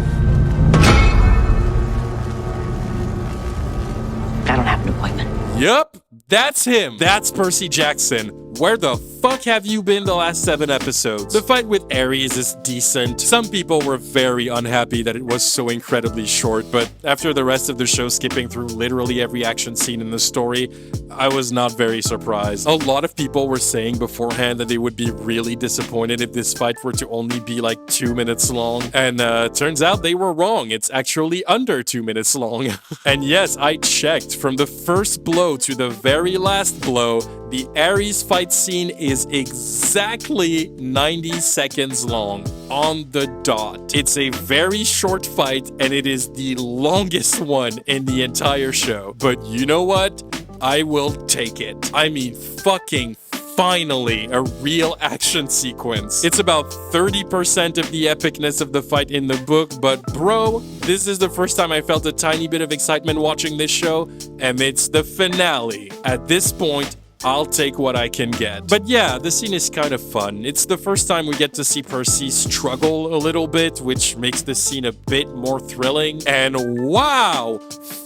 Speaker 4: I don't have an appointment.
Speaker 2: Yup, that's him. That's Percy Jackson. Where the fuck have you been the last 7 episodes? The fight with Ares is decent. Some people were very unhappy that it was so incredibly short, but after the rest of the show skipping through literally every action scene in the story, I was not very surprised. A lot of people were saying beforehand that they would be really disappointed if this fight were to only be like 2 minutes long, and turns out they were wrong. It's actually under 2 minutes long. And yes, I checked. From the first blow to the very last blow, the Ares fight scene is exactly 90 seconds long, on the dot. It's a very short fight, and it is the longest one in the entire show. But you know what? I will take it. I mean, fucking finally, a real action sequence. It's about 30% of the epicness of the fight in the book, but bro, this is the first time I felt a tiny bit of excitement watching this show, and it's the finale. At this point, I'll take what I can get. But yeah, the scene is kind of fun. It's the first time we get to see Percy struggle a little bit, which makes the scene a bit more thrilling. And wow!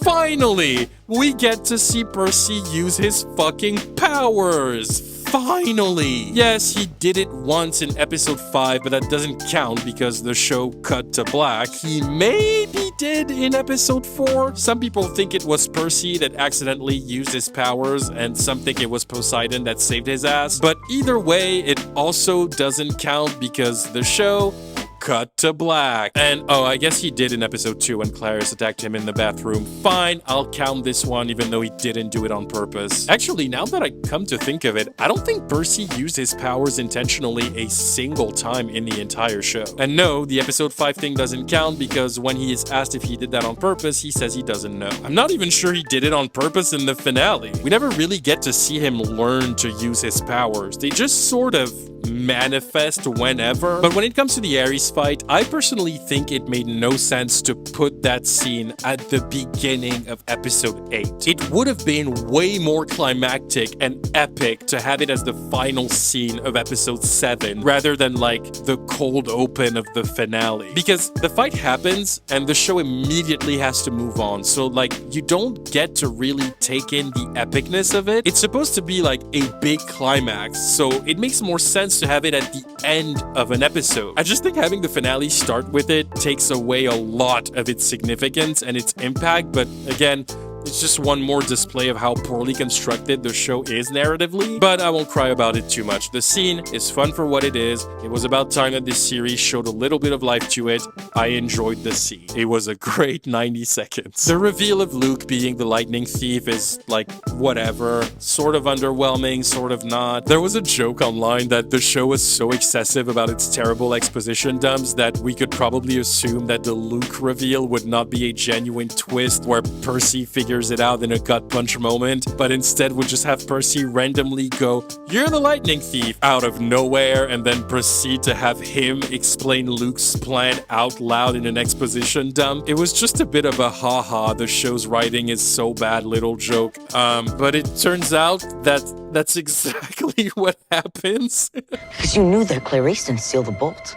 Speaker 2: Finally! We get to see Percy use his fucking powers! Finally! Yes, he did it once in episode 5, but that doesn't count because the show cut to black. He maybe did in episode 4. Some people think it was Percy that accidentally used his powers, and some think it was Poseidon that saved his ass. But either way, it also doesn't count because the show cut to black. And oh, I guess he did in episode 2 when Clarice attacked him in the bathroom. Fine, I'll count this one even though he didn't do it on purpose. Actually, now that I come to think of it, I don't think Percy used his powers intentionally a single time in the entire show. And no, the episode 5 thing doesn't count because when he is asked if he did that on purpose, he says he doesn't know. I'm not even sure he did it on purpose in the finale. We never really get to see him learn to use his powers. They just sort of manifest whenever. But when it comes to the Ares fight, I personally think it made no sense to put that scene at the beginning of episode 8. It would have been way more climactic and epic to have it as the final scene of episode 7 rather than like the cold open of the finale. Because the fight happens and the show immediately has to move on. So like you don't get to really take in the epicness of it. It's supposed to be like a big climax. So it makes more sense to have it at the end of an episode. I just think having the finale start with it takes away a lot of its significance and its impact, but again, It's just one more display of how poorly constructed the show is narratively, but I won't cry about it too much. The scene is fun for what it is. It was about time that this series showed a little bit of life to it. I enjoyed the scene. It was a great 90 seconds. The reveal of Luke being the lightning thief is like whatever, sort of underwhelming, sort of not. There was a joke online that the show was so excessive about its terrible exposition dumps that we could probably assume that the Luke reveal would not be a genuine twist where Percy figures it out in a gut punch moment, but instead would just have Percy randomly go, "You're the lightning thief," out of nowhere, and then proceed to have him explain Luke's plan out loud in an exposition dump. It was just a bit of a haha, the show's writing is so bad little joke. But it turns out that that's exactly what happens.
Speaker 4: Because you knew that Clarice didn't steal the bolt.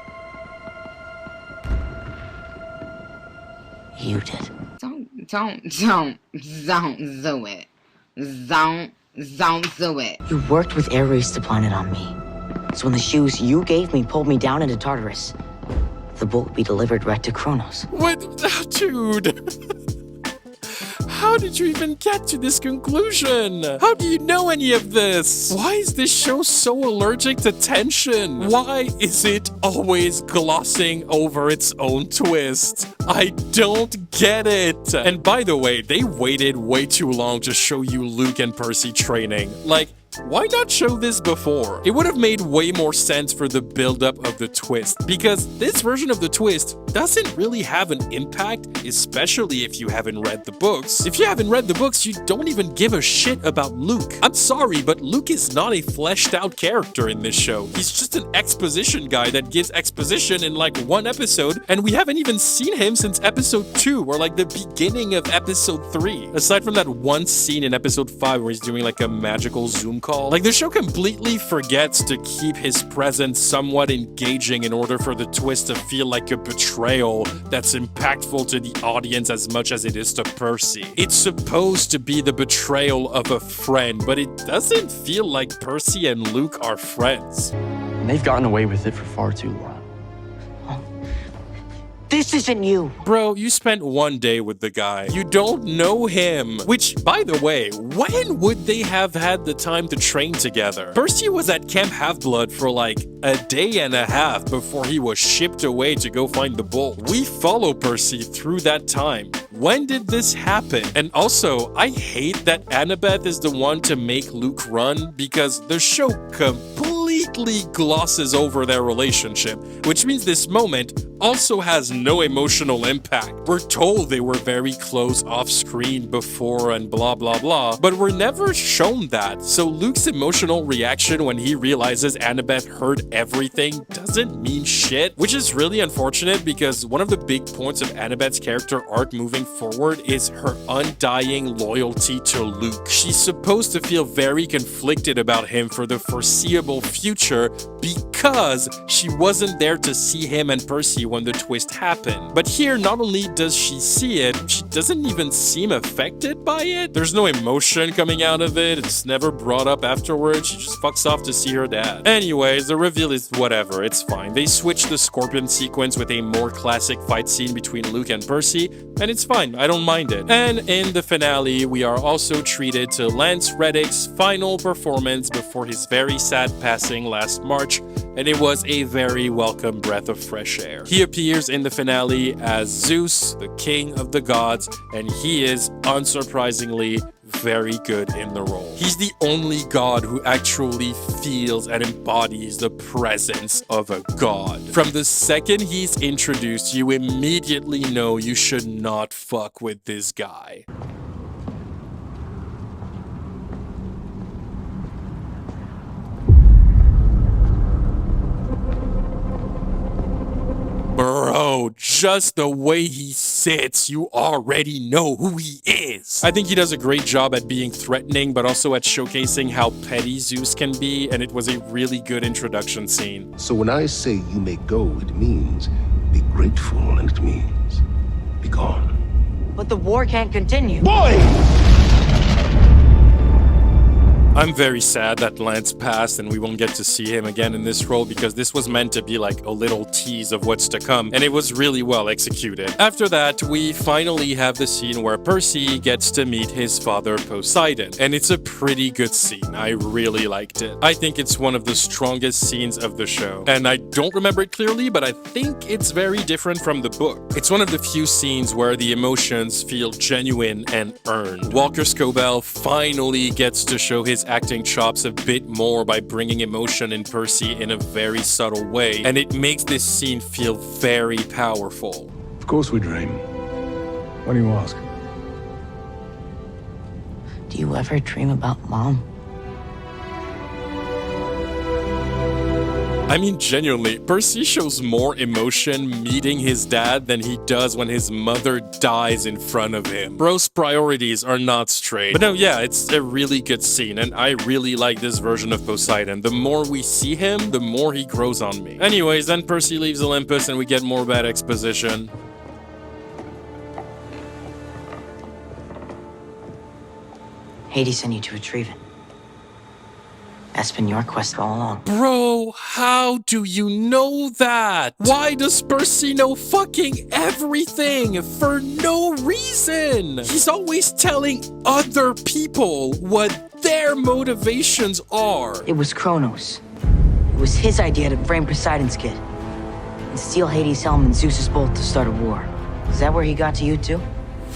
Speaker 4: You did.
Speaker 6: Don't do it. Don't do it.
Speaker 4: You worked with Ares to plan it on me. So when the shoes you gave me pulled me down into Tartarus, the bolt would be delivered right to Kronos.
Speaker 2: What? Dude. How did you even get to this conclusion? How do you know any of this? Why is this show so allergic to tension? Why is it always glossing over its own twist? I don't get it. And by the way, they waited way too long to show you Luke and Percy training. Like, why not show this before? It would have made way more sense for the buildup of the twist, because this version of the twist doesn't really have an impact, especially if you haven't read the books. If you haven't read the books, you don't even give a shit about Luke. I'm sorry, but Luke is not a fleshed out character in this show. He's just an exposition guy that gives exposition in like one episode, and we haven't even seen him since episode 2, or like the beginning of episode 3. Aside from that one scene in episode 5 where he's doing like a magical Zoom call. Like, the show completely forgets to keep his presence somewhat engaging in order for the twist to feel like a betrayal that's impactful to the audience as much as it is to Percy. It's supposed to be the betrayal of a friend, but it doesn't feel like Percy and Luke are friends.
Speaker 7: And they've gotten away with it for far too long.
Speaker 4: This isn't you.
Speaker 2: Bro, you spent one day with the guy. You don't know him. Which, by the way, when would they have had the time to train together? Percy was at Camp Half-Blood for like a day and a half before he was shipped away to go find the bolt. We follow Percy through that time. When did this happen? And also, I hate that Annabeth is the one to make Luke run, because the show completely glosses over their relationship, which means this moment also has no emotional impact. We're told they were very close off screen before and blah blah blah, but we're never shown that. So Luke's emotional reaction when he realizes Annabeth heard everything doesn't mean shit, which is really unfortunate, because one of the big points of Annabeth's character arc moving forward is her undying loyalty to Luke. She's supposed to feel very conflicted about him for the foreseeable future because she wasn't there to see him and Percy when the twist happened. But here, not only does she see it, she doesn't even seem affected by it. There's no emotion coming out of it. It's never brought up afterwards. She just fucks off to see her dad. Anyways, the reveal is whatever. It's fine. They switched the Scorpion sequence with a more classic fight scene between Luke and Percy, and it's fine. I don't mind it. And in the finale, we are also treated to Lance Reddick's final performance before his very sad passing last March, and it was a very welcome breath of fresh air. He appears in the finale as Zeus, the king of the gods, and he is, unsurprisingly, very good in the role. He's the only god who actually feels and embodies the presence of a god. From the second he's introduced, you immediately know you should not fuck with this guy. Bro, just the way he sits, you already know who he is. I think he does a great job at being threatening, but also at showcasing how petty Zeus can be, and it was a really good introduction scene.
Speaker 8: So when I say you may go, it means be grateful, and it means be gone.
Speaker 4: But the war can't continue.
Speaker 8: Boy!
Speaker 2: I'm very sad that Lance passed and we won't get to see him again in this role, because this was meant to be like a little tease of what's to come, and it was really well executed. After that, we finally have the scene where Percy gets to meet his father Poseidon, and it's a pretty good scene. I really liked it. I think it's one of the strongest scenes of the show, and I don't remember it clearly, but I think it's very different from the book. It's one of the few scenes where the emotions feel genuine and earned. Walker Scobell finally gets to show his acting chops a bit more by bringing emotion in Percy in a very subtle way, and it makes this scene feel very powerful.
Speaker 8: Of course we dream. Why do you ask?
Speaker 4: Do you ever dream about Mom?
Speaker 2: I mean, genuinely, Percy shows more emotion meeting his dad than he does when his mother dies in front of him. Bro's priorities are not straight. But no, yeah, it's a really good scene, and I really like this version of Poseidon. The more we see him, the more he grows on me. Anyways, then Percy leaves Olympus and we get more bad exposition.
Speaker 4: Hades sent you to retrieve it. That's been your quest all along.
Speaker 2: Bro, how do you know that? Why does Percy know fucking everything for no reason? He's always telling other people what their motivations are.
Speaker 4: It was Kronos. It was his idea to frame Poseidon's kid and steal Hades' helm and Zeus's bolt to start a war. Is that where he got to you too?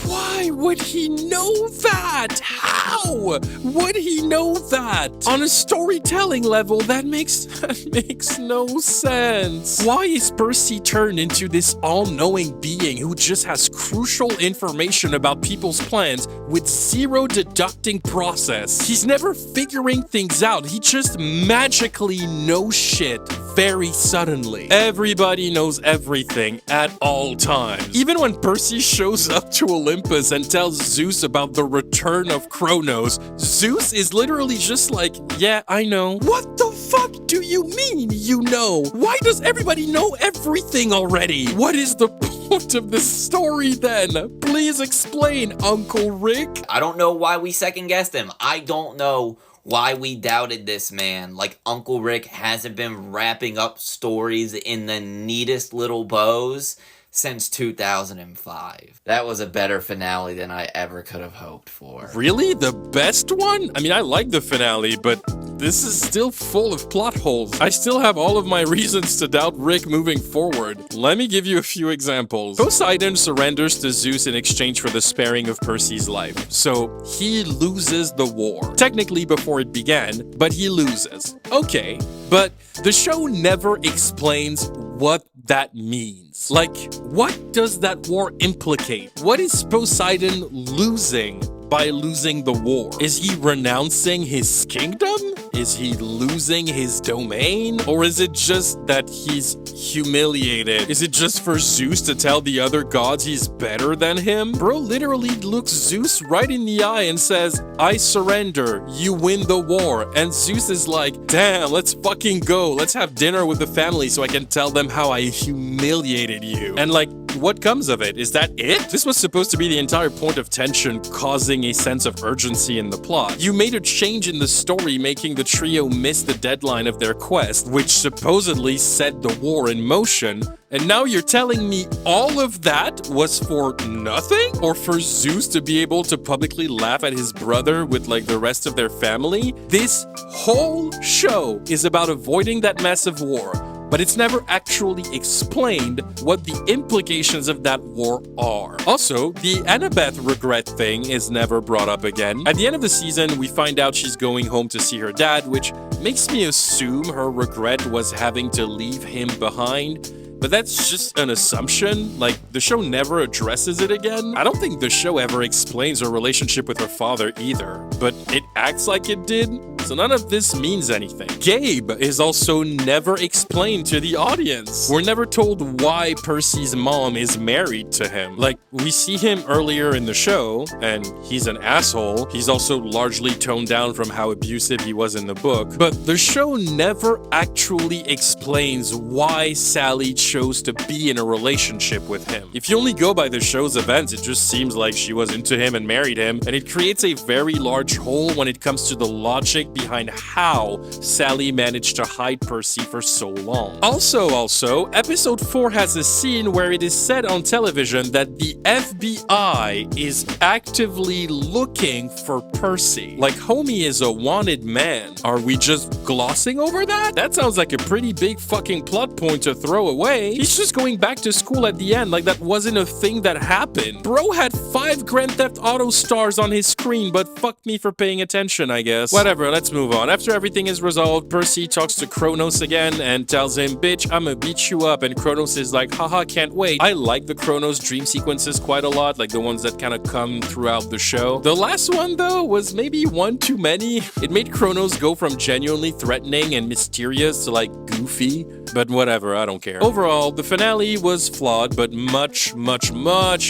Speaker 2: Why would he know that? How would he know that? On a storytelling level, that makes no sense. Why is Percy turned into this all-knowing being who just has crucial information about people's plans with zero deducting process? He's never figuring things out. He just magically knows shit very suddenly. Everybody knows everything at all times. Even when Percy shows up to Olympus and tells Zeus about the return of Kronos, Zeus is literally just like, yeah, I know. What the fuck do you mean you know? Why does everybody know everything already? What is the point of this story then? Please explain, Uncle Rick.
Speaker 9: I don't know why we second guessed him. I don't know why we doubted this man. Like, Uncle Rick hasn't been wrapping up stories in the neatest little bows since 2005. That was a better finale than I ever could have hoped for.
Speaker 2: Really? The best one? I mean, I like the finale, but this is still full of plot holes. I still have all of my reasons to doubt Rick moving forward. Let me give you a few examples. Poseidon surrenders to Zeus in exchange for the sparing of Percy's life, so he loses the war. Technically before it began, but he loses. Okay, but the show never explains what that means. Like, what does that war implicate? What is Poseidon losing by losing the war? Is he renouncing his kingdom? Is he losing his domain? Or is it just that he's humiliated? Is it just for Zeus to tell the other gods he's better than him? Bro literally looks Zeus right in the eye and says, I surrender, you win the war. And Zeus is like, damn, let's fucking go. Let's have dinner with the family so I can tell them how I humiliated you. And like, what comes of it? Is that it? This was supposed to be the entire point of tension, causing a sense of urgency in the plot. You made a change in the story, making the trio miss the deadline of their quest, which supposedly set the war in motion, and now you're telling me all of that was for nothing? Or for Zeus to be able to publicly laugh at his brother with like the rest of their family? This whole show is about avoiding that massive war, but it's never actually explained what the implications of that war are. Also, the Annabeth regret thing is never brought up again. At the end of the season, we find out she's going home to see her dad, which makes me assume her regret was having to leave him behind. But that's just an assumption. Like, the show never addresses it again. I don't think the show ever explains her relationship with her father either, but it acts like it did, so none of this means anything. Gabe is also never explained to the audience. We're never told why Percy's mom is married to him. Like, we see him earlier in the show, and he's an asshole. He's also largely toned down from how abusive he was in the book, but the show never actually explains why Sally chose to be in a relationship with him. If you only go by the show's events, it just seems like she was into him and married him, and it creates a very large hole when it comes to the logic behind how Sally managed to hide Percy for so long. Also, episode 4 has a scene where it is said on television that the FBI is actively looking for Percy. Like, homie is a wanted man. Are we just glossing over that? That sounds like a pretty big fucking plot point to throw away. He's just going back to school at the end like that wasn't a thing that happened. Bro had 5 Grand Theft Auto stars on his screen, but fuck me for paying attention, I guess. Whatever, let's move on. After everything is resolved, Percy talks to Kronos again and tells him, bitch, I'ma beat you up. And Kronos is like, haha, can't wait. I like the Kronos dream sequences quite a lot, like the ones that kind of come throughout the show. The last one, though, was maybe one too many. It made Kronos go from genuinely threatening and mysterious to like goofy, but whatever, I don't care. Overall, the finale was flawed, but much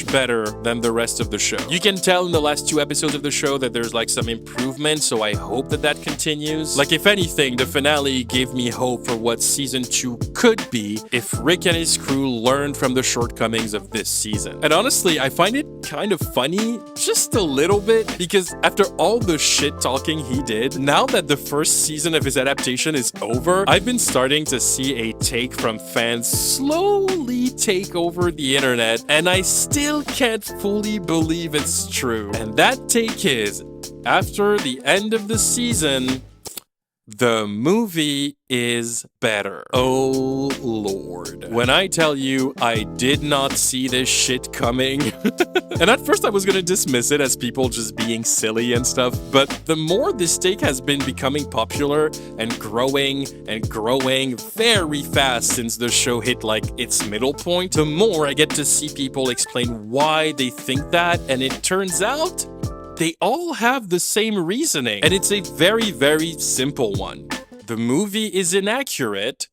Speaker 2: better than the rest of the show. You can tell in the last 2 episodes of the show that there's like some improvement, so I hope that that continues. Like, if anything, the finale gave me hope for what season 2 could be if Rick and his crew learned from the shortcomings of this season. And honestly, I find it kind of funny, just a little bit, because after all the shit talking he did, now that the first season of his adaptation is over, I've been starting to see a take from fans slowly take over the internet, and I still can't fully believe it's true. And that take is, after the end of the season, the movie is better. Oh lord. When I tell you I did not see this shit coming, and at first I was gonna dismiss it as people just being silly and stuff, but the more this take has been becoming popular and growing very fast since the show hit like its middle point, the more I get to see people explain why they think that, and it turns out they all have the same reasoning, and it's a very simple one. The movie is inaccurate,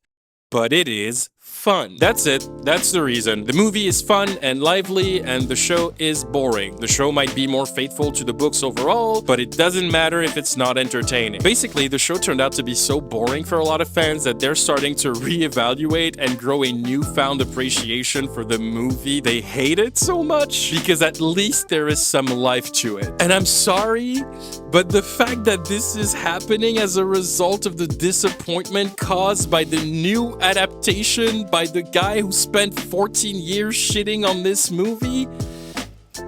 Speaker 2: but it is fun. That's it. That's the reason. The movie is fun and lively, and the show is boring. The show might be more faithful to the books overall, but it doesn't matter if it's not entertaining. Basically, the show turned out to be so boring for a lot of fans that they're starting to reevaluate and grow a newfound appreciation for the movie they hate it so much, because at least there is some life to it. And I'm sorry, but the fact that this is happening as a result of the disappointment caused by the new adaptation by the guy who spent 14 years shitting on this movie,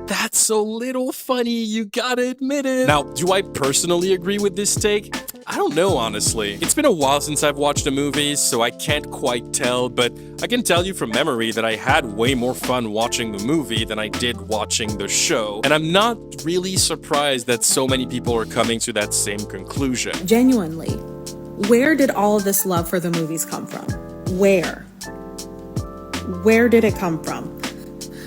Speaker 2: that's a little funny, you gotta admit it. Now, do I personally agree with this take? I don't know, honestly. It's been a while since I've watched a movie, so I can't quite tell, but I can tell you from memory that I had way more fun watching the movie than I did watching the show, and I'm not really surprised that so many people are coming to that same conclusion.
Speaker 10: Genuinely, where did all of this love for the movies come from? Where did it come from?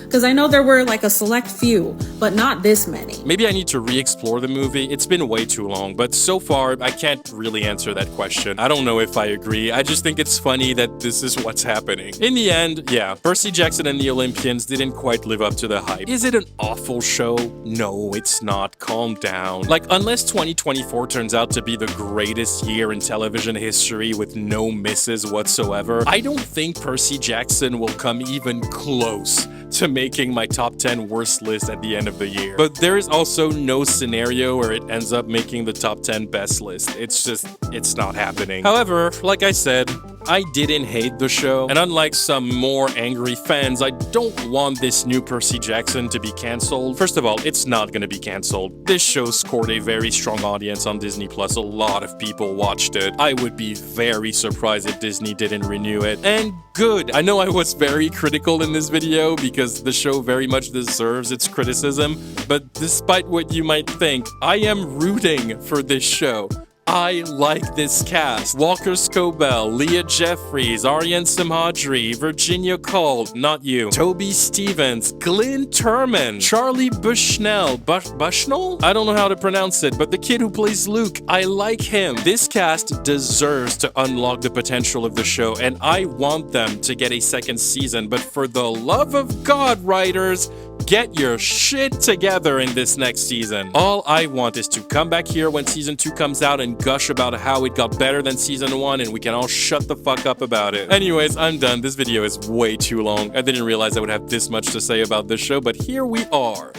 Speaker 10: Because I know there were like a select few, but not this many.
Speaker 2: Maybe I need to re-explore the movie. It's been way too long, but so far, I can't really answer that question. I don't know if I agree. I just think it's funny that this is what's happening. In the end, yeah, Percy Jackson and the Olympians didn't quite live up to the hype. Is it an awful show? No, it's not. Calm down. Like, unless 2024 turns out to be the greatest year in television history with no misses whatsoever, I don't think Percy Jackson will come even close to making my top 10 worst list at the end of the year. But there is also no scenario where it ends up making the top 10 best list. It's not happening. However, like I said, I didn't hate the show, and unlike some more angry fans, I don't want this new Percy Jackson to be cancelled. First of all, it's not gonna be cancelled. This show scored a very strong audience on Disney+. A lot of people watched it. I would be very surprised if Disney didn't renew it. And good. I know I was very critical in this video because the show very much deserves its criticism, but despite what you might think, I am rooting for this show. I like this cast. Walker Scobell, Leah Jeffries, Aryan Samhadri, Virginia Cole, not you, Toby Stevens, Glynn Turman, Charlie Bushnell, Bushnell? I don't know how to pronounce it, but the kid who plays Luke, I like him. This cast deserves to unlock the potential of the show, and I want them to get a second season, but for the love of God, writers, get your shit together in this next season. All I want is to come back here when season 2 comes out and gush about how it got better than season 1 and we can all shut the fuck up about it. Anyways, I'm done. This video is way too long. I didn't realize I would have this much to say about this show, but here we are.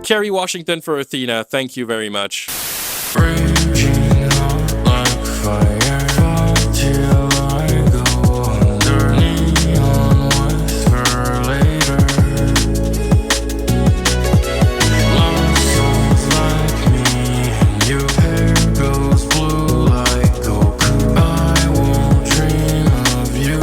Speaker 2: Kerry Washington for Athena. Thank you very much.